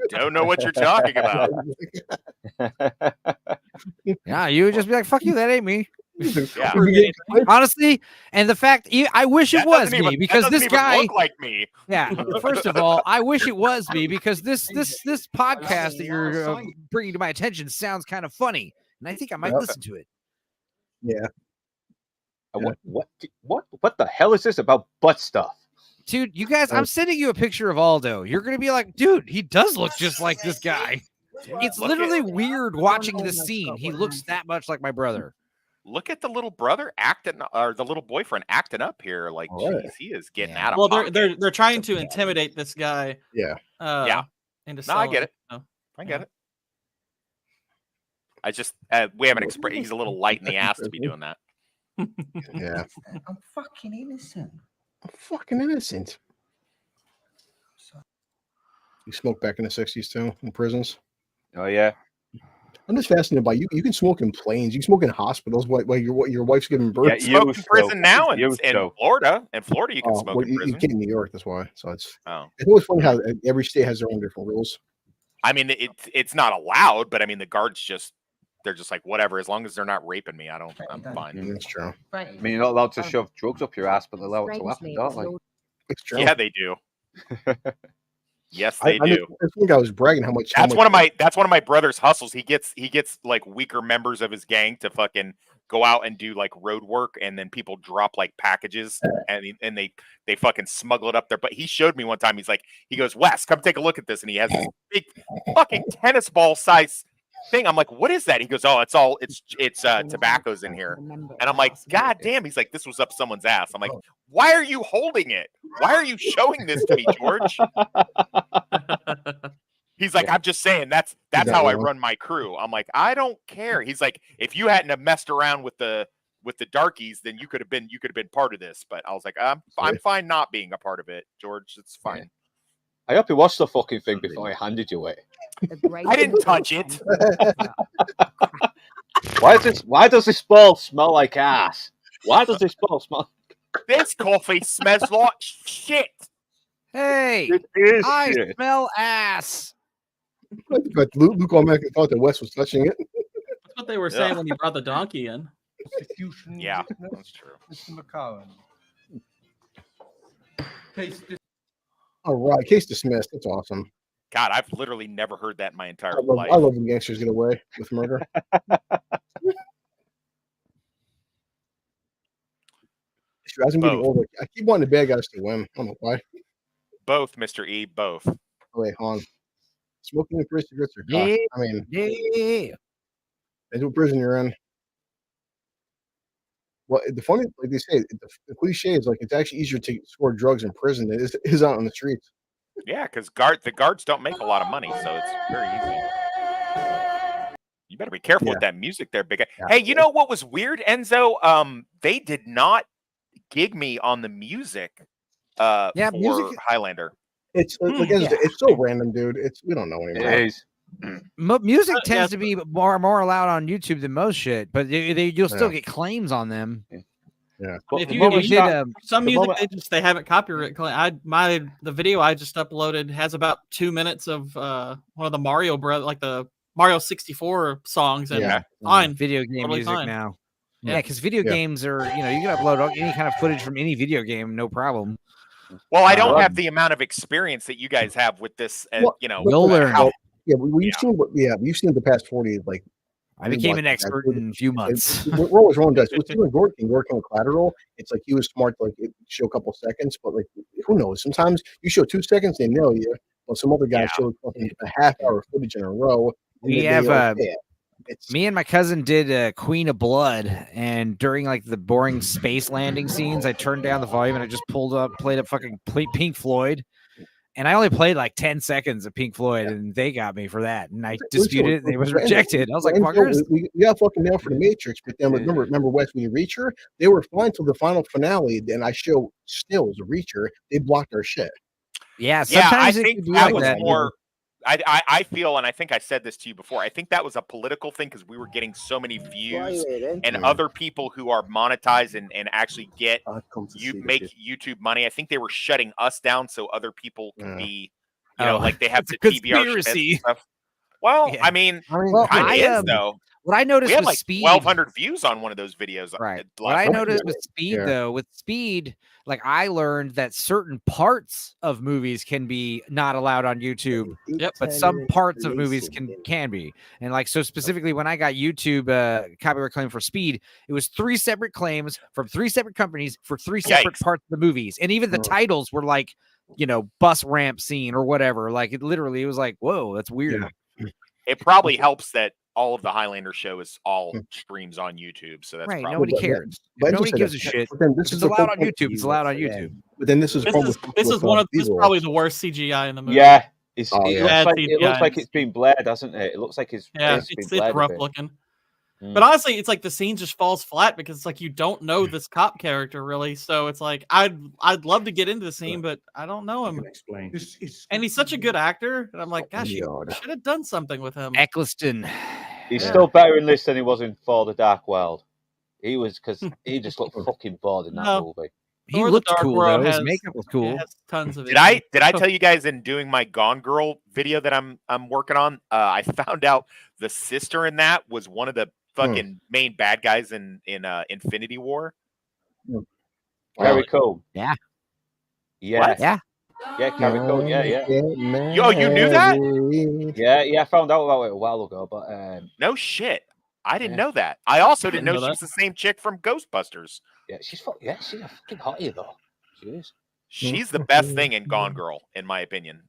Don't know what you're talking about. Yeah, you would just be like, "Fuck you, that ain't me." Yeah. Honestly, and the fact I wish it was doesn't even- me because that this doesn't even guy look like me. Yeah, first of all, I wish it was me because this podcast that you're bringing to my attention sounds kind of funny, and I think I might listen to it. Yeah. What the hell is this about butt stuff? Dude, you guys, I'm sending you a picture of Aldo. You're gonna be like, dude, he does look just like this guy. It's literally weird watching this scene. He looks that much like my brother. Look at the little brother acting, or the little boyfriend acting up here. Like, geez, he is getting out of Well, pocket. they're trying to intimidate this guy. Yeah. Yeah. Into No, I selling get it. So, I get it. I just we haven't expressed. He's a little light in the ass to be doing that. Yeah. I'm fucking innocent. I'm fucking innocent. You smoked back in the 60s too, in prisons? Oh, yeah. I'm just fascinated by you. You can smoke in planes. You can smoke in hospitals while your wife's giving birth. Yeah, You smoke in prison now in Florida. In Florida, you can smoke in you prison. can't in New York. That's why. So it's It's always funny how every state has their own different rules. I mean, it's not allowed, but I mean, the guards they're just like, whatever, as long as they're not raping me, I'm fine. Yeah, that's true. I mean, you're not allowed to shove drugs up your ass, but they're allowed to happen, don't they? It's true. Yeah, they do. Yes, they do. I think I was bragging how much. That's one of my brother's hustles. He gets like weaker members of his gang to fucking go out and do like road work, and then people drop like packages and they fucking smuggle it up there. But he showed me one time. He goes, Wes, come take a look at this, and he has this big fucking tennis ball size thing. I'm like, what is that? He goes, oh, it's tobacco's in here. And I'm like, God damn. He's like, this was up someone's ass. I'm like, why are you holding it? Why are you showing this to me, George? He's like, I'm just saying that's how I run my crew. I'm like, I don't care. He's like, if you hadn't have messed around with the darkies, then you could have been part of this. But I was like, I'm fine not being a part of it, George. It's fine. I hope you watched the fucking thing before I handed you it. I didn't touch it. Why does this ball smell like ass? Why does this ball smell? This coffee smells like shit. Hey, I shit. smell ass. But Luke automatically thought that Wes was touching it. That's what they were saying when you brought the donkey in. Yeah, that's true. Mr. McCowan. All right, case dismissed. That's awesome. God, I've literally never heard that in my entire I life. love when gangsters get away with murder. As I'm getting older, I keep wanting the bad guys to win. I don't know why. Both, Mr. E, both. Oh, wait, hold on. Smoking in prison gets your Yeah, I mean, yeah. that's what prison you're in. Well, the funny, like they say, the cliche is like it's actually easier to score drugs in prison than it is out on the streets. Yeah, because the guards don't make a lot of money, so it's very easy. You better be careful with that music there, big guy. Yeah. Hey, you know what was weird, Enzo? They did not gig me on the music for music, Highlander. It's it's so random, dude. We don't know anymore. It is. Music tends to be more allowed on YouTube than most shit, but you'll still get claims on them. Yeah. If you some music they haven't copyright claim. The video I just uploaded has about 2 minutes of one of the Mario like the Mario 64 songs and fine video game totally music fine. now. Yeah, because video games are you can upload any kind of footage from any video game, no problem. Well, I don't have the amount of experience that you guys have with this. You'll learn. We've seen the past 40 like. I became an expert in a few months. We're always rolling dice. With Steven Gorkin working with Collateral, it's like he was smart to show a couple seconds, but who knows? Sometimes you show 2 seconds, they nail you. Well, some other guys show a half hour footage in a row. We have Me and my cousin did Queen of Blood, and during like the boring space landing scenes, I turned down the volume and I just played up fucking Pink Floyd. And I only played like 10 seconds of Pink Floyd, and they got me for that. And I disputed it, and it was rejected. I was like, fuckers. We got fucking nailed for the Matrix, but then remember, Wes, when you reach her, they were fine till the final finale. Then I show stills of Reacher. They blocked our shit. Yeah, sometimes I think that was more. I feel, and I think I said this to you before, I think that was a political thing because we were getting so many views and other people who are monetized and actually make YouTube money. I think they were shutting us down so other people could be, like they have the TBR stuff. Well, yeah. I mean, kind of is though. What I noticed we had with like Speed, 1,200 views on one of those videos. Right. What I noticed with Speed, though, with Speed, like I learned that certain parts of movies can be not allowed on YouTube, but some parts of movies can be. And like, so specifically when I got YouTube copyright claim for Speed, it was 3 separate claims from 3 separate companies for 3 separate parts of the movies. And even the titles were like, bus ramp scene or whatever. Like it was like, whoa, that's weird. Yeah. It probably helps that all of the Highlander show is all streams on YouTube, so that's right. Probably nobody cares. Nobody gives a shit. This is allowed on YouTube. It's allowed on YouTube. But then this is probably the worst CGI in the movie. Yeah, it looks like it's been blurred, doesn't it? It looks like it's it's rough looking. But honestly, it's like the scene just falls flat because it's like you don't know this cop character really. So it's like I'd love to get into the scene, but I don't know him. And he's such a good actor, and I'm like, gosh, you should have done something with him. Eccleston. He's still better in this than he was in For the Dark World. He was because he just looked fucking bored in that movie. He looked cool though. His makeup was cool. Tons of Did I tell you guys in doing my Gone Girl video that I'm working on? I found out the sister in that was one of the fucking main bad guys in Infinity War. Very cool. Yeah. Yeah. Yeah. Yeah, Carrie Coon. Yeah. Yo, you knew that? Yeah. I found out about it a while ago, but no shit. I didn't know that. I also didn't know she was the same chick from Ghostbusters. Yeah, she's a fucking hottie though. She is. She's the best thing in Gone Girl, in my opinion.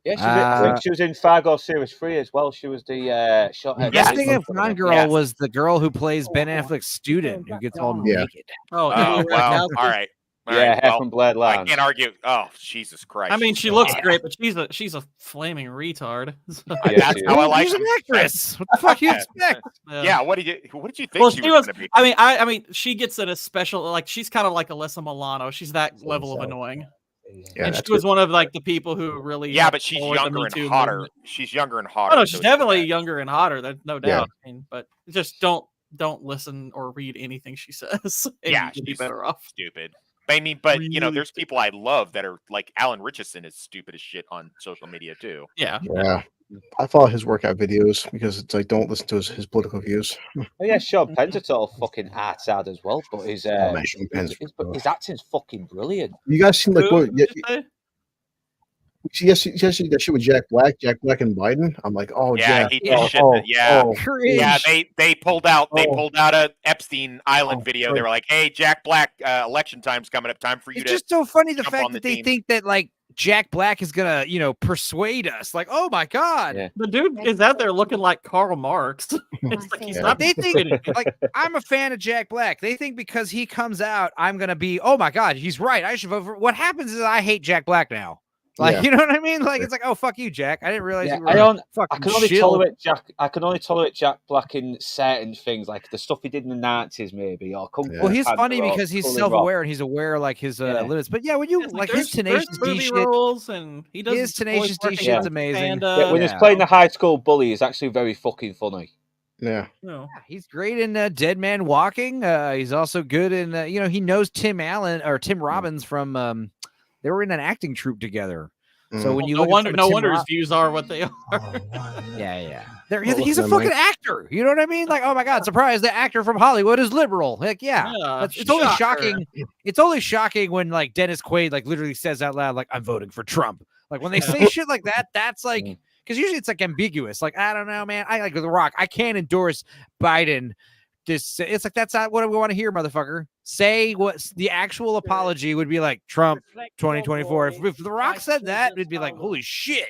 Yeah, I think she was in Fargo Series 3 as well. She was the short hair. The thing of Gone Girl was the girl who plays Ben Affleck's student who gets all naked. Oh, wow. All right. Hair from Blade Land. I can't argue. Oh, Jesus Christ. I mean, she looks great, but she's a flaming retard. That's how I like she's an actress. What the fuck you expect? Yeah, what did you think well, she was going to be? I mean, she gets in a special, like, she's kind of like Alyssa Milano. She's that level of annoying. Yeah, and she was one of like the people who really but she's younger and hotter. Movement. She's younger and hotter. Oh no, she's definitely younger and hotter. There's no doubt. I mean, but just don't listen or read anything she says. She'd be better off. Stupid. I mean, but there's people I love that are like Alan Richardson is stupid as shit on social media too. Yeah. I follow his workout videos because it's like don't listen to his political views. Oh yeah, Sean Penn's a total fucking art's ad as well, but his acting's fucking brilliant. You guys seem like what? Yes, that shit with Jack Black and Biden. I'm like, oh yeah, he did shit. They pulled out a Epstein Island video. They were like, hey, Jack Black, election time's coming up. Time for you to. It's just so funny the fact that they think that like Jack Black is gonna, persuade us. Like, oh my god, the dude is out there looking like Karl Marx. It's like he's not. They think like I'm a fan of Jack Black. They think because he comes out, I'm gonna be. Oh my god, he's right. I should vote for. What happens is I hate Jack Black now. Like, you know what I mean? Like, it's like, oh, fuck you, Jack. I didn't realize you were I can only tolerate Jack Black in certain things, like the stuff he did in the Nazis, maybe. Well, he's funny because he's self-aware and he's aware like his limits. But yeah, when you like his Tenacious D shit, and he does his Tenacious D shit's amazing. When he's playing the high school bully, it's actually very fucking funny. Yeah. He's great in Dead Man Walking. He's also good in he knows Tim Robbins from they were in an acting troupe together. So when you no wonder his views are what they are. Yeah. He's a fucking actor. You know what I mean? Like, oh my god, surprise! The actor from Hollywood is liberal. Like, it's only shocking. It's only shocking when like Dennis Quaid like literally says out loud like I'm voting for Trump. Like when they say shit like that, that's like because usually it's like ambiguous. Like I don't know, man. I like The Rock. I can't endorse Biden. It's like that's not what we want to hear, motherfucker. Say what the actual apology would be like. Trump 2024. If The Rock said that, it'd be like, holy shit.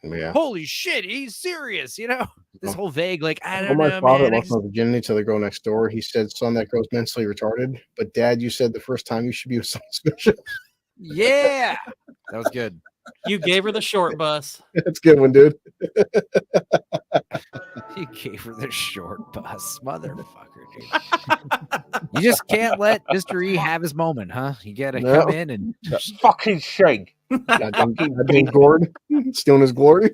Yeah. Holy shit, he's serious. You know, this whole vague, like, I Well, don't my know, father man. lost my virginity to the girl next door. He said, "Son, that girl's mentally retarded." But Dad, you said the first time you should be with someone special. Yeah, that was good. You gave her the short bus. That's a good one, dude. You gave her the short bus, motherfucker, dude. You just can't let Mr. E have his moment, huh? You gotta No. come in and Fucking shame. Being gored, stealing his glory.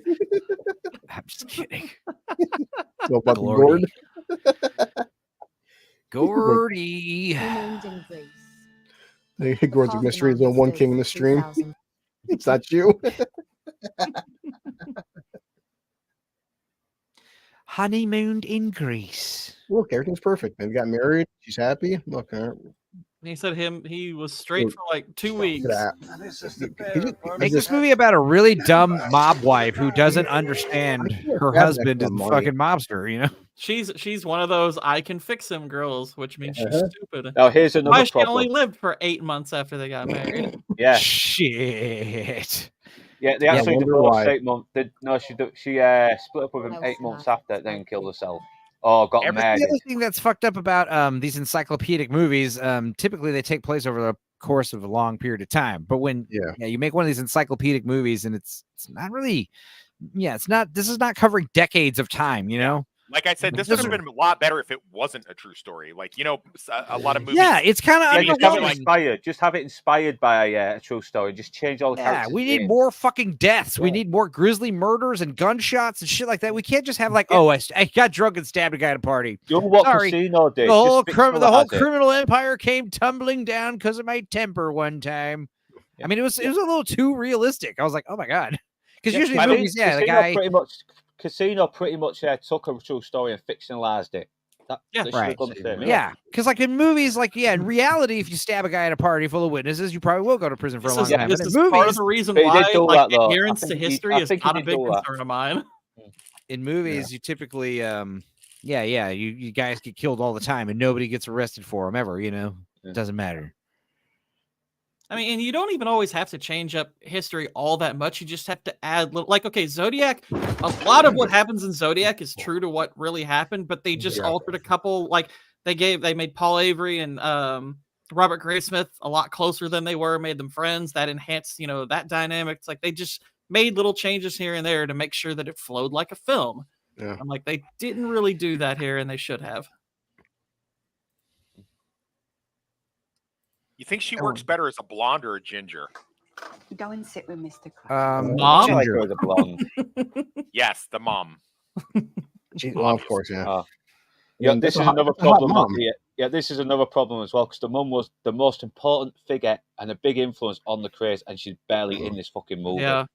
I'm just kidding. So about the Glory. gourd. Gordy. Hey, Gord's a mystery. There's only one king in the stream. It's not you. Honeymooned in Greece. Look, everything's perfect. They got married. She's happy. Look, He said he was straight for like 2 weeks. Make this movie about a really dumb mob wife who doesn't understand her husband is a fucking mobster, you know? She's one of those I can fix him girls, which means she's stupid. Now here's another Why she problem. only lived for 8 months after they got married. Yeah. Shit. Yeah, they actually divorced 8 months. She split up with him 8 months after, then killed herself. Oh, got married. The other thing that's fucked up about these encyclopedic movies, typically they take place over the course of a long period of time. But when you make one of these encyclopedic movies and it's not really, this is not covering decades of time, you know? Like I said, this would have been a lot better if it wasn't a true story. Like, you know, a lot of movies. Yeah, it's kind of just have it inspired by a true story. Just change all the characters. Yeah, we need more fucking deaths. We need more grisly murders and gunshots and shit like that. We can't just have like, I got drunk and stabbed a guy at a party. You know what Casino did? The whole criminal empire came tumbling down because of my temper one time. I mean, it was a little too realistic. I was like, oh my god, because usually movies, the guy Casino pretty much took a true story and fictionalized it. Right. Yeah, because like in movies, in reality, if you stab a guy at a party full of witnesses, you probably will go to prison for a long time. This is part of the reason why adherence to history is not a big concern of mine. In movies, you typically, you guys get killed all the time, and nobody gets arrested for them ever. You know, it doesn't matter. I mean, and you don't even always have to change up history all that much. You just have to add little, Zodiac. A lot of what happens in Zodiac is true to what really happened, but they just altered a couple. They made Paul Avery and Robert Graysmith a lot closer than they were, made them friends. That enhanced, that dynamic. It's like they just made little changes here and there to make sure that it flowed like a film. Yeah. I'm like, they didn't really do that here, and they should have. You think she works better as a blonde or a ginger? Go and sit with Mr. Mom? I like her as a blonde. Yes, the mom. Of course, yeah. This is another problem. This is another problem as well, because the mum was the most important figure and a big influence on the craze, and she's barely in this fucking movie. Yeah.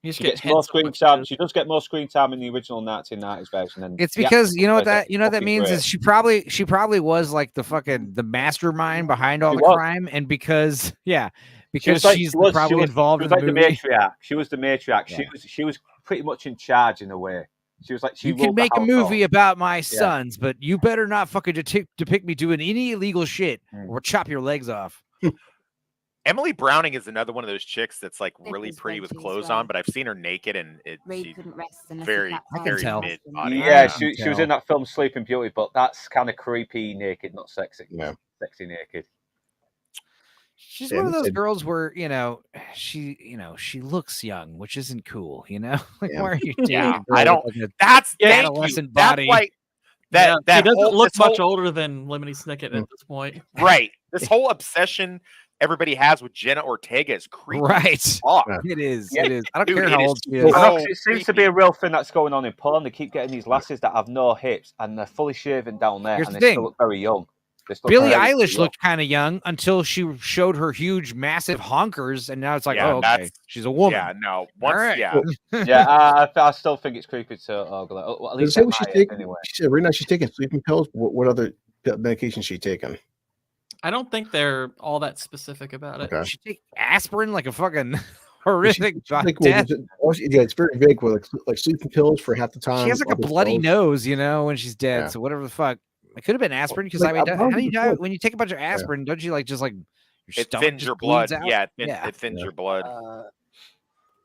She gets more screen time. She does get more screen time in the original 1990s version. And it's because you know what that means is she probably was like the mastermind behind all the crime, and because she's probably involved in the movie. Matriarch. She was the matriarch. Yeah. She was pretty much in charge in a way. She was like, you can make a movie about my sons, but you better not fucking depict me doing any illegal shit or chop your legs off. Emily Browning is another one of those chicks that's like really pretty with clothes on, but I've seen her naked and she's very mid body. Yeah, she was in that film Sleeping Beauty, but that's kind of creepy naked, not sexy. Yeah. Sexy naked. She's one of those girls where, she looks young, which isn't cool, Like, why are you dating I don't. That's adolescent body. That she doesn't look much older than Lemony Snicket at this point. Right. This whole obsession everybody has with Jenna Ortega is creepy. Right. It is. Yeah. It is. I don't care how old she is. It seems to be a real thing that's going on in porn. They keep getting these lasses that have no hips and they're fully shaven down there. Here's and the they thing. still look very young. Billie Eilish looked kind of young until she showed her huge, massive honkers, and now it's like, okay, she's a woman. Yeah, no. I still think it's creepy to at least she's taking. Anyway. She said right now she's taking sleeping pills. What other medication she taking? I don't think they're all that specific about it. Okay. She take aspirin like a fucking horrific death. It's very vague. With like sleeping pills for half the time. She has like a bloody nose, when she's dead. Yeah. So whatever the fuck. It could have been aspirin because how do you die when you take a bunch of aspirin? Don't you your it thins your blood? out? Yeah, it thins your blood.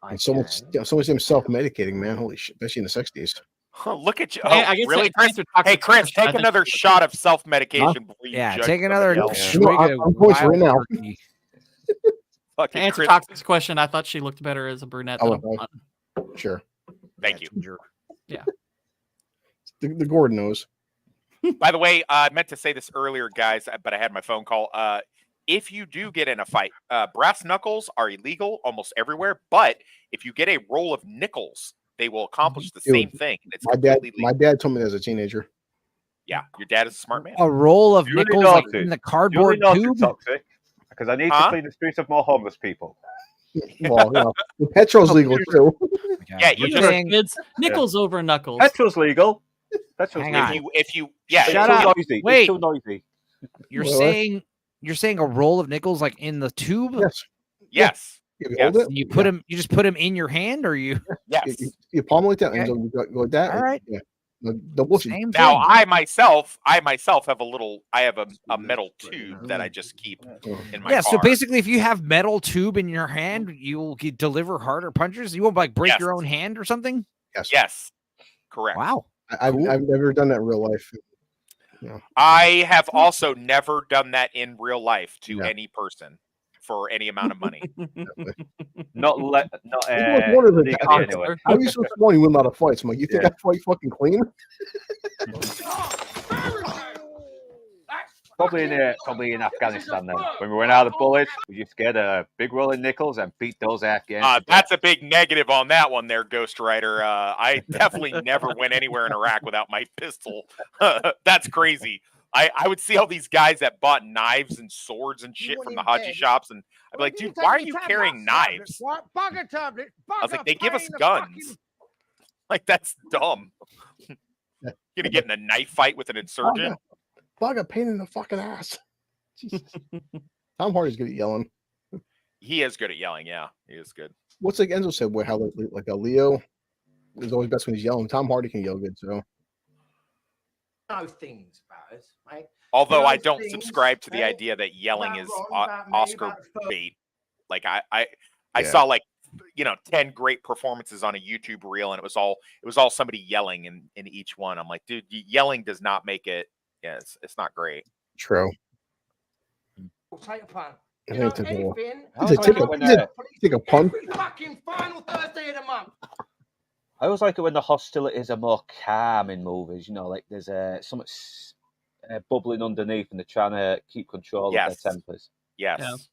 And so much them self-medicating, man. Holy shit, especially in the 60s. Look at you. Hey, Oh, I guess really, to Chris? answer Toxic's Hey, Chris, question, I take think another shot of self-medication before you Yeah, judge take somebody another else. swig of I'm points right wild now. turkey. To Fucking answer Chris. Toxic's question, I thought she looked better as a brunette than a blonde. Sure. Thank you. Yeah. The Gordon knows. By the way, I meant to say this earlier, guys, but I had my phone call. If you do get in a fight, brass knuckles are illegal almost everywhere. But if you get a roll of nickels, they will accomplish the same thing. It's my dad told me that as a teenager. Yeah, your dad is a smart man. A roll of Julie nickels knows like it. in the cardboard Julie knows tube. it's toxic because I need to clean the streets of more homeless people. Well, the petrol's legal too. Yeah, you just Remember, kids, nickels over knuckles. Petrol's legal. Petrol's Hang legal. on. if you yeah, Shut it's too up. noisy. Wait. It's too noisy. You're saying a roll of nickels like in the tube? Yes. You hold it. You put them. You just put them in your hand, or you? Yes. You palm like that, Okay. and you go like that. All right. Yeah. The bullshit. Same Now thing. I myself have a metal tube that I just keep in my Yeah. car. So basically, if you have metal tube in your hand, you'll deliver harder punches. You won't like break Yes. your own hand or something. Yes. Correct. Wow. I've never done that in real life. Yeah. I have also never done that in real life to any person for any amount of money. Not One of the legally guys, anyway. how are you so small? You win a lot of fights. I'm like, you think I fight fucking clean? Probably in Afghanistan then. When we went out of the bullets, we just get a big roll of nickels and beat those Afghans. That's a big negative on that one there, Ghost Rider. I definitely never went anywhere in Iraq without my pistol. That's crazy. I would see all these guys that bought knives and swords and shit from the Haji shops, and I'd be like, dude, why are you carrying knives? I was like, they give us guns. Like, that's dumb. You're gonna get in a knife fight with an insurgent? Bug a pain in the fucking ass. Jesus. Tom Hardy's good at yelling. He is good at yelling. Yeah, he is good. What's like Enzo said, how like a Leo is always best when he's yelling. Tom Hardy can yell good too. Know things about us, mate. Although Know I don't things, subscribe to the eh, idea that yelling about is Ron, about me, Oscar about the- bait. Like I saw like 10 great performances on a YouTube reel, and it was all somebody yelling in each one. I'm like, dude, yelling does not make it. Yeah, it's not great. True. We'll take a punt. I You know, think it's a little- anything. take a punt. Every fucking final Thursday of the month. I always like it when the hostilities are more calm in movies. You know, like there's something bubbling underneath, and they're trying to keep control of their tempers. Yes.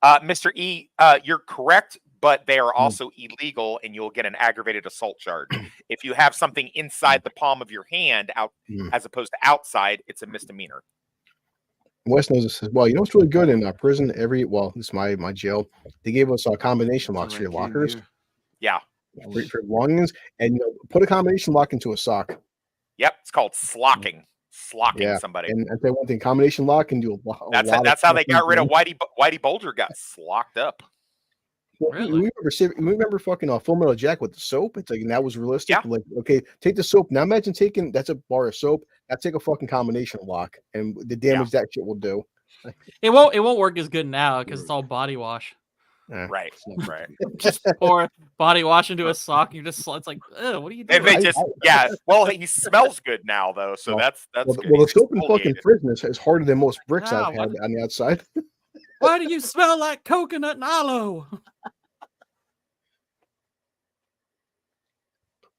Mr. E, you're correct, but they are also illegal, and you'll get an aggravated assault charge. If you have something inside the palm of your hand, out as opposed to outside, it's a misdemeanor. Wes knows this as well. You know what's really good in prison? This is my jail. They gave us combination locks for your lockers. Yeah. For belongings, and put a combination lock into a sock. Yep, it's called slocking. Slocking somebody. And I tell you one thing, combination lock can do a lot. That's how they got rid of Whitey Bulger. Got slocked up. Really? Remember fucking Full Metal Jacket with the soap? It's like, and that was realistic. Yeah. Like, okay, take the soap. Now imagine that's a bar of soap. Now take a fucking combination lock, and the damage that shit will do. It won't work as good now because it's all body wash. Right. Just pour body wash into a sock. It's like, what are you doing? And they well, he smells good now though, so that's good. Well, the soap in fucking prison is harder than most bricks I've had on the outside. Why do you smell like coconut and aloe?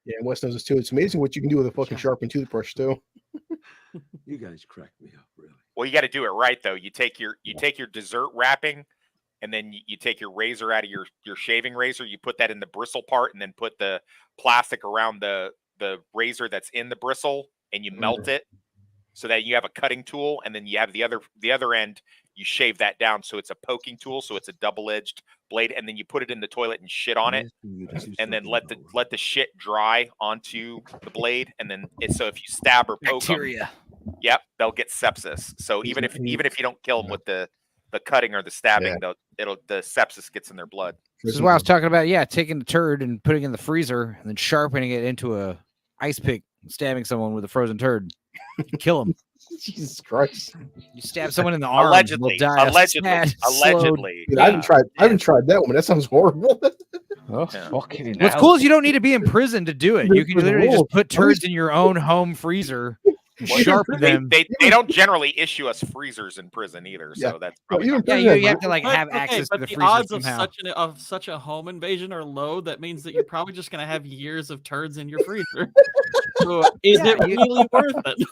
Yeah, and Wes knows this too. It's amazing what you can do with a fucking sharpened toothbrush too. You guys crack me up, really. Well, you got to do it right though. You take your dessert wrapping, and then you take your razor out of your shaving razor. You put that in the bristle part, and then put the plastic around the razor that's in the bristle, and you melt it so that you have a cutting tool, and then you have the other end. You shave that down so it's a poking tool, so it's a double-edged blade, and then you put it in the toilet and shit on it, and then let the shit dry onto the blade, and then so if you stab or poke them, they'll get sepsis. So even if you don't kill them with the cutting or the stabbing, the sepsis gets in their blood. This is what I was talking about. Yeah, taking the turd and putting it in the freezer and then sharpening it into a ice pick, and stabbing someone with a frozen turd, kill them. Jesus Christ! You stab someone in the arm, Allegedly, they'll die a sad, allegedly. Dude, I haven't tried that one. That sounds horrible. Oh, fucking What's hell. cool is you don't need to be in prison to do it. You can There's literally just rules. put turds in your own home freezer, sharpen them. They don't generally issue us freezers in prison either, so that's probably not Yeah, good. you have to like have access to but the the freezer odds somehow. of such a home invasion are low. That means that you're probably just going to have years of turds in your freezer. So is it really worth it?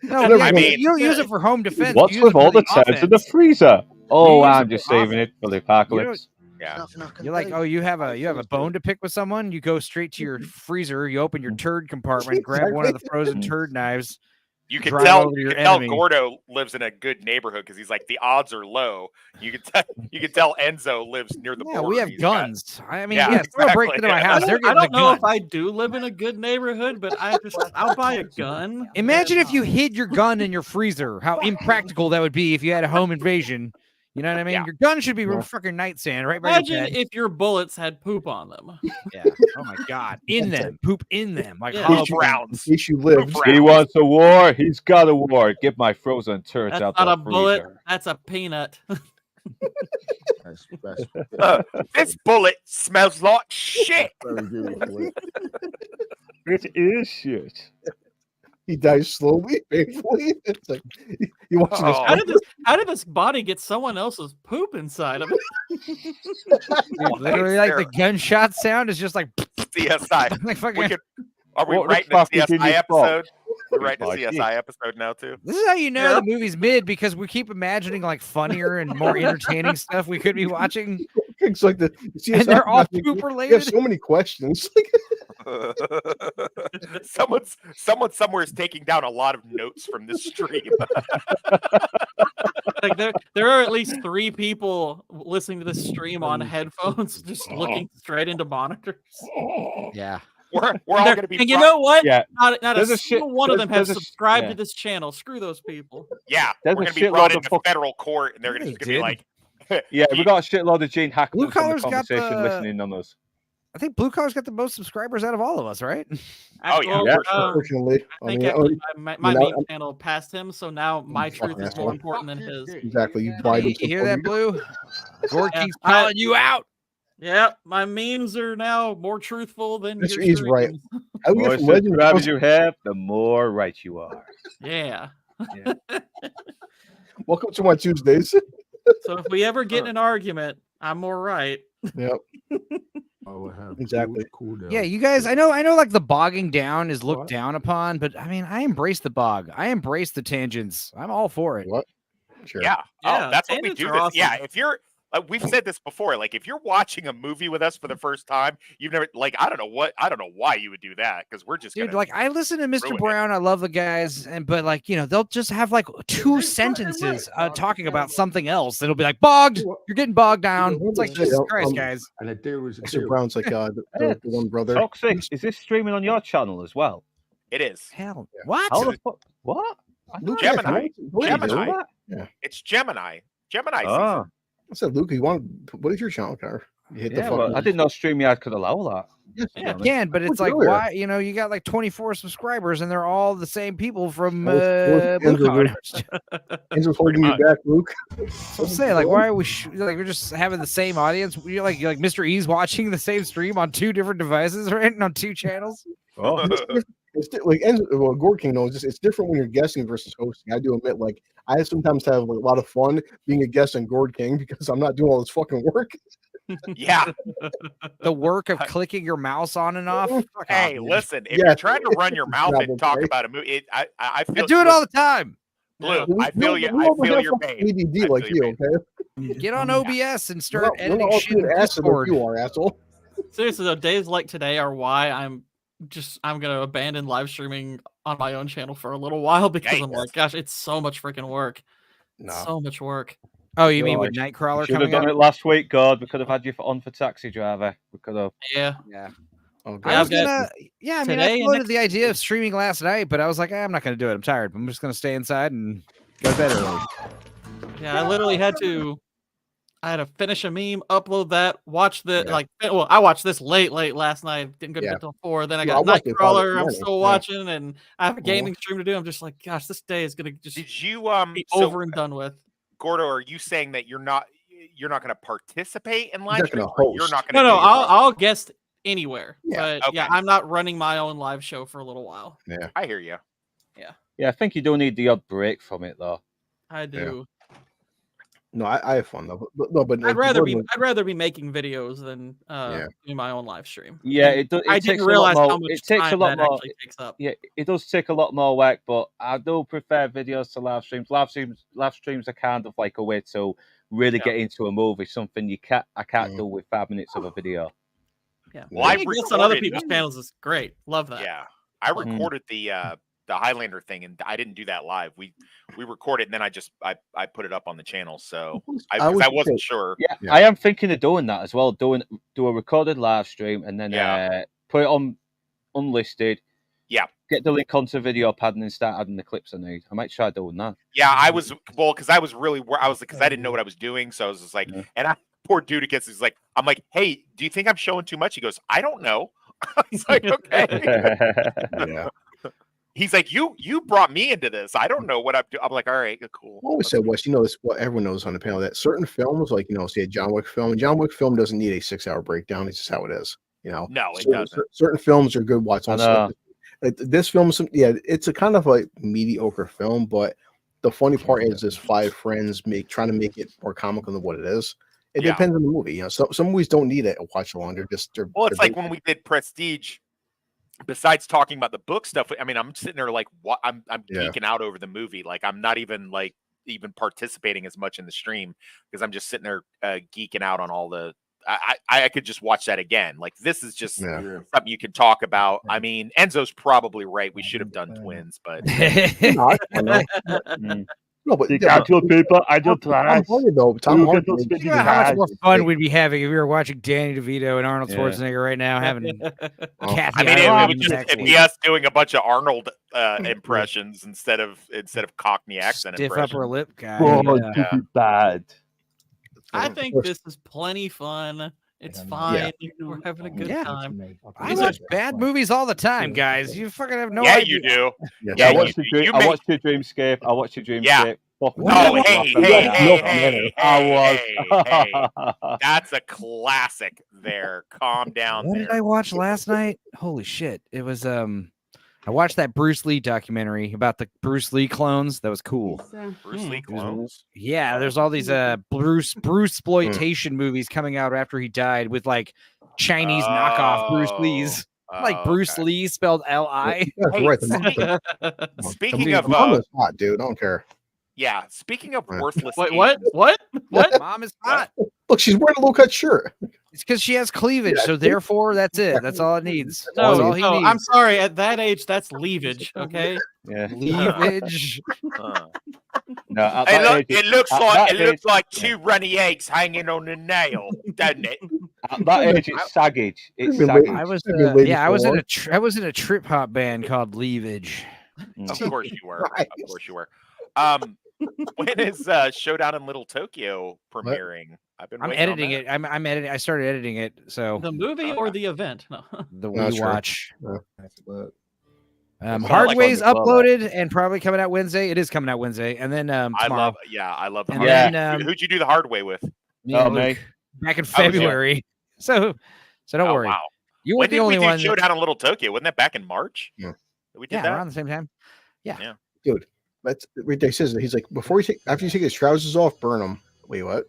No, I mean, you don't use it for home defense. What's you use with it for all the turds in the offense. freezer? Oh, use I'm it just for saving it for the apocalypse. Yeah. You're like, oh, you have a bone to pick with someone. You go straight to your freezer. You open your turd compartment, grab one of the frozen turd knives. You can drive tell, over to your tell enemy. Gordo lives in a good neighborhood because he's like the odds are low. You can tell Enzo lives near the Yeah, border. we have He's got- guns. I mean, Yeah, yeah, throw a break exactly. into my house. They're I getting don't a know gun. if I do live in a good neighborhood, but I'll buy a gun. Imagine if you hid your gun in your freezer. How impractical that would be if you had a home invasion. You know what I mean? Yeah. Your gun should be your fucking nightstand right by your Imagine bed. if your bullets had poop on them. Yeah. Oh my god. In them. Poop in them. Like Yeah. hollow Poop rounds. In case you live. Poop He rounds. wants a war. He's got a war. Get my frozen turds That's out not the a bullet. freezer. That's a peanut. That's This bullet smells like shit. very beautiful. It is shit. He dies slowly, painfully. It's like you watch this. Oh. How did this body get someone else's poop inside of it? Dude, literally, like the gunshot sound is just like CSI. like fucking. We could. Are we What the writing a fuck is in CSI your episode? We're It's writing a like it. CSI episode now too. This is how you know Yeah. the movie's mid because we keep imagining like funnier and more entertaining stuff we could be watching, It's like the and they're all CSI poop We have related. so many questions. Someone somewhere is taking down a lot of notes from this stream. Like there are at least 3 people listening to this stream on headphones, just looking straight into monitors. Yeah. We're all They're- going to be. and you know what? Yeah. Not There's a a shit- single one of them has there's a- subscribed yeah. to this channel. Screw those people. Yeah, There's we're a going to be shitload brought of into fuck- federal court, and they're going Yeah, to they be like, Yeah, we got a shitload of Gene Blue Hackman from the Collar's got conversation the- listening on us. I think Blue Collar's got the most subscribers out of all of us, right? Oh, yeah. Well, Yeah. Unfortunately, I think mean, actually my you know, meme channel passed him, so now my truth is asshole. more important than his. exactly. You Hey, Biden you hear that, Blue? Gord Yeah, keeps calling you out. Yeah, my memes are now more truthful than Mr. your E's right. streams. I The would more get from Legend. subscribers you have, the more right you are. Yeah. Welcome to my Tuesdays. So if we ever get in an argument, I'm more right. Yep, Oh, I have Exactly. cool down. Yeah, you guys, I know like the bogging down is looked down upon, but I mean, I embrace the bog. I embrace the tangents. I'm all for it. What? Sure. yeah, Yeah, oh, that's what we tangents do. are This. awesome. Yeah, if you're, we've said this before. Like, if you're watching a movie with us for the first time, you've never, like, I don't know why you would do that because we're just Dude, gonna, like I listen to Mr. ruin it. Brown. I love the guys, but like they'll just have like 2 sentences talking about something else. It'll be like bogged. You're getting bogged down. It's like Jesus Christ, guys. And a deal was a Mr. deal. Brown's like the one brother. Toxic, is this streaming on your channel as well? it is. Hell, what? How the fuck? What? I Luke, don't Gemini. know. What do you do? Gemini. Yeah. It's Gemini. Gemini season. Oh, I said, Luke, you want? What is your channel, car? You hit the yeah, fucking. well, I didn't know StreamYard could allow that. Yes, Yeah, you you know, can, but it's What's like earlier? why you got like 24 subscribers and they're all the same people from Well, Blue Andrew, Collar. Andrew's holding you much. back, Luke. So I'm saying, like, why are we like we're just having the same audience? You're like Mr. E's watching the same stream on 2 different devices, right? And on 2 channels. Oh, Like well, Gord King knows it's different when you're guessing versus hosting. I do admit, like I sometimes have a lot of fun being a guest on Gord King because I'm not doing all this fucking work. Yeah. The work of clicking your mouse on and off. Fuck Hey, off, man. listen. If Yeah. you're trying to run your mouth Not and talk okay. about a movie, I I feel do it all the time. Blue. We- I feel we- you. we I all feel have your fucking pain. ADD I like feel your you, pain. okay? Get on OBS and start We're editing not all shit in being acid like Discord. you are, asshole. Seriously though, days like today are why I'm gonna abandon live streaming on my own channel for a little while because I'm Yikes. like, gosh, it's so much freaking work. No. So much work. Oh, you mean God. with Nightcrawler should have coming done out? it last week, God. We could have had you on for Taxi Driver. We could have. Yeah. Yeah. Oh, I God. was I've got gonna, yeah, I mean, I today and floated next the idea of streaming last night, but I was like, I'm not gonna do it. I'm tired. I'm just gonna stay inside and go to bed early. Yeah, I literally had to I had to finish a meme, upload that, watch the well, I watched this late last night. Didn't go to bed till 4. Then I got Nightcrawler. I'm still watching, and I have a gaming stream to do. I'm just like, gosh, this day is gonna just be over and done with. Gordo, are you saying that you're not going to participate in live streams? You're not going to. No, I'll guest anywhere. Yeah. But I'm not running my own live show for a little while. Yeah, I hear you. Yeah, I think you do need the odd break from it though. I do. No, I have fun though. But I'd rather be making videos than doing my own live stream. Yeah, it does. I didn't realize how much time that actually takes up. Yeah, it does take a lot more work, but I do prefer videos to live streams. Live streams are kind of like a way to really get into a movie, something I can't do with 5 minutes of a video. Yeah, well, I on other people's channels is great. Love that. Yeah, I recorded the Highlander thing, and I didn't do that live. We recorded, and then I put it up on the channel. So I wasn't sure. Yeah, I am thinking of doing that as well. Do a recorded live stream, and then put it on unlisted. Yeah, get the link onto Video Pad, and then start adding the clips I need. I might try doing that. Yeah, because I didn't know what I was doing, so I was just like, and poor Dudicus is like, I'm like, hey, do you think I'm showing too much? He goes, I don't know. He's like, okay. Yeah. He's like, you brought me into this. I don't know what I'm doing. I'm like, all right, cool. I always said, Wes, this what everyone knows on the panel, that certain films, like, say a John Wick film doesn't need a 6-hour breakdown. It's just how it is. No, it doesn't. Certain films are good watch on. This film, it's a kind of a mediocre film, but the funny part is this 5 friends trying to make it more comical than what it is. It depends on the movie. Some movies don't need a watch along. It's like when we did Prestige. Besides talking about the book stuff, I mean, I'm sitting there like, what? I'm geeking out over the movie. Like, I'm not even participating as much in the stream because I'm just sitting there geeking out on all the. I could just watch that again. Like, this is just something you can talk about. I mean, Enzo's probably right. We should have done twins, but no, but people, I don't try. Tom Hardy, you know how much more fun we'd be having if we were watching Danny DeVito and Arnold Schwarzenegger right now having Kathy. I mean, it would just be us doing a bunch of Arnold impressions instead of Cockney accent. Stiff upper lip guy. Bad. I think this is plenty fun. It's fine. We're having a good time. I watch bad movies all the time, guys. You fucking have no idea. idea. You do. Yeah, I watched your Dreamscape. I watched your Dreamscape. Yeah. Oh, hey. That's a classic there. Calm down. What did I watch last night? Holy shit. It was I watched that Bruce Lee documentary about the Bruce Lee clones. That was cool. Bruce Lee clones? Yeah, there's all these Bruce exploitation movies coming out after he died with like Chinese knockoff Bruce Lee's. Like Bruce Lee spelled L-I. Speaking of Mom is hot, dude. I don't care. Yeah, speaking of worthless. Wait, what? Mom is hot. Look, she's wearing a low-cut shirt. It's because she has cleavage, so therefore that's it. That's all it needs. No, all he needs. I'm sorry. At that age, that's leavage. Okay. Yeah. Cleavage. No, it looks like 2 runny eggs hanging on a nail, doesn't it? At that age, it's saggage. It's saggage. I was in a trip hop band called Leavage. Of course you were. Of course you were. When is Showdown in Little Tokyo premiering? I'm editing it. I'm editing. I started editing it. So the movie or the event? No. The We Watch. Hardway's uploaded and probably coming out Wednesday. It is coming out Wednesday, and then tomorrow. I love the Hardway. Who'd you do the Hardway with? Me. Back in February. So don't worry. Wow. You were the only one. Showdown in Little Tokyo. Wasn't that back in March? Yeah. We did that around the same time. Yeah. Dude. That's ridiculous. He's like, after you take his trousers off, burn them. Wait, what?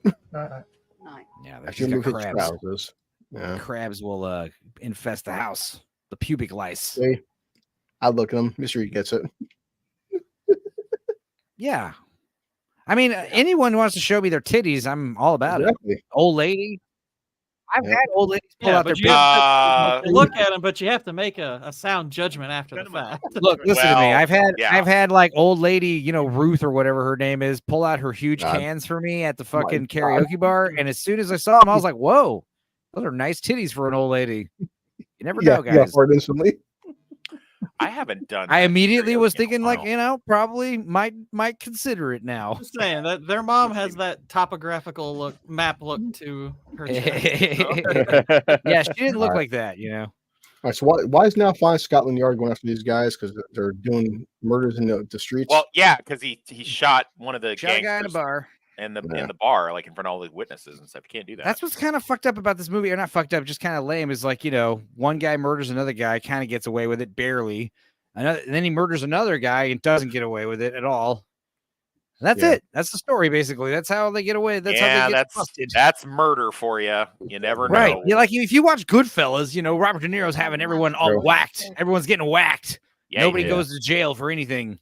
Yeah, after you move his trousers. Yeah. Crabs will infest the house. The pubic lice. See? I look at him. Mystery gets it. Yeah. I mean, anyone who wants to show me their titties, I'm all about it. Old lady. I've had old ladies pull out their look at them, but you have to make a sound judgment after the fact. Look, listen to me. I've had like old lady, Ruth or whatever her name is, pull out her huge cans for me at the fucking karaoke bar, and as soon as I saw them, I was like, "Whoa, those are nice titties for an old lady." You never know, guys. Instantly. I haven't done. I that immediately karaoke was in a thinking, like, while. probably might consider it now. Just saying that their mom has that topographical map look to her. Yeah, she didn't look Alright. like that, All right, so why is now fine Scotland Yard going after these guys because they're doing murders in the streets? Well, yeah, because he shot one of the Shot a guy in a gangsters bar. in the bar, like in front of all the witnesses and stuff. You can't do that. That's what's kind of fucked up about this movie, or not fucked up, just kind of lame. Is like, one guy murders another guy, kind of gets away with it barely. And then he murders another guy and doesn't get away with it at all. And that's it. That's the story, basically. That's how they get away. That's how they get busted. That's murder for you. You never know. Right. Yeah, like if you watch Goodfellas, Robert De Niro's having everyone all whacked. Everyone's getting whacked. Yeah, Nobody goes to jail for anything.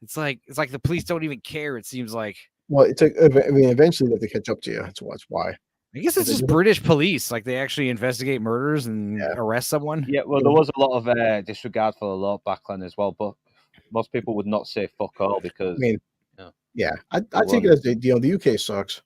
It's like the police don't even care, it seems like. Well, it's like, I mean, eventually they have to catch up to you. That's why. I guess it's just British police. Like, they actually investigate murders and arrest someone. Yeah, well, there was a lot of disregard for the law back then as well, but most people would not say fuck all because... I mean, I take it as the UK sucks.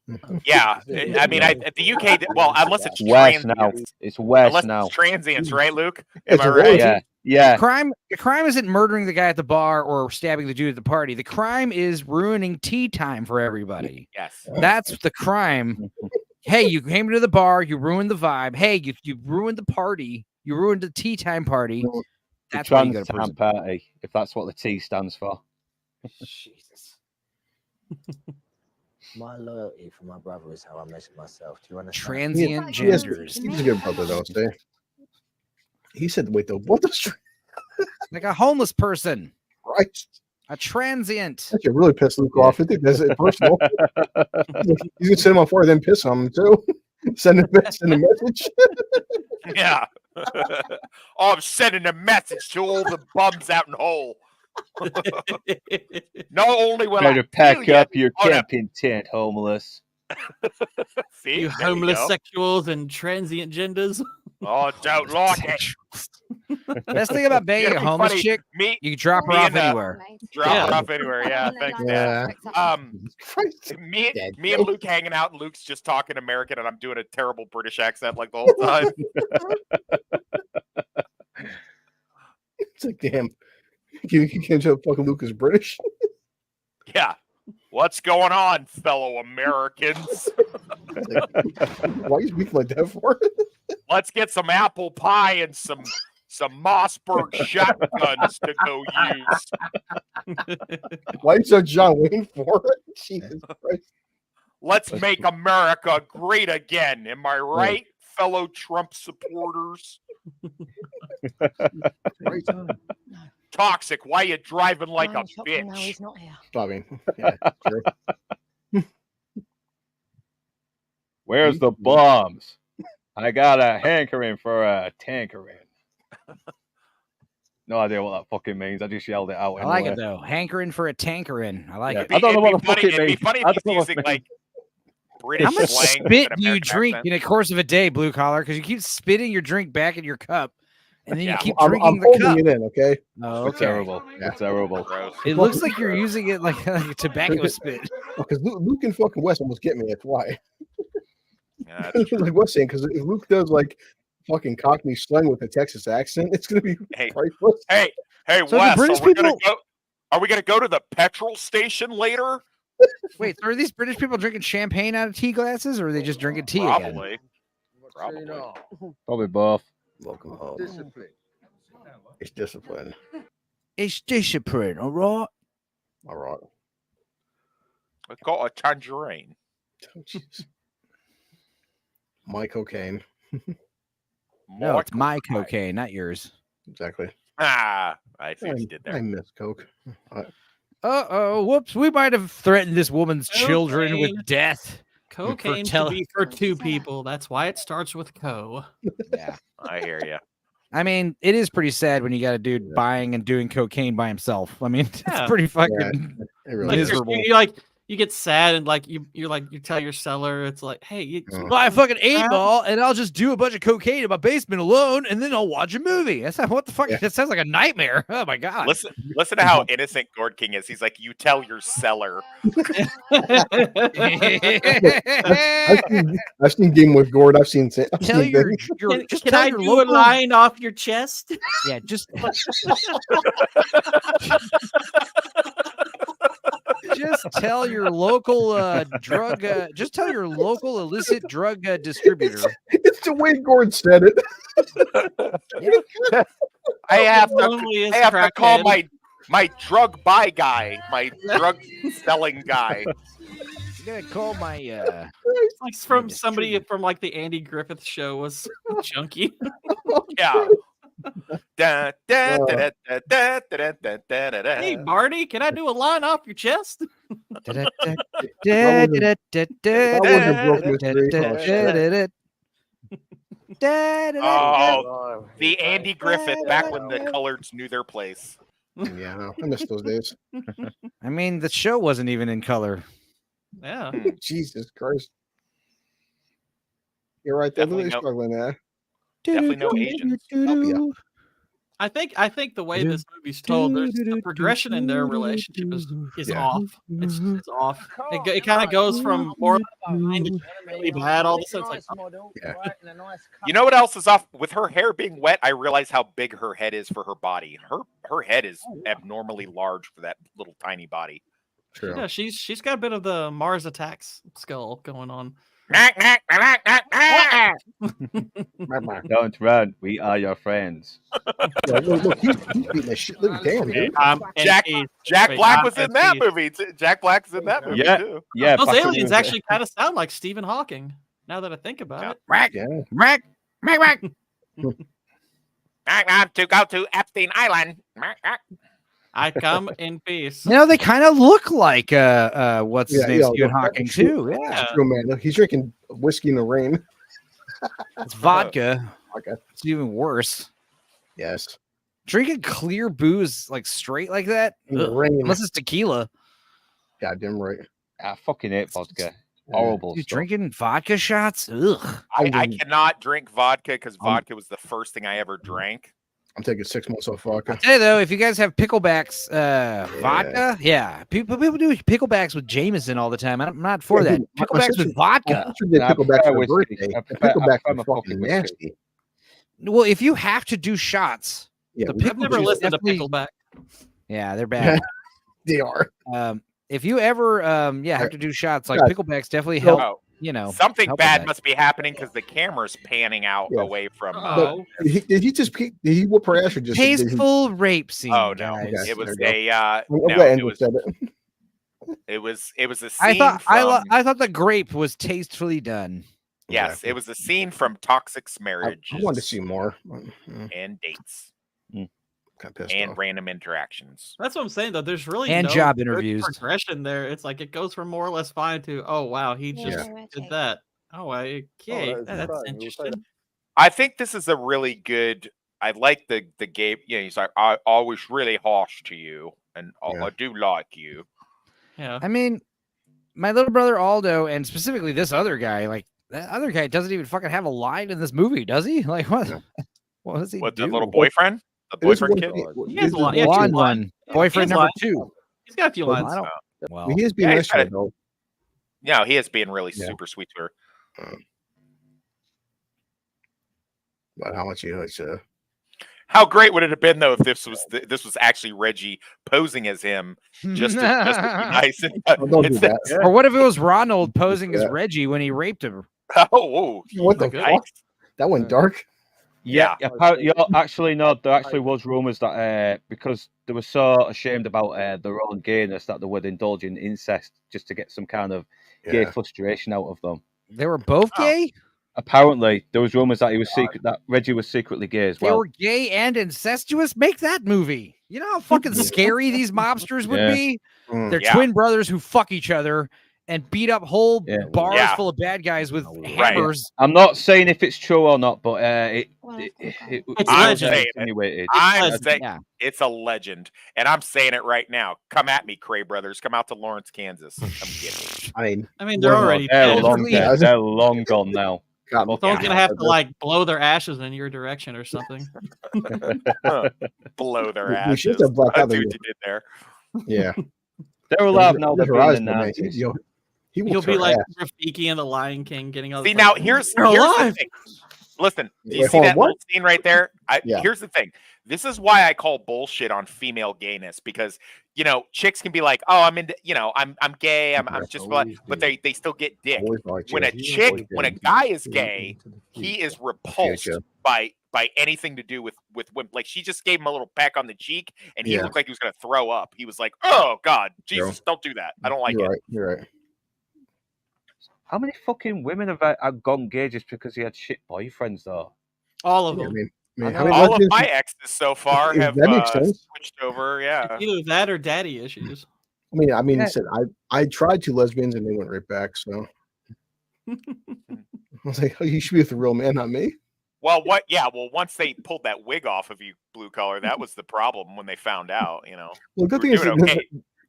Yeah, I mean, the UK. Well, unless it's worse now. It's worse unless now. it's transients, right, Luke? Am It's I right? Yeah, yeah. The crime isn't murdering the guy at the bar or stabbing the dude at the party. The crime is ruining tea time for everybody. Yes. That's the crime. Hey, you came to the bar, you ruined the vibe. Hey, you ruined the party. You ruined the tea time party. That's why you go to prison. Party, if that's what the T stands for. Jesus. My loyalty for my brother is how I measure myself. Do you understand? Transient genders. He's a good brother, though. Stay. He said, "Wait, though, what the?" Like a homeless person, Right? a transient. That could really piss Luke off. I think that's it personal. You can send him on fire, then piss on him too. Send a message. Yeah. Oh, I'm sending a message to all the bums out in Hull. Not only will Better I pack kill up you your on a- camping tent, homeless. See, You there homeless go. sexuals and transient genders. Oh, don't like it. Best thing about banging It'd a be homeless funny. chick, Me, you can drop her me off and, anywhere. drop Yeah. it off anywhere. Yeah, thanks, Dan. Me and Luke hanging out, and Luke's just talking American, and I'm doing a terrible British accent like the whole time. It's like, damn, you can't tell fucking Luke is British. Yeah. What's going on, fellow Americans? Why are you speaking like that for? Let's get some apple pie and some Mossberg shotguns to go use. Why you so John Wayne for it? Jesus Christ. Let's make America great again. Am I right, fellow Trump supporters? Right on. Toxic, why you driving like a No, bitch? he's not here. Bobby. Yeah, true. Where's the bombs? I got a hankering for a tankering. No idea what that fucking means. I just yelled it out. I like it though. Hankering for a tankering. I like it. I don't know what the fuck it It'd be means. funny I if don't know he's what using it like British How much slang. with spit an do you American drink accent. in the course of a day, blue collar? Because you keep spitting your drink back in your cup, and then Yeah. you keep I'm drinking the holding cup. it in, okay? Oh, It's okay. terrible. It's terrible. Gross. It looks like you're using it like a tobacco spit. Because Luke and fucking Wes almost get me. That's why. Yeah, that's true. Like Wes saying, because if Luke does like fucking Cockney slang with a Texas accent, it's gonna be Hey. priceless. Hey, So the Wes, British are we gonna people- go? Are we gonna go to the petrol station later? Wait, so are these British people drinking champagne out of tea glasses, or are they just drinking tea again? Probably. Probably. Probably both. Welcome home. It's discipline. It's discipline, all right. All right. I got a tangerine. Oh, jeez. My cocaine. No, it's my Michael Pye. cocaine, not yours. Exactly. Ah, I see what you did I there. miss coke. Uh-oh, whoops. We might have threatened this woman's children with Cocaine. death. Cocaine tele- should be for two people. That's why it starts with co. Yeah. I hear you. I mean, it is pretty sad when you got a dude buying and doing cocaine by himself. I mean, Yeah. it's pretty fucking It really Like, is. miserable. you you get sad and like you tell your seller, it's like, hey, you buy a fucking 8-ball and I'll just do a bunch of cocaine in my basement alone and then I'll watch a movie. That's not what the fuck. That sounds like a nightmare. Oh my god. Listen to how innocent Gord King is. He's like, you tell your seller. I've seen Game with Gord. I've seen Can I do a line off your chest? Yeah, just just tell your local drug. Just tell your local illicit drug distributor. It's the way Gord said it. I have to call my drug buy guy, my drug selling guy. I'm gonna call my It's like from somebody from like the Andy Griffith show was junkie. Yeah. Hey Marty, can I do a line off your chest? Oh, the Andy Griffith back when the coloreds knew their place. Yeah, I miss those days. I mean, the show wasn't even in color. Yeah. Jesus Christ. You're right there. Look at struggling there. Definitely no Asians. I think the way this movie's told, there's the progression in their relationship is off. It's off. It kind of goes from more behind to really bad. All of a sudden, it's like, You know what else is off? With her hair being wet, I realize how big her head is for her body. Her head is abnormally large for that little tiny body. True. Yeah, she's got a bit of the Mars Attacks skull going on. Don't run. We are your friends. Look, he's beating the shit. Look, damn, dude. Jack Black was in that movie. Jack Black's in that movie too. Yeah. Those aliens actually kind of sound like Stephen Hawking. Now that I think about it. To go to Epstein Island. I come in peace. You know, they kind of look like what's his name, Stephen Hawking too. Yeah, true, man. He's drinking whiskey in the rain. It's vodka. It's even worse. Yes, drinking clear booze like straight like that, in the rain. Unless it's tequila. Goddamn right. I fucking hate vodka. Horrible. Dude, drinking vodka shots. Ugh. I cannot drink vodka because vodka was the first thing I ever drank. I'm taking 6 months off vodka. Hey, though, if you guys have picklebacks, vodka, people do picklebacks with Jameson all the time. I'm not for that. Picklebacks with vodka. Picklebacks for birthday. Picklebacks are fucking nasty. Well, if you have to do shots, I've never listened to pickleback. Yeah, they're bad. They are. If you ever, have to do shots, like picklebacks definitely help. Oh. You know, something bad must be happening because the camera's panning out away from. Did he whoop her ass or just tasteful rape scene? Oh no, guys. it was it was a scene. I thought the grape was tastefully done. Yes, it was a scene from Toxic Marriage. I wanted to see more and dates. And random interactions. That's what I'm saying, though. There's really no job interviews progression there. It's like it goes from more or less fine to, oh wow, he just did that. Oh, okay, that's interesting. I think this is a really good. I like the game. Yeah, he's like, I was really harsh to you, and I do like you. Yeah, I mean, my little brother Aldo, and specifically this other guy, like that other guy doesn't even fucking have a line in this movie, does he? Like what? What does he do? The little boyfriend? The boyfriend kid? He has a lot. One. Boyfriend number 2. He's got a few lines. Well, he is being nice to her, though. Yeah, he is being really super sweet to her. But how much you How great would it have been though if this was actually Reggie posing as him, just to be nice? And, don't do that. Or what if it was Ronald posing as Reggie when he raped him? Oh, what the fuck? That went dark. Yeah, actually, no. There actually was rumors that because they were so ashamed about their own gayness that they would indulge in incest just to get some kind of gay frustration out of them. They were both gay? Apparently, there was rumors that that Reggie was secretly gay as well. They were gay and incestuous. Make that movie. You know how fucking scary these mobsters would be? They're twin brothers who fuck each other, and beat up whole bars Yeah. full of bad guys with hammers. I'm not saying if it's true or not, but it I'm saying insinuated. I'm saying it's a legend, and I'm saying it right now. Come at me, Cray brothers. Come out to Lawrence, Kansas. Come get me. I mean, they're already they're dead. long dead. They're long gone now. Someone's gonna have to like blow their ashes in your direction or something. Blow their We ashes. should have blacked I out see the- what you did there. Yeah. They're alive now. They're They're in the man. 90s. He'll be like Rafiki in The Lion King getting all. See, now here's the thing. Listen, do you Wait, see hold on, that what? little scene right there? Yeah. Here's the thing. This is why I call bullshit on female gayness, because chicks can be like, oh, I'm into, I'm gay, I'm just, but they still get dick. When a guy is gay, he is repulsed by anything to do with women. Like, she just gave him a little peck on the cheek, and he looked like he was gonna throw up. He was like, oh God, Jesus, don't do that. I don't like it. You're right. How many fucking women have gone gay just because he had shit boyfriends, though? All of them. All of my exes so far have that makes sense. switched over. Yeah, either that or daddy issues. I mean, listen, I tried 2 lesbians and they went right back. So I was like, oh, you should be with the real man, not me. Well, what? Yeah, well, once they pulled that wig off of you, blue collar, that was the problem when they found out. Well, good thing is okay.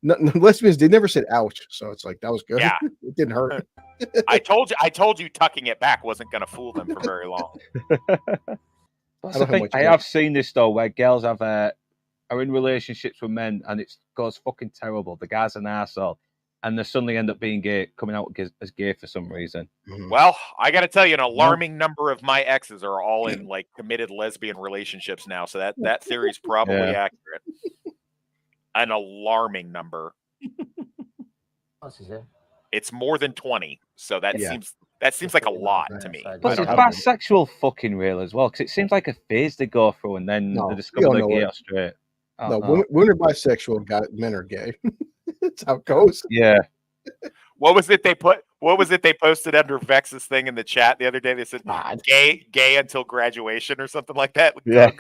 no, lesbians, they never said ouch, so it's like that was good. Yeah. It didn't hurt. I told you tucking it back wasn't going to fool them for very long. That's the thing. I have seen this though, where girls are in relationships with men, and it goes fucking terrible. The guy's an arsehole, and they suddenly end up being gay, coming out as gay for some reason. Well, I got to tell you, an alarming number of my exes are all in like committed lesbian relationships now. So that theory is probably accurate. An alarming number. It's more than 20, so that seems like a lot to me. But it's bisexual fucking real as well, because it seems like a phase they go through, and then they discover they're gay or straight. Women are bisexual, men are gay. That's how it goes. Yeah. What was it they posted under Vex's thing in the chat the other day? They said gay until graduation or something like that. Yeah.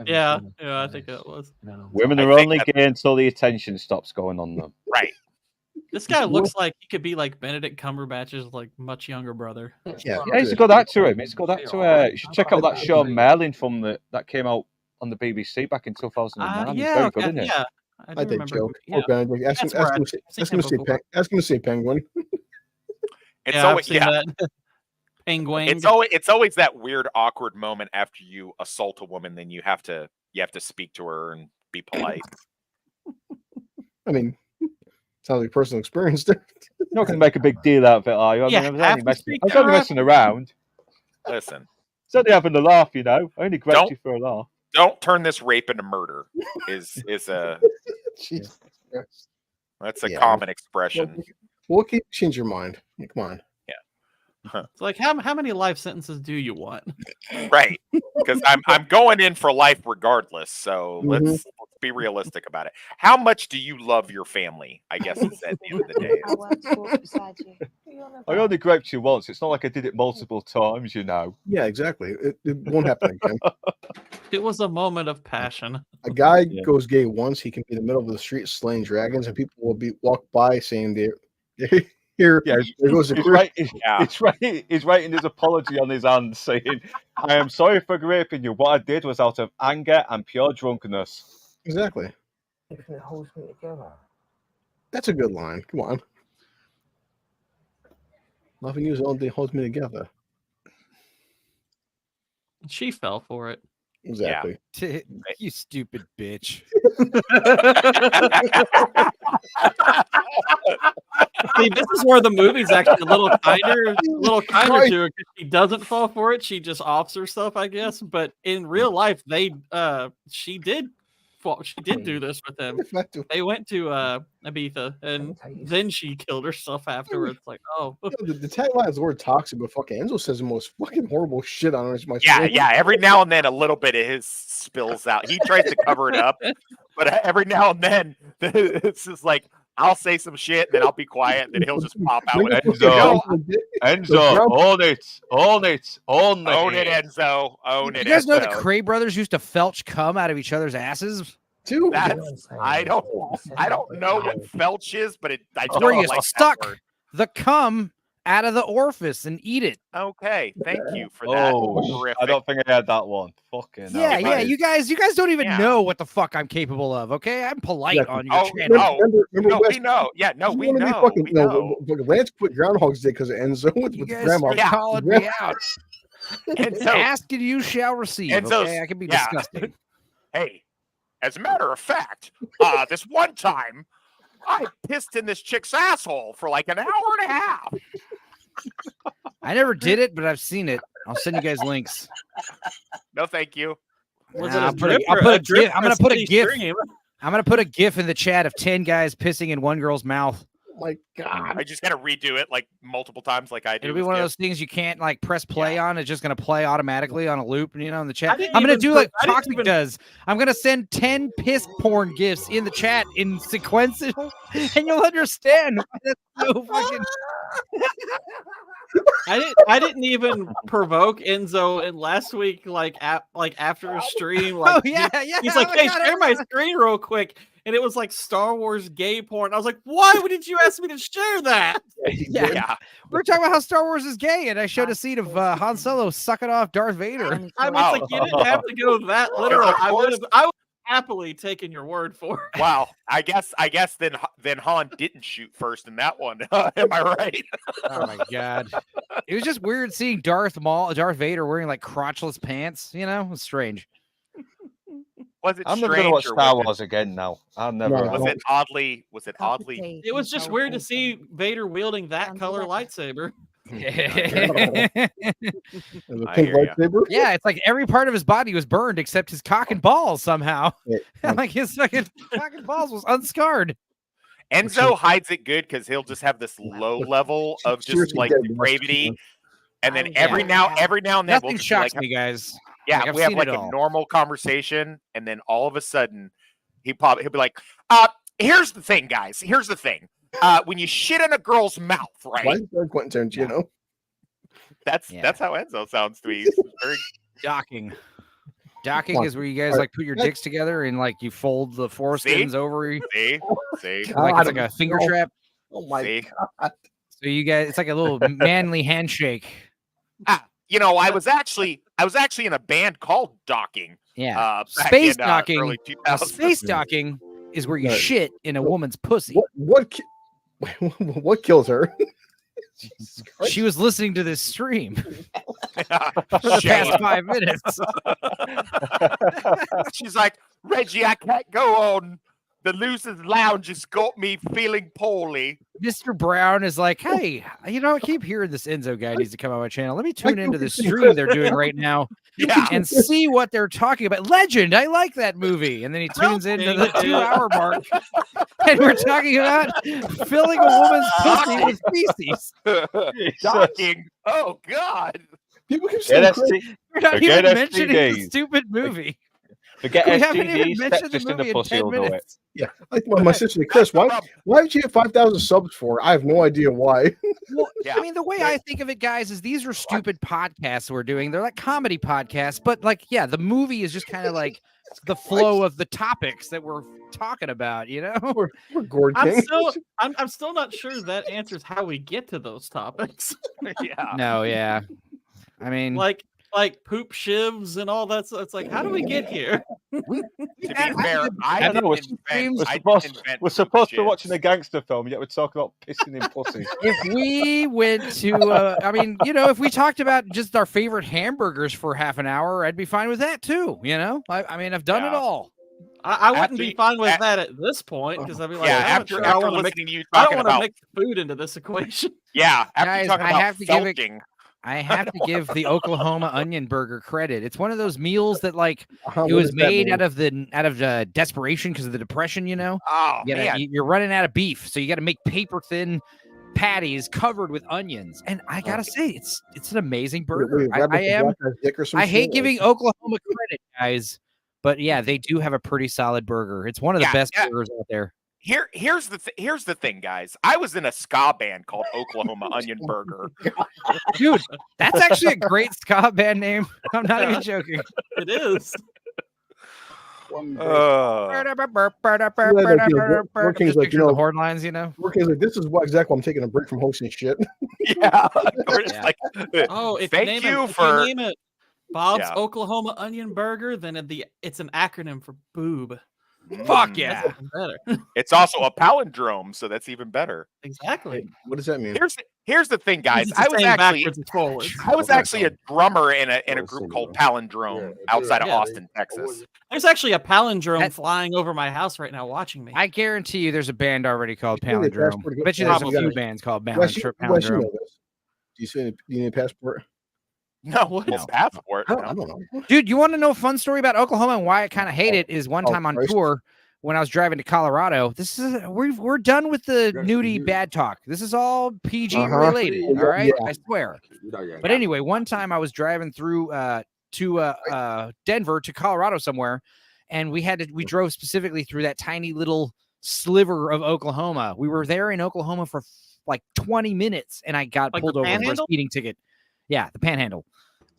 Yeah, I think that was. Women are only gay until the attention stops going on them. Right. This guy looks like he could be like Benedict Cumberbatch's like much younger brother. Yeah, he's a good actor. He's a good actor. You should check out that show Merlin that came out on the BBC back in 2009. He's very good in it. Yeah, I did joke. Yeah. Okay, ask him to say Penguin. It's always Penguin. It's always that weird, awkward moment after you assault a woman, then you have to speak to her and be polite. I mean, sounds like personal experience there. You're not going to make a big deal out of it, are you? I was only messing around. Listen, it's only having a laugh, I only grabbed you for a laugh. Don't turn this rape into murder. Is a Jesus Christ. That's a common expression. We'll keep change your mind. Come on. It's like how many life sentences do you want? Right, because I'm going in for life regardless. So let's be realistic about it. How much do you love your family? I guess it's at the end of the day. I want to walk beside you. I only grabbed you once. It's not like I did it multiple times, Yeah, exactly. It won't happen again. It was a moment of passion. A guy goes gay once, he can be in the middle of the street slaying dragons, and people will be walk by saying they're here. Yeah, there goes the He's writing his apology on his hand, saying, "I am sorry for raping you. What I did was out of anger and pure drunkenness." Exactly. Everything that holds me together. That's a good line. Come on. Loving you is the only thing that holds me together. She fell for it. Exactly. You stupid bitch. See, this is where the movie's actually a little kinder to her. She doesn't fall for it. She just offs herself, I guess. But in real life, she did do this with him. They went to Ibiza, and then she killed herself afterwards. Like, oh, the tagline is the word toxic, but fucking Enzo says the most fucking horrible shit on her. Yeah. Every now and then, a little bit of his spills out. He tries to cover it up, but every now and then, it's just like, I'll say some shit, and then I'll be quiet, and then he'll just pop out with it. Enzo, own it, Enzo, own it. You guys know the Cray brothers used to felch cum out of each other's asses? Two. I don't know what felch is, but I It's where don't you like suck that word. the cum out of the orifice and eat it. Okay, thank you for that. I don't think I had that one. Fucking Yeah, hell, you guys don't even Yeah. know what the fuck I'm capable of. Okay, I'm polite Yeah. on your Oh, channel. Remember no, Wes, we know. Yeah, no, you we wanna be know. fucking- We no, know. Lance quit Groundhog's Day because of Enzo with You the guys grandma. are Yeah. calling me out. And so, Ask and you shall receive. Enzo's- Okay, I can be yeah. disgusting. hey, as a matter of fact, this one time I pissed in this chick's asshole for like an hour and a half. I never did it, but I've seen it. I'll send you guys links. No, thank you. Was I'll it a put a- drip I'll or put a a drip gif- I'm or gonna put a steady gif. stream? I'm gonna put a GIF in the chat of 10 guys pissing in one girl's mouth. Oh my god. I just gotta redo it like multiple times, like I do. It'll be with one of Skip. those things you can't like press play on. It's just gonna play automatically on a loop, in the I chat. didn't I'm gonna even do put- like I didn't Toxic even- does. I'm gonna send 10 piss porn gifs in the chat in sequential, and you'll understand why that's so fucking. I didn't even provoke Enzo in last week, like after a stream. Like, Oh yeah, yeah. he's like, oh "Hey, God, share my screen real quick," and it was like Star Wars gay porn. I was like, "Why did you ask me to share that?" Yeah. We're talking about how Star Wars is gay, and I showed a scene of Han Solo sucking off Darth Vader. I mean, it's like you didn't have to go that literal. I would have happily taken your word for it. Wow, I guess then Han didn't shoot first in that one. Am I right? Oh my god. It was just weird seeing Darth Vader wearing like crotchless pants, It was strange. Was it I'm strange? never gonna watch or Star was Wars again now. I'm never. Was it oddly? Was it oddly? It was just weird to see Vader wielding that color lightsaber. And the I pink hear ya. lightsaber. Yeah, it's like every part of his body was burned except his cock and balls somehow. Yeah. Like his fucking cock and balls was unscarred. Enzo hides it good because he'll just have this low level of just Seriously, like dead depravity, and then Oh, every yeah. now and then Nothing we'll just be shocks like, me, guys. yeah, Like, I've we have seen like it a all. normal conversation, and then all of a sudden he'll be like, here's the thing, guys. Here's the thing. When you shit in a girl's mouth, Why right? is that Quentin Tarantino? That's how Enzo sounds to me. He's very Docking. Docking Come on. is where you guys All right. like put your dicks together and like you fold the foreskins over you. see. Like it's like God, a finger no. trap. Oh my See? god. So you guys, it's like a little manly handshake. I was actually in a band called Docking. Yeah. Back Space in, docking. early Now, 2000s. space docking is where you Right. shit in a woman's pussy. What kills her? Jesus Christ. She was listening to this stream for the Shame. past 5 minutes. She's like, Reggie, I can't go on. The Losers Lounge has got me feeling poorly. Mr. Brown is like, hey, I keep hearing this Enzo guy needs to come on my channel. Let me tune into the stream they're doing right now Yeah. and see what they're talking about. Legend, I like that movie. And then he tunes into the 2-hour mark. And we're talking about filling a woman's pussy with feces. Docking. Oh, God. People keep saying Chris, We're not Forget even mentioning the STDs. stupid movie. Forget We haven't even STDs, mentioned the just in movie the in pussy 10 will do it. minutes. yeah, like my sister Chris. Why did you get 5,000 subs for? I have no idea why. Well, Yeah. I mean, the way I think of it, guys, is these are stupid podcasts we're doing. They're like comedy podcasts, but like, yeah, the movie is just kind of like the flow of the topics that we're talking about, We're Gord King. I'm still not sure that answers how we get to those topics. Yeah. No, yeah. I mean, like poop shivs and all that. So it's like, how do we get here? To be fair, I I know, we're didn't supposed to be shit. watching a gangster film, yet we're talking about pissing in pussy. if we went to, if we talked about just our favorite hamburgers for half an hour, I'd be fine with that too. I mean, I've done it Yeah. all. I wouldn't After be you- fine with that at this point because I'd be like, Yeah, I'm not after sure I want to listening mix. to you I don't talking want to about mix food into this equation. yeah, after Guys, you talking I about have to give it- felching. I have to give the Oklahoma onion burger credit. It's one of those meals that like it What was does that made mean? out of desperation because of the depression. Oh man, You're running out of beef, so you got to make paper thin patties covered with onions. And I gotta say, it's an amazing burger. I hate giving Oklahoma credit, guys, but yeah, they do have a pretty solid burger. It's one of the best burgers out there. Here's the thing, guys. I was in a ska band called Oklahoma Onion Burger. Dude, that's actually a great ska band name. I'm not even joking. It is. One big- King's like, the horde lines, you know. King's like, this is exactly why I'm taking a break from hosting shit. Yeah. We're just like, Oh, if thank you name you it, for. if you name it Bob's Yeah. Oklahoma Onion Burger, then it's an acronym for boob. Fuck yeah. That's even better. It's also a palindrome, so that's even better. Exactly. What does that mean? Here's the thing, guys. It's the same backwards and forwards. I was Okay. actually a drummer in a group called Palindrome outside of Yeah. Austin, Texas. There's actually a palindrome That- flying over my house right now watching me. I guarantee you there's a band already called You think they Palindrome. passport to Bet you go- there's a Probably. few bands called Wes, you Palindrome. know this. Do you need a passport? No, what's passport? I don't know. Dude, you want to know a fun story about Oklahoma and why I kind of hate it? Is one time on Christ. tour when I was driving to Colorado. This is we're done with the nudie bad talk. This is all PG related. All right, I swear. But anyway, one time I was driving through to Denver to Colorado somewhere, and we drove specifically through that tiny little sliver of Oklahoma. We were there in Oklahoma for like 20 minutes, and I got Like pulled the over for a Panhandle? speeding ticket. Yeah, the Panhandle.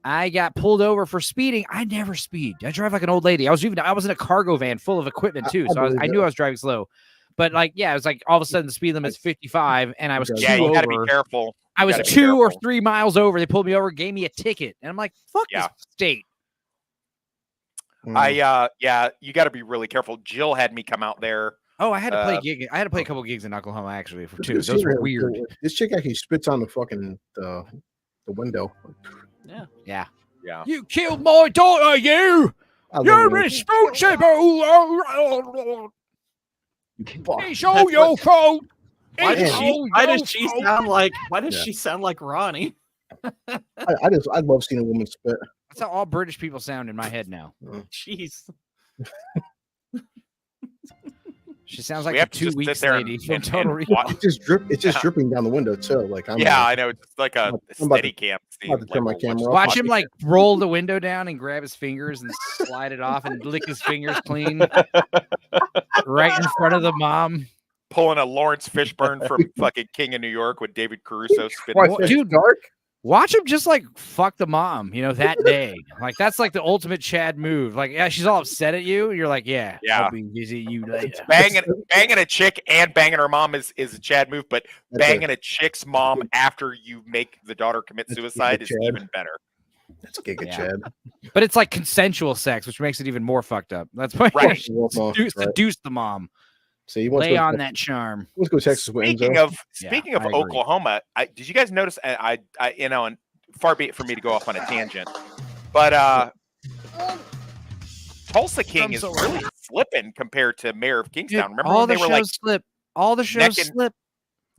I got pulled over for speeding. I never speed. I drive like an old lady. I was in a cargo van full of equipment too, so I knew I was driving slow. But like, yeah, it was like all of a sudden the speed limit's 55, and I was Yeah, two you got to be over. careful. I was gotta be 2 or careful. 3 miles over. They pulled me over, gave me a ticket, and I'm like, "Fuck Yeah. this state." Yeah, you got to be really careful. Jill had me come out there. Oh, I had to play gig. I had to play a couple gigs in Oklahoma actually for two. This Those chick- were weird. This chick actually spits on the fucking the window. Yeah. Yeah. Yeah. You killed my daughter, you. I love You're it. responsible. Fuck. It's all your fault. Why does It's she? all Why your does she fault. sound like? Why does Yeah. she sound like Ronnie? I love seeing a woman spit. That's how all British people sound in my head now. Jeez. She sounds We like have the to 2 just weeks sit there lady and- from and Total Recall. watch- It's just dripping down the window too. Like I'm Yeah, I know. It's like a I'm about to- steady cam I'm about to turn my camera off. Watch him like roll the window down and grab his fingers and slide it off and lick his fingers clean right in front of the mom. pulling a Lawrence Fishburne from fucking King of New York with David Caruso spitting. Why, his fish face. Dude, dark? Watch him just like fuck the mom, that day. Like that's like the ultimate Chad move. Like, yeah, she's all upset at you. You're like, yeah, Yeah. I'll be busy you later. Banging a chick and banging her mom is a Chad move, but That's banging a chick's mom after you make the daughter commit That's suicide is Chad. even better. That's Giga Yeah. Chad. But it's like consensual sex, which makes it even more fucked up. That's why Right. seduce the mom. So you want Lay on that charm. Let's go Texas with Speaking Enzo. of speaking of I agree. Oklahoma, did you guys notice? I and far be it for me to go off on a tangent, but Tulsa King is really flipping compared to Mayor of Kingstown. Remember all when the they shows were like slip. All the shows slip.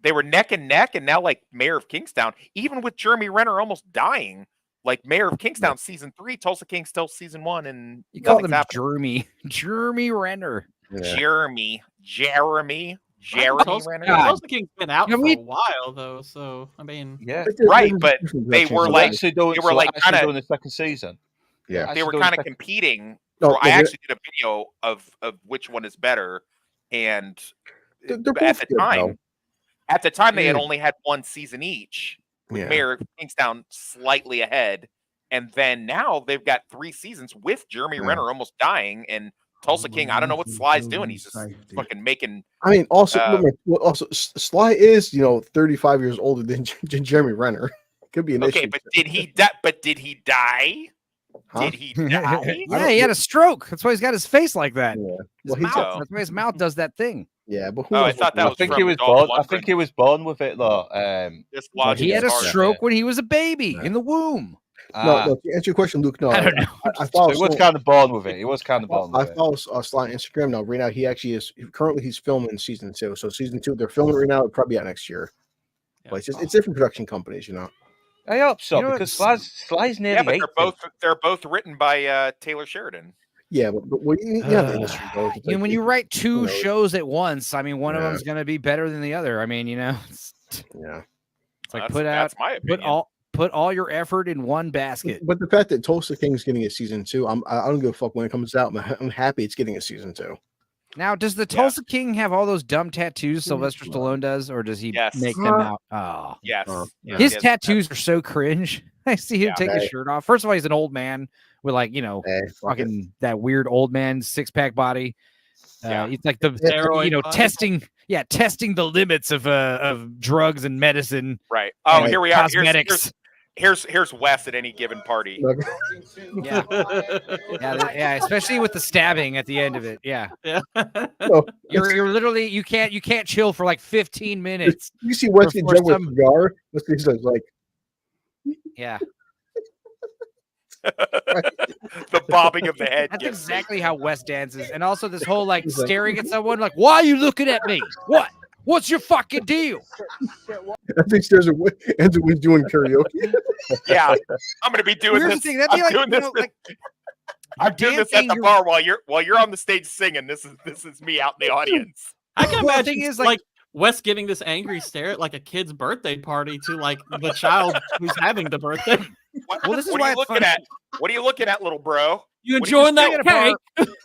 they were neck and neck, and now like Mayor of Kingstown, even with Jeremy Renner almost dying, like Mayor of Kingstown season 3, Tulsa King still season 1, and You call nothing's them happening. Jeremy Renner. Yeah. Jeremy Tulsa, Renner. Tulsa King's been out Can for we- a while though, so I mean, Yeah. Right, but they were So like actually doing, they were so like actually kinda- doing the second season. Yeah. they Actually were doing kind the of second- competing. No, I no, actually did a video of which one is better, and they're at both the good, time, they had Yeah. only had one season each. With Yeah. Mayor of Kingstown slightly ahead, and then now they've got 3 seasons with Jeremy Yeah. Renner almost dying, and Tulsa King. I don't know what Sly's doing. He's just fucking making. I mean, also, Uh, Sly is 35 years older than Jeremy Renner. Could be an Okay, issue. but did he die? But did he die? Huh? Did he die? Yeah, he had a stroke. That's why he's got his face like that. Yeah. His Well, he's mouth. That's why his mouth does that thing. yeah, but who Oh, I knows thought what- that I was think from he was Dolph born. I Lundgren. think he was born with it though. Just Well, logic He had a is hard. stroke when he was a baby in the womb. No, to answer your question, Luke. No, I don't know. I follow. he was Sly- kind of born with it. He was kind of born I with it. follow Sly on Instagram now. Right now, he actually is. Currently, he's filming season 2. So season 2, they're filming right now. It'll probably be out next year. But it's different production companies, I hope so You know because what's- Sly's nearly Yeah, but 80. they're both written by Taylor Sheridan. Yeah, but you have the industry goes. It's like- When you write two knows? shows at once, I mean, one of Yeah. them's going to be better than the other. I mean, it's Yeah. like That's my opinion. put all your effort in one basket. But the fact that Tulsa King's getting a season 2, I don't give a fuck when it comes out. I'm happy it's getting a season 2. Now, does the Tulsa King have all those dumb tattoos Sylvester Stallone does, or does he Yes. make them out? Oh, Yes. Yeah. his Yes. tattoos are so cringe. I see him take his shirt off. First of all, he's an old man with like, fucking that weird old man 6-pack body. He's like the testing the limits of drugs and medicine. Right. Oh, here we are. Cosmetics. Here's Wes at any given party. yeah, especially with the stabbing at the end of it. Yeah. No, you're literally you can't chill for like 15 minutes. You see Wesley Jump with a cigar. Wesley's like, yeah. The bobbing of the head. That's exactly how Wes dances, and also this whole like staring at someone, like, why are you looking at me? What? What's your fucking deal? I think there's ends with doing karaoke. Yeah, I'm gonna be doing Here's this. The thing. That'd be I'm doing this at the bar while you're on the stage singing. This is me out in the audience. I can imagine. The thing is, like Wes giving this angry stare at like a kid's birthday party to like the child who's having the birthday. Well, this is what why are you looking at? What are you looking at, little bro? You enjoying that cake?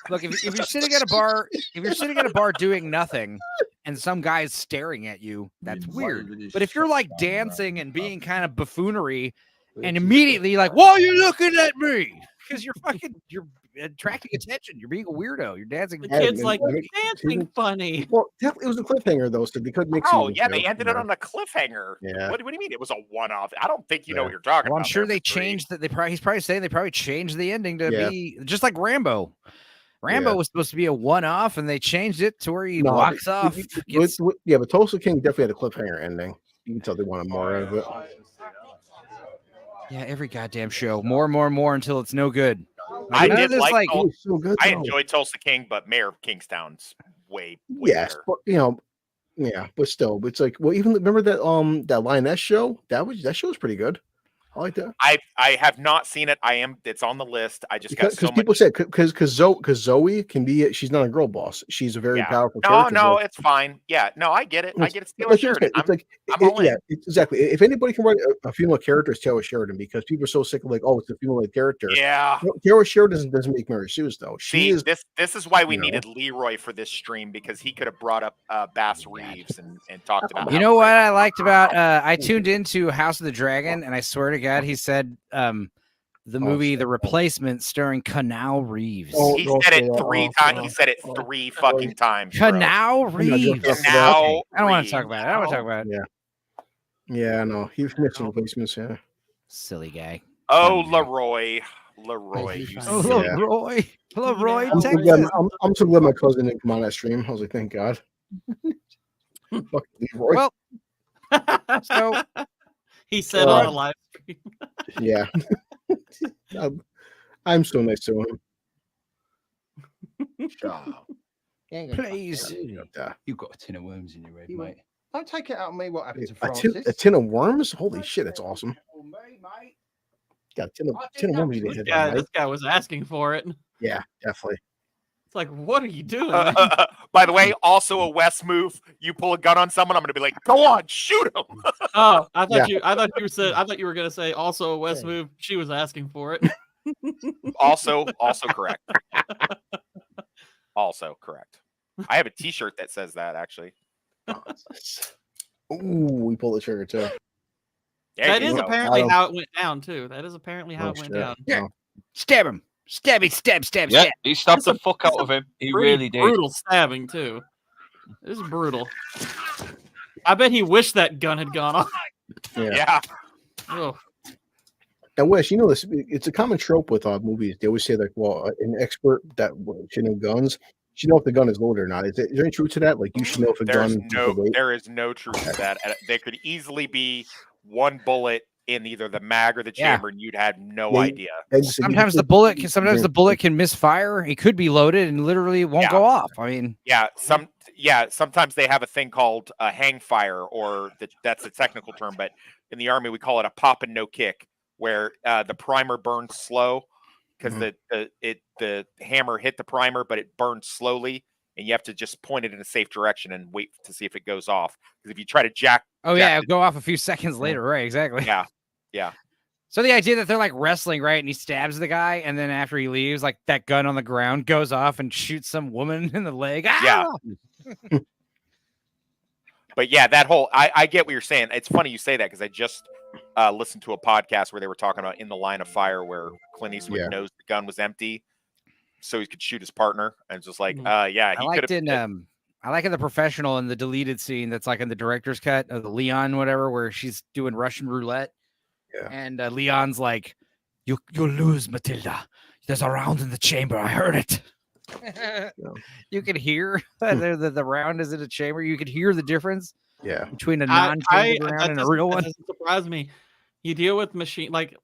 Look, if you're sitting at a bar, doing nothing, and some guy's staring at you, that's weird. But if you're like dancing and being kind of buffoonery, and immediately like, why are you looking at me? Because you're attracting attention. You're being a weirdo. You're dancing. The kid's like, dancing funny. Well, it was a cliffhanger though, so they could make. Oh yeah, they ended it on a cliffhanger. Yeah. What do you mean? It was a one-off. I don't think you know what you're talking Well, about. I'm sure they changed that. He's probably saying they probably changed the ending to be just like Rambo. Rambo was supposed to be a one-off, and they changed it to where he walks off. But Tulsa King definitely had a cliffhanger ending. You can tell they wanted more out of it. Yeah, every goddamn show, more until it's no good. I did like so good, I enjoyed Tulsa King, but Mayor of Kingstown's way yes, better. But but still, it's like, well, even remember that Lioness show? That show was pretty good. I like that. I have not seen it. It's on the list. I just got so much. People said because Zoe can be. She's not a girl boss. She's a very powerful. No, it's fine. Yeah, no, I get it. I get it. Taylor Sheridan. Exactly. If anybody can write a female character, it's Taylor Sheridan, because people are so sick of like, oh, it's a female character. Yeah. Taylor Sheridan doesn't make Mary Sue's though. This is why we needed Leroy for this stream, because he could have brought up Bass Reeves and talked about. You know what I liked about? I tuned into House of the Dragon, and I swear to God, he said the movie The Replacement starring Canal Reeves. He said it 3 times. He said it 3 fucking times. Canal Reeves. I don't want to talk about it. Yeah, no. He was mixing Replacements. Yeah. Silly guy. Oh, Leroy, Leroy, I'm Texas. so glad my cousin didn't come on that stream. I was like, thank God. Fuck Leroy. Well, so he said on a live stream. Yeah. I'm so nice to him. Please. You've got a tin of worms in your head, mate. Don't take it out on me what happened to Francis. A tin of worms? Holy shit, that's awesome. Got a tin of worms in your head. This guy was asking for it. Yeah, definitely. It's like, what are you doing? By the way, also a West move. You pull a gun on someone, I'm gonna be like, go on, shoot him. Oh, I thought you were gonna say also a West move. She was asking for it. Also correct. Also correct. I have a T-shirt that says that actually. Ooh, we pulled the trigger too. That is apparently how it went down too. That is apparently how it went down. Yeah. Stab him. Stab. Yeah, he stabbed the fuck out of him. He really did. Brutal stabbing too. This is brutal. I bet he wished that gun had gone off. Yeah. Oh. I wish, this. It's a common trope with movies. They always say like, well, an expert that should know guns should know if the gun is loaded or not. Is there any truth to that? Like, you should know if a gun. There is no truth to that. There could easily be one bullet in either the mag or the chamber, and you'd have no idea. Sometimes the bullet can misfire. It could be loaded and literally won't go off. I mean, sometimes they have a thing called a hang fire, or that's the technical term, but in the Army we call it a pop and no kick, where the primer burns slow because the hammer hit the primer, but it burns slowly, and you have to just point it in a safe direction and wait to see if it goes off. Because if you try to go off a few seconds later, right? Exactly. Yeah. So the idea that they're like wrestling, right? And he stabs the guy, and then after he leaves, like that gun on the ground goes off and shoots some woman in the leg. Yeah. But yeah, that whole I get what you're saying. It's funny you say that, because I just listened to a podcast where they were talking about In the Line of Fire, where Clint Eastwood knows the gun was empty, so he could shoot his partner, and just like, yeah, he could have. I like in The Professional in the deleted scene that's like in the director's cut of the Leon whatever, where she's doing Russian roulette, and Leon's like, "You'll lose, Matilda. There's a round in the chamber. I heard it." You could hear the round is in a chamber. You could hear the difference. Yeah, between a non-chambered round and a real one. That doesn't surprise me. You deal with machine, like,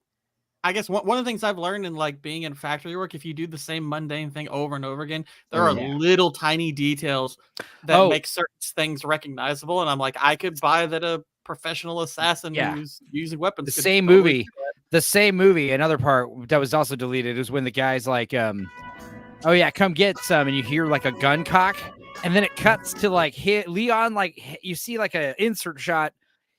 I guess one of the things I've learned in like being in factory work, if you do the same mundane thing over and over again, there are little tiny details that make certain things recognizable. And I'm like, I could buy that a professional assassin who's using weapons. The same movie. Another part that was also deleted is when the guy's like, "Oh yeah, come get some," and you hear like a gun cock, and then it cuts to like Leon, like you see like a insert shot.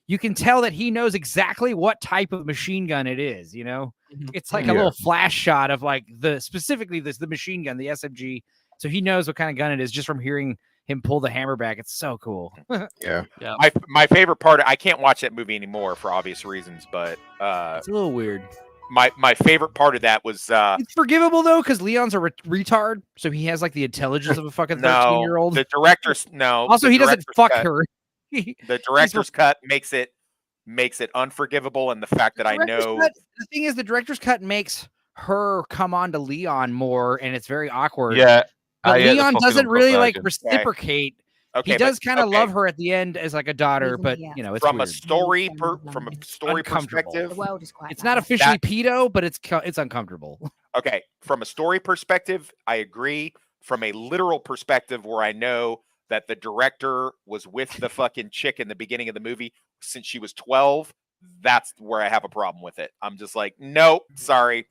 You can tell that he knows exactly what type of machine gun it is. You know, it's like a little flash shot of like specifically the machine gun, the SMG. So he knows what kind of gun it is just from hearing him pull the hammer back. It's so cool. Yeah. My favorite part. I can't watch that movie anymore for obvious reasons, but it's a little weird. My favorite part of that was it's forgivable though, because Leon's a retard, so he has like the intelligence of a fucking 13-year-old. The director's Also, he doesn't fuck her. The director's cut makes it unforgivable, and the fact that I know the thing is, the director's cut makes her come on to Leon more, and it's very awkward. Yeah, but Leon doesn't really like reciprocate. Okay, he does kind of love her at the end as like a daughter, but you know, it's from weird. a story perspective. It's not officially pedo, but it's uncomfortable. Okay, from a story perspective, I agree. From a literal perspective, where I know that the director was with the fucking chick in the beginning of the movie since she was 12, that's where I have a problem with it. I'm just like, nope, sorry,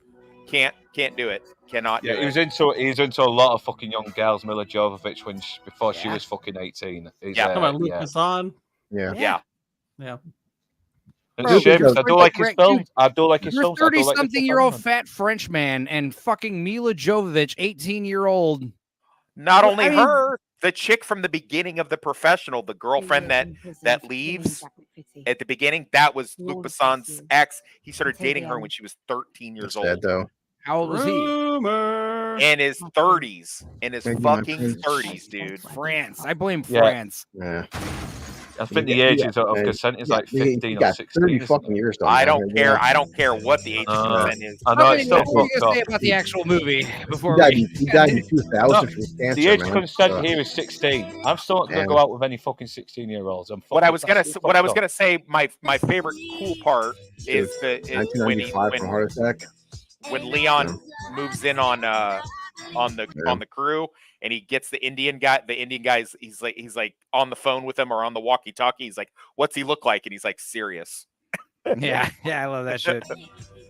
can't do it, cannot. Yeah, do he was into a lot of fucking young girls, Mila Jovovich, before she was fucking 18. Come on, Lucas on. Yeah. And shame, I do like his film. I do like his film. You're 30-something-year-old fat French man and fucking Mila Jovovich, 18-year-old. Not only her, the chick from the beginning of The Professional, the girlfriend that leaves at the beginning, that was Luc Besson's ex. He started dating her when she was 13 years old. Though. How old was he? In his 30s. In his fucking 30s, dude. France. I blame France. Yeah. I think the age of consent is like 15 or 16. 30 fucking years. I don't care. I don't care what the age of consent is. I know it's still fucked up. What are you going to say about the actual movie before he died in 2000 from cancer. The age of consent here is 16. I'm still not going to go out with any fucking 16-year-olds. What I was gonna say, my favorite cool part is when heart attack. When Leon moves in on the crew, and he gets the Indian guy's he's like on the phone with him or on the walkie-talkie. He's like, "What's he look like?" And he's like, "Serious." Yeah, I love that shit.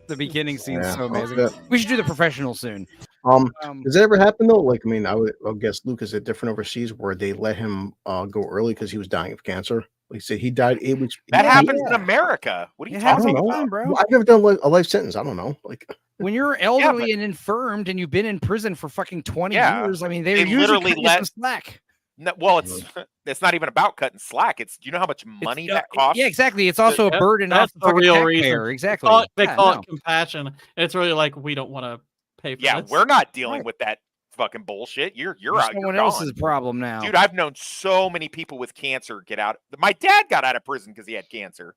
The beginning scene is so amazing. We should do The Professional soon. Does that ever happen though? Like, I mean, I guess Luke, is it different overseas where they let him go early because he was dying of cancer? Like, say he died 8 weeks. That happens in America. What are you talking about, bro? I've never done a life sentence. I don't know. Like, when you're elderly and infirmed and you've been in prison for fucking 20 years, I mean, they usually cut you some slack. No, well, it's not even about cutting slack. It's, do you know how much money that costs? Yeah, exactly. It's also a burden off the real reason. Exactly. They call it compassion. It's really like, we don't want to pay for this. We're not dealing with that fucking bullshit. You're out. Someone else's problem now, dude. I've known so many people with cancer get out. My dad got out of prison because he had cancer.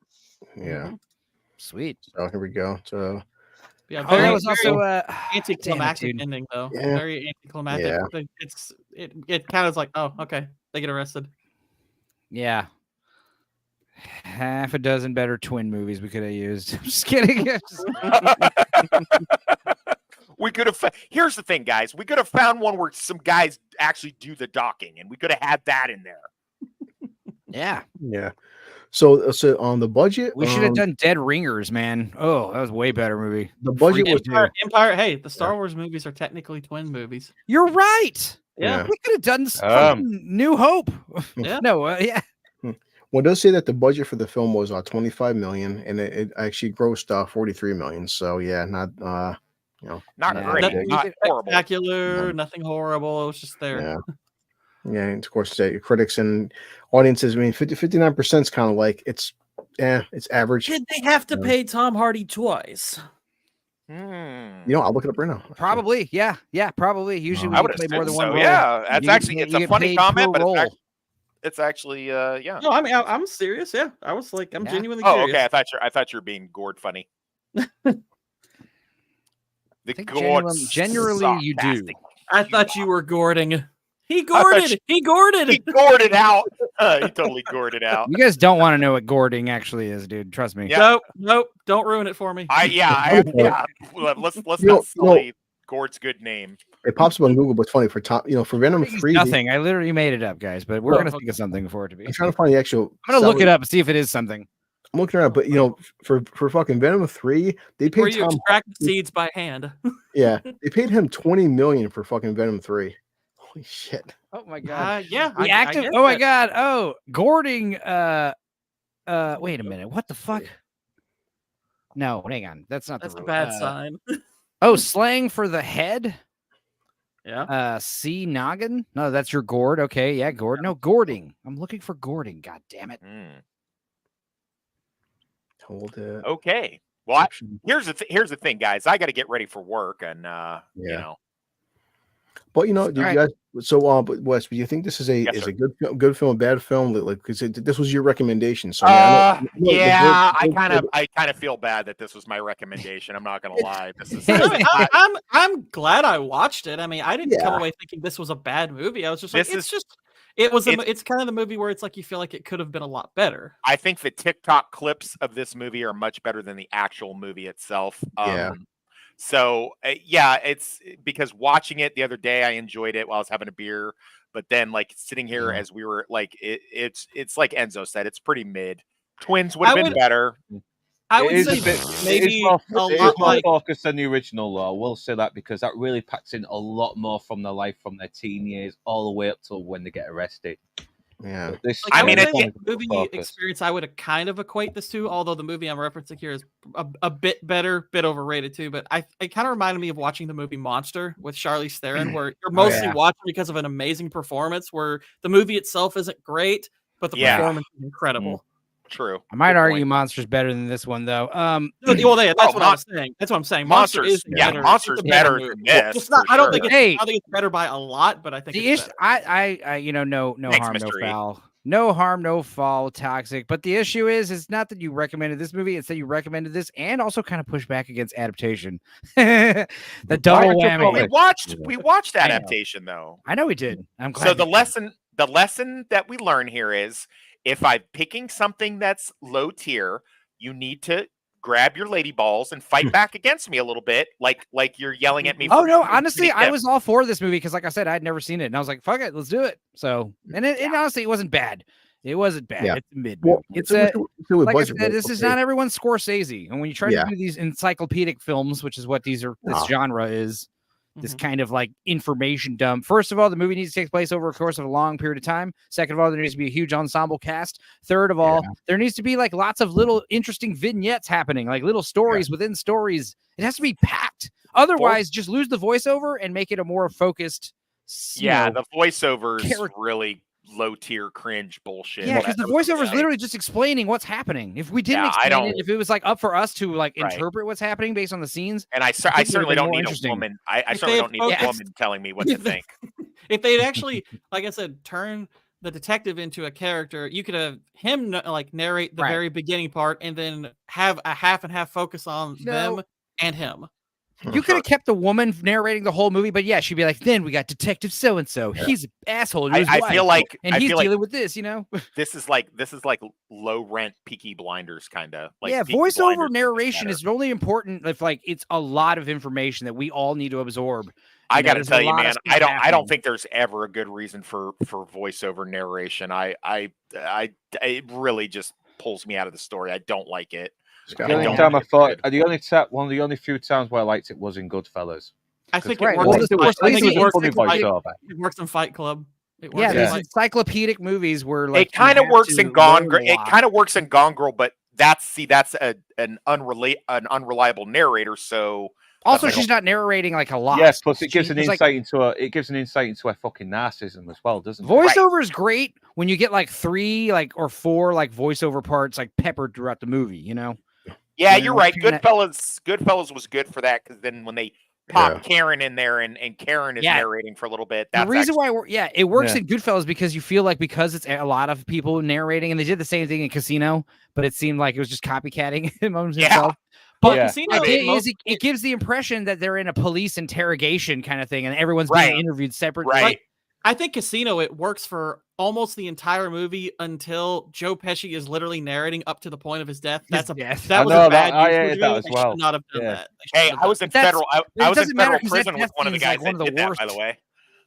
Yeah. Sweet. So here we go. So yeah, that was also anticlimactic ending though. Yeah. Very anticlimactic. Yeah. It kind of like, oh, okay, they get arrested. Yeah. Half a dozen better twin movies we could have used. I'm just kidding. We could have. Here's the thing, guys. We could have found one where some guys actually do the docking, and we could have had that in there. Yeah. Yeah. So on the budget, we should have done Dead Ringers, man. Oh, that was a way better movie. The budget was Empire. Hey, the Star Wars movies are technically twin movies. You're right. Yeah, we could have done New Hope. Yeah. Yeah. Well, it does say that the budget for the film was 25 million, and it actually grossed 43 million. So yeah, not not great, not horrible, spectacular, nothing horrible. It was just there. Yeah. Yeah, and of course, critics and audiences. I mean, 59% is kind of like it's Yeah, it's average. Did they have to pay Tom Hardy twice? I'll look it up right now. Probably, yeah, probably. Usually, I when would you play more than assume one so. role, Yeah, that's you actually get- it's you a get funny paid comment, per but role. it's actually yeah. No, I mean I'm serious. Yeah, I was like, I'm genuinely Oh, curious. okay. I thought you were being gored funny. The Generally, you do. I thought you were gourding. He gourded. He gourded. He gored it out. He totally gored it out. You guys don't want to know what gourding actually is, dude. Trust me. Nope, don't ruin it for me. Let's not sully Gord's good name. It pops up on Google, but it's funny for Tom. For Venom 3. Nothing. I literally made it up, guys. But we're gonna think of something for it to be. I'm trying to find the actual. I'm gonna look it up and see if it is something. I'm looking around, but for fucking Venom 3, they paid Where you Tom. extract the seeds by hand. Yeah, they paid him $20 million for fucking Venom 3. Holy shit! Oh my god. Yeah. The active. Oh my god. Oh, gourding. Wait a minute. What the fuck? No, hang on. That's not. That's the a bad sign. Oh, slang for the head. Yeah. C noggin. No, that's your gourd. Okay, yeah, gourd. No, gourding. I'm looking for gourding. God damn it. Hold it. Okay. Well, here's the thing, guys. I got to get ready for work, and you know. But you guys. So, but Wes, do you think this is a good film, a bad film? Like, because this was your recommendation. So, I kind of feel bad that this was my recommendation. I'm not gonna lie. This is. I'm glad I watched it. I mean, I didn't come away thinking this was a bad movie. I was just like, it's kind of the movie where it's like you feel like it could have been a lot better. I think the TikTok clips of this movie are much better than the actual movie itself. So it's because watching it the other day, I enjoyed it while I was having a beer. But then, like sitting here as we were like, it's like Enzo said, it's pretty mid. Twins would have been better. I would say maybe a lot more focused than the original, though. I will say that because that really packs in a lot more from their life from their teen years all the way up till when they get arrested. Yeah, the movie experience I would have kind of equate this to, although the movie I'm referencing here is a bit better, bit overrated too. But it kind of reminded me of watching the movie Monster with Charlize Theron, where you're mostly watching because of an amazing performance, where the movie itself isn't great, but the performance is incredible. True. I might argue Monster's better than this one, though. That's what I was saying. That's what I'm saying. Monster's better. Monster's better than this. It's not, I don't think it's better by a lot, but I think the issue. No harm, no foul. No harm, no foul, toxic. But the issue is not that you recommended this movie; it's that you recommended this and also kind of push back against adaptation. The double whammy. We watched adaptation though. I know we did. I'm glad. So the lesson that we learn here is, if I'm picking something that's low tier, you need to grab your lady balls and fight back against me a little bit, like you're yelling at me. Oh no, honestly, I was all for this movie because, like I said, I'd never seen it, and I was like, "Fuck it, let's do it." So, and honestly, it wasn't bad. It wasn't bad. Yeah. It's mid. Well, it's like I said, this is not everyone's Scorsese, and when you try to do these encyclopedic films, which is what this genre is. This kind of like information dump. First of all, the movie needs to take place over a course of a long period of time. Second of all, there needs to be a huge ensemble cast. Third of all, there needs to be like lots of little interesting vignettes happening, like little stories within stories. It has to be packed. Otherwise, just lose the voiceover and make it a more focused. The voiceover is really low tier cringe bullshit. Yeah, because the voiceover is literally just explaining what's happening. If we didn't explain it, if it was like up for us to like interpret what's happening based on the scenes, and I certainly don't need a woman. I certainly don't need a woman telling me what to think. If they'd actually, like I said, turn the detective into a character, you could have him like narrate the very beginning part, and then have a half and half focus on them and him. You could have kept the woman narrating the whole movie, but she'd be like, then we got Detective So-and-so. He's an asshole. I feel like he's dealing with this, This is like low rent Peaky Blinders kind of. Like voiceover narration is only important if like it's a lot of information that we all need to absorb. I got to tell you, man, I don't think there's ever a good reason for voiceover narration. It really just pulls me out of the story. I don't like it. The only time I thought, one of the only few times where I liked it was in Goodfellas. I think it works in Fight Club. These encyclopedic movies where like it kind of works in Gone Girl. It kind of works in Gone Girl, but that's an unreliable narrator. So Also, she's not narrating like a lot. Yeah, plus it gives an She's, insight into her fucking narcissism as well, doesn't it? voiceover is great when you get like 3 or 4 voiceover parts peppered throughout the movie, you know? Yeah, You you're know, right. hearing that- Goodfellas was good for that because then when they pop Karen in there and Karen is Yeah. narrating for a little bit, The that's reason actually, why it works in Goodfellas because you feel like because it's a lot of people narrating, and they did the same thing in Casino, but it seemed like it was just copycatting him himself. But Casino, it gives the impression that they're in a police interrogation kind of thing, and everyone's being interviewed separately. Right. I think Casino, it works for almost the entire movie until Joe Pesci is literally narrating up to the point of his death. That was a bad I use hated for that Joe. as They well. should not have done that. Hey, I was in federal. I was in federal prison with one of the guys one of that the did that. worst. By the way,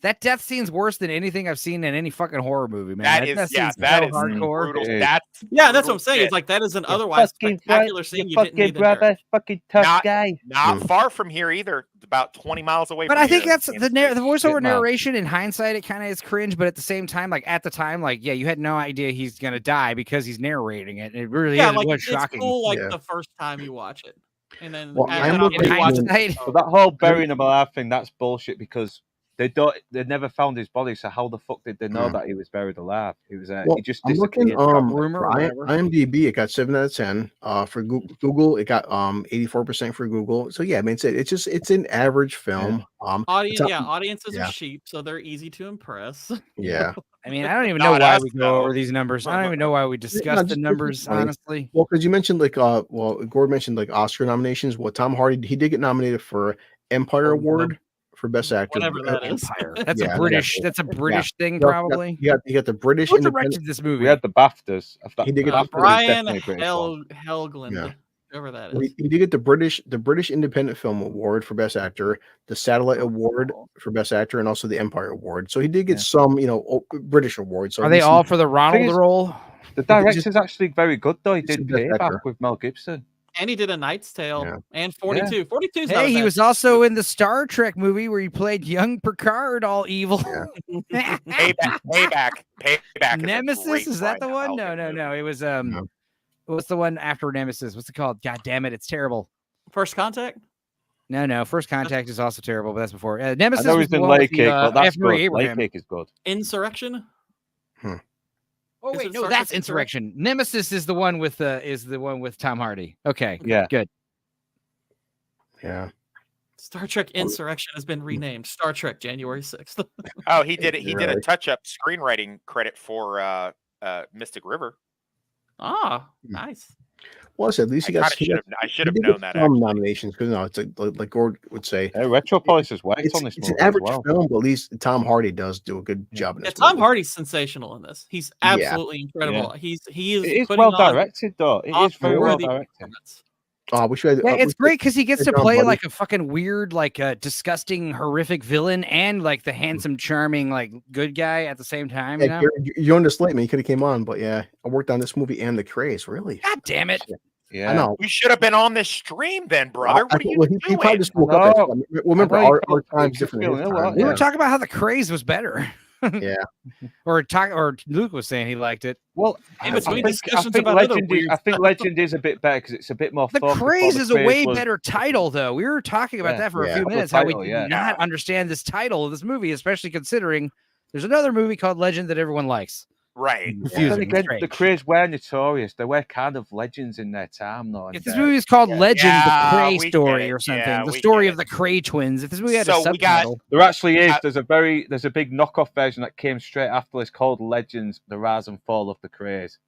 that death scene's worse than anything I've seen in any fucking horror movie, man. that is hardcore. brutal. That's what I'm saying. It's like that is an otherwise spectacular scene you didn't need there. Fucking tough guy. Not far from here either. About 20 miles away. But from I think here. that's the voiceover narration. In hindsight, it kind of is cringe, but at the same time, at the time, you had no idea he's gonna die because he's narrating it. It really was shocking. It's cool, the first time you watch it, and then in hindsight, but that whole burying him alive thing, that's bullshit because they never found his body. So how the fuck did they know that he was buried alive? He was he just I'm looking disappeared. for IMDb, it got 7 out of 10. For Google, it got 84% for Google. So yeah, I mean it's an average film. Audiences are sheep, so they're easy to impress. Yeah. I mean, I don't even know why we go over these numbers. I don't even know why we discuss the numbers, honestly. Well, because you mentioned Gord mentioned Oscar nominations. Well, Tom Hardy, he did get nominated for Empire Award for Best Actor. Whatever that is. Empire. That's a British thing, probably. You got the British. Who directed this movie? We had the BAFTAs. He did get Brian Helgeland. Whoever that is. He did get the British Independent Film Award for Best Actor, the Satellite Award for Best Actor, and also the Empire Award. So he did get some, British awards. So are they all for the Ronald role? The director's actually very good though. He did Payback with Mel Gibson. And he did A Knight's Tale and 42. Yeah. 42's Hey, he was also in the Star Trek movie where he played young Picard, all evil. Payback. Nemesis, is that the one? No. It was what's the one after Nemesis? What's it called? God damn it, it's terrible. First Contact? No. First Contact is also terrible, but that's before. Nemesis I know was he's in the one with Lake Cake, but that's F. Murray good. Abraham. Lake Cake is good. Insurrection? Oh wait, no, that's Insurrection. Nemesis is the one with Tom Hardy. Okay, yeah, good. Yeah. Star Trek Insurrection has been renamed Star Trek January 6th. Oh, he did it. He did a touch-up screenwriting credit for Mystic River. Ah, nice. Well, at least he got. I should have known that. Some nominations because it's like Gord would say. Retropolis is worked on this. It's an average film, but at least Tom Hardy does do a good job in this. Tom Hardy's sensational in this. He's absolutely incredible. Yeah. He is. It is well directed, though. It is very well directed. It's great because he gets to play like a fucking weird, disgusting, horrific villain and like the handsome, charming, good guy at the same time. Yeah, you're on the slate, man. You could have came on, but yeah, I worked on this movie and The Craze. Really? God damn it! Yeah, I know. We should have been on this stream then, brother. What are you doing? He probably just woke up. Remember, our time's different. We were talking about how The Craze was better. Yeah. or Luke was saying he liked it. Well, in between discussions about I think Legend is a bit better because it's a bit more. The Craze is a way better title, though. We were talking about that for a few minutes. How we did not understand this title of this movie, especially considering there's another movie called Legend that everyone likes. Right. Again, the Craze were notorious. They were kind of legends in their time, though. If this movie is called Legend, the Cray story or something, the story of the Cray twins. If this movie had a subtitle, there actually is. There's a big knockoff version that came straight after this called Legends: The Rise and Fall of the Craze.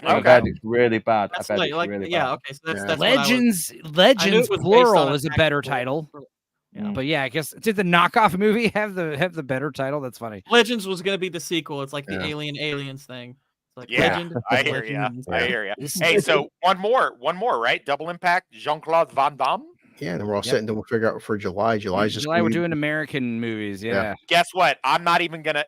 Okay. I bet it's really bad. That's I bet like, it's really yeah, bad. okay. So that's Legends plural is a better title. Yeah. But yeah, I guess did the knockoff movie have the better title? That's funny. Legends was going to be the sequel. It's like the Aliens thing. It's like Legend. I hear you. I hear you. Hey, so one more, right? Double Impact, Jean-Claude Van Damme. Yeah, and then we're all set, and then we'll figure out for July. July's just we're doing American movies. Yeah. Guess what? I'm not even gonna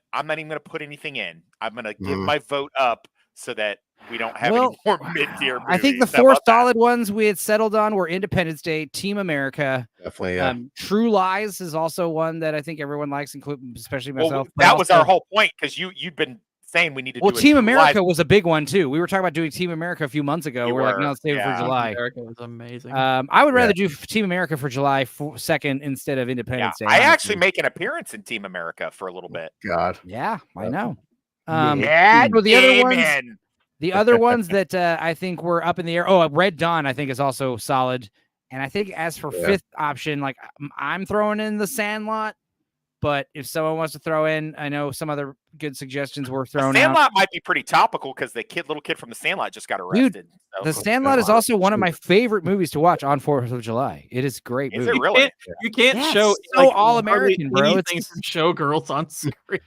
put anything in. I'm gonna give my vote up so that we don't have any more mid-tier movies. I think the four solid ones we had settled on were Independence Day, Team America. Definitely. True Lies is also one that I think everyone likes, including especially myself. Well, that was our whole point because you'd been saying we need to Well, do Team a America live. was a big one too. We were talking about doing Team America a few months ago. We're like, no, let's save it for July. America was amazing. I would rather do Team America for July 2nd instead of Independence Day. I actually make an appearance in Team America for a little bit. God. Yeah, I know. Yeah, so the other ones that I think were up in the air. Oh, Red Dawn, I think is also solid. And I think as for fifth option, like I'm throwing in The Sandlot. But if someone wants to throw in, I know some other good suggestions were thrown Sandlot out. might be pretty topical because the little kid from The Sandlot just got arrested. Dude, The Sandlot is also one of my favorite movies to watch on 4th of July. It is a great movie. It really? You can't show so all American, bro. Anything from Showgirls on screen.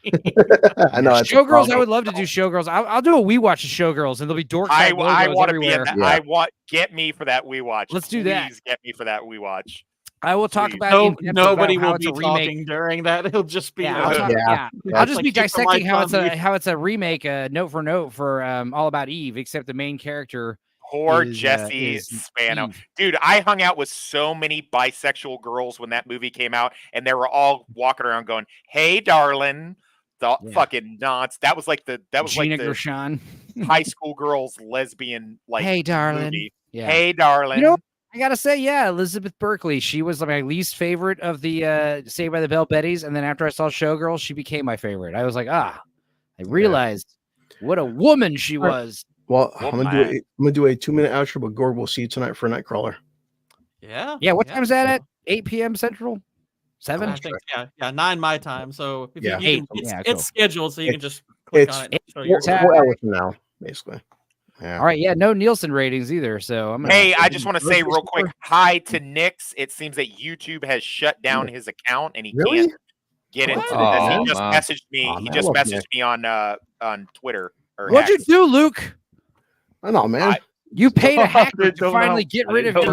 I know. Showgirls. I would love to do Showgirls. I'll do a We Watch of Showgirls, and there'll be dork. I want to be in everywhere. that. I want get me for that We Watch. Let's do that. Please get me for that We Watch. I will talk about nobody about will be talking during that. It'll just be I'll just be dissecting how it's a remake, note for note for All About Eve, except the main character. Poor Jesse Spano. Dude, I hung out with so many bisexual girls when that movie came out, and they were all walking around going, "Hey, darling." The fucking nonce. That was like the Gina Gershon. high school girls lesbian like hey darling. Movie. Yeah. Hey darling. You know, I gotta say, Elizabeth Berkley. She was my least favorite of the Saved by the Bell Bettys, and then after I saw Showgirls, she became my favorite. I was like, I realized what a woman she was. Well, I'm gonna do a 2-minute outro, but Gord, we'll see you tonight for Nightcrawler. Yeah. Yeah. What time is that at? 8 p.m. Central. 7. I think 9 my time. So if Yeah. it's scheduled, so you can just click on it. It's 4 hours from now, basically. Yeah. All right. Yeah. No Nielsen ratings either. So I'm gonna. Hey, I just want to say real quick hi to Nix. It seems that YouTube has shut down his account and he can't get it. He just messaged me. He just messaged me on Twitter. What'd you do, Luke? I know, man. You paid a hacker to finally get rid of him.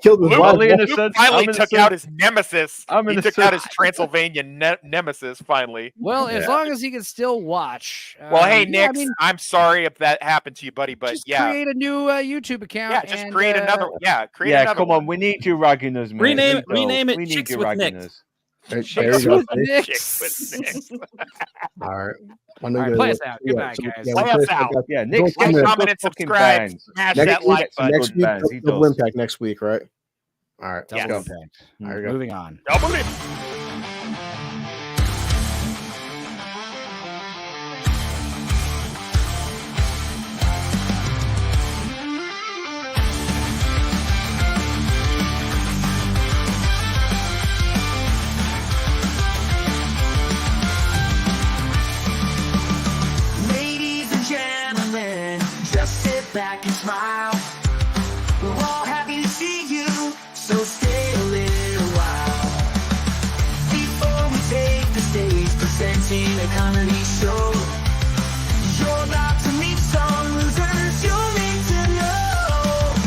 Luke finally took out his nemesis. He took out his Transylvania nemesis finally. Well, as long as he can still watch. Well, hey, Nick, I'm sorry if that happened to you, buddy, but just create a new YouTube account. Yeah, just create another. Yeah, create another. Come on, we need you ragging us, man. Rename it. We need Chicks you with ragging Nick. us. Chicks with Nick. All right. Play us out. Goodbye, guys. Play us out. Yeah, Nick, like, comment, and subscribe. Smash that like button. Next week, double impact next week, right? All right. Double impact. Moving on. Double it. Back and smile. We're all happy to see you, so stay a little while. Before we take the stage, presenting a comedy show, you're about to meet some losers you'll need to know.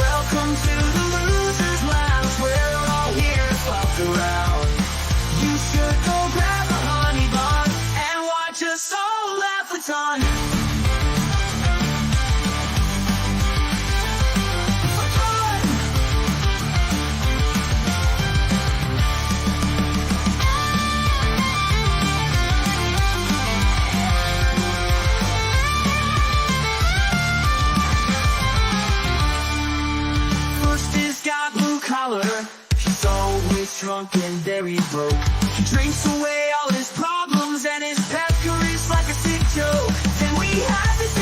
Welcome to the Losers Lounge, where all heroes flock around. You should go grab a honey bun and watch us all laugh a ton. He's always drunk and very broke. He drinks away all his problems and his pet career's like a sick joke. Then we have this